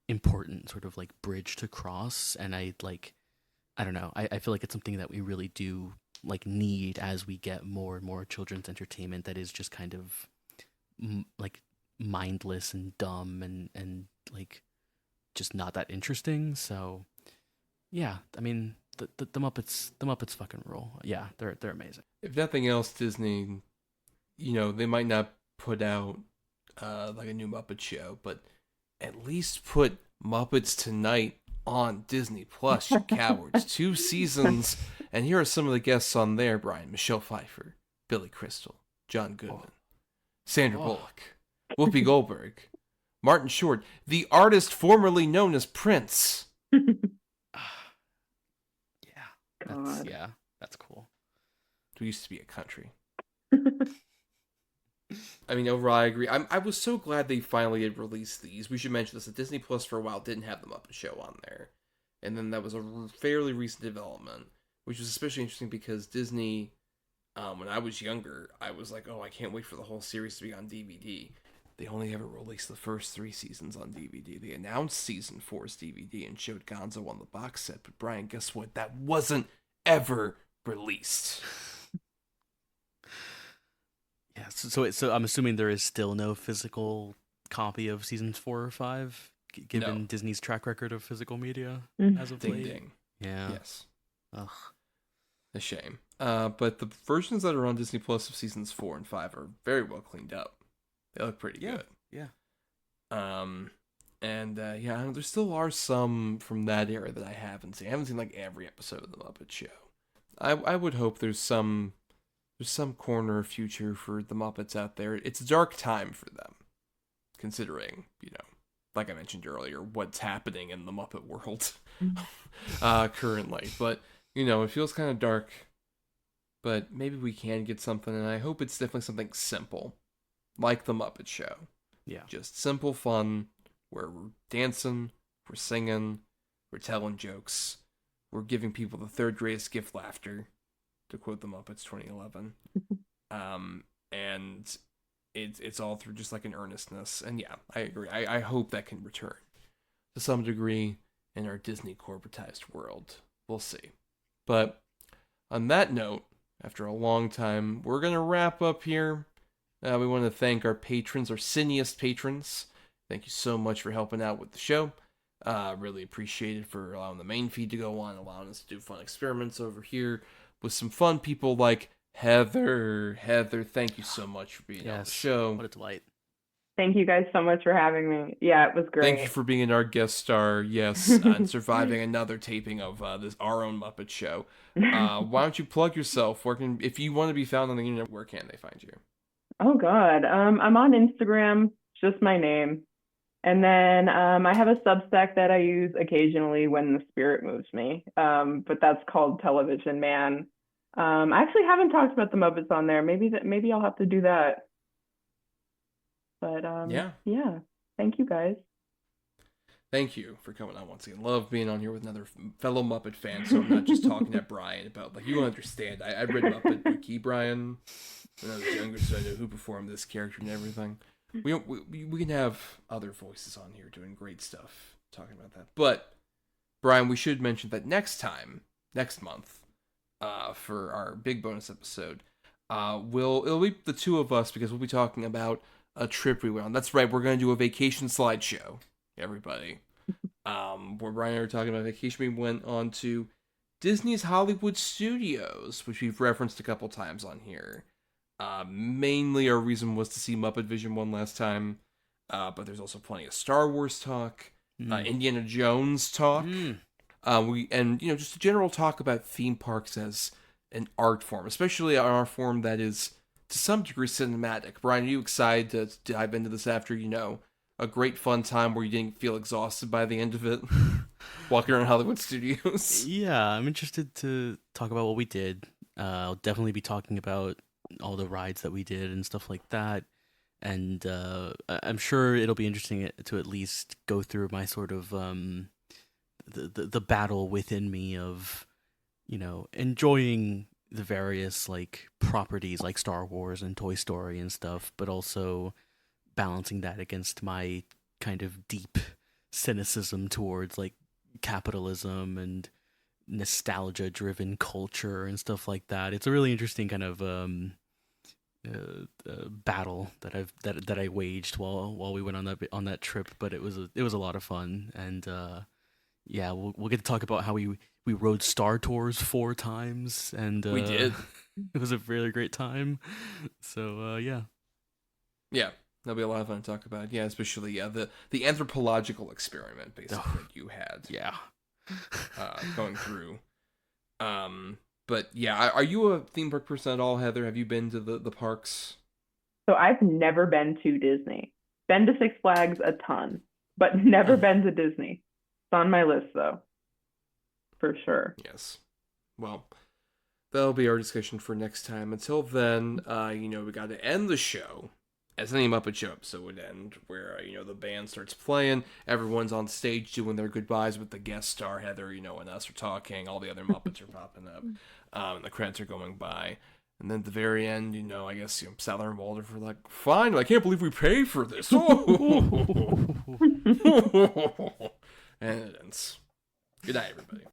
important sort of like bridge to cross. And I don't know, I feel like it's something that we really do like need as we get more and more children's entertainment that is just kind of like mindless and dumb and like just not that interesting. So yeah, I mean, the Muppets fucking rule. Yeah, they're amazing. If nothing else, Disney, they might not put out like a new Muppet Show, but at least put Muppets Tonight on Disney Plus, you cowards. 2 seasons, and here are some of the guests on there, Bryan. Michelle Pfeiffer, Billy Crystal, John Goodman, Sandra Bullock, Whoopi Goldberg, Martin Short, the artist formerly known as Prince. That's cool. We used to be a country. I mean, overall, I agree. I was so glad they finally had released these. We should mention this. That Disney Plus for a while didn't have the Muppet Show on there. And then that was a fairly recent development, which was especially interesting because Disney, when I was younger, I was like, oh, I can't wait for the whole series to be on DVD. They only ever released the first 3 seasons on DVD. They announced season 4's DVD and showed Gonzo on the box set. But Bryan, guess what? That wasn't ever released. Yeah, so I'm assuming there is still no physical copy of seasons 4 or 5, given Disney's track record of physical media as of late. Ding. Yeah. Yes. Ugh. A shame. But the versions that are on Disney Plus of seasons 4 and 5 are very well cleaned up. They look pretty good. Yeah. There still are some from that era that I haven't seen. I haven't seen like every episode of the Muppet Show. I would hope there's some corner of future for the Muppets out there. It's a dark time for them, considering, like I mentioned earlier, what's happening in the Muppet world currently. But, it feels kind of dark. But maybe we can get something, and I hope it's definitely something simple, like the Muppet Show. Yeah. Just simple fun, where we're dancing, we're singing, we're telling jokes, we're giving people the third greatest gift, laughter, to quote the Muppets 2011. And it's all through just like an earnestness. And yeah, I agree. I hope that can return to some degree in our Disney corporatized world. We'll see. But on that note, after a long time, we're going to wrap up here. We want to thank our patrons, our cineast patrons. Thank you so much for helping out with the show. Really appreciate it for allowing the main feed to go on, allowing us to do fun experiments over here with some fun people like Heather. Heather, thank you so much for being on the show. What a delight. Thank you guys so much for having me. Yeah, it was great. Thank you for being our guest star, yes, and surviving another taping of our own Muppet Show. Why don't you plug yourself? If you want to be found on the internet, where can they find you? Oh, God. I'm on Instagram, just my name. And then I have a Substack that I use occasionally when the spirit moves me, but that's called Television Man. I actually haven't talked about the Muppets on there. Maybe I'll have to do that. But yeah. Thank you guys. Thank you for coming on once again. Love being on here with another fellow Muppet fan, so I'm not just talking at Bryan about, like, you understand. I read Muppet Wiki, Bryan, when I was younger, so I know who performed this character and everything. We can have other voices on here doing great stuff talking about that. But, Bryan, we should mention that next month, for our big bonus episode, it'll be the two of us, because we'll be talking about a trip we went on. That's right, we're going to do a vacation slideshow, everybody. Where Bryan and I were talking about vacation we went on to Disney's Hollywood Studios, which we've referenced a couple times on here. Mainly our reason was to see Muppet Vision one last time, but there's also plenty of Star Wars talk, Indiana Jones talk, just a general talk about theme parks as an art form, especially an art form that is to some degree cinematic. Bryan, are you excited to dive into this after a great fun time where you didn't feel exhausted by the end of it, walking around Hollywood Studios? Yeah, I'm interested to talk about what we did. I'll definitely be talking about all the rides that we did and stuff like that. And I'm sure it'll be interesting to at least go through my sort of the battle within me of, enjoying the various like properties like Star Wars and Toy Story and stuff, but also balancing that against my kind of deep cynicism towards like capitalism and nostalgia driven culture and stuff like that. It's a really interesting kind of battle that I waged while we went on that trip, but it was a lot of fun. And Yeah, we'll get to talk about how we rode Star Tours 4 times, and We did. It was a really great time. So yeah. Yeah, that'll be a lot of fun to talk about. Yeah, especially the anthropological experiment basically that you had. Yeah. Going through. But yeah, are you a theme park person at all, Heather? Have you been to the parks? So I've never been to Disney. Been to Six Flags a ton, but never been to Disney. It's on my list though. For sure. Yes. Well, that'll be our discussion for next time. Until then, we got to end the show as any Muppet Show episode would end, where, the band starts playing, everyone's on stage doing their goodbyes with the guest star, Heather, and us are talking, all the other Muppets are popping up, and the credits are going by. And then at the very end, I guess, Sadler and Waldorf are like, fine, I can't believe we paid for this. And it ends. Good night, everybody.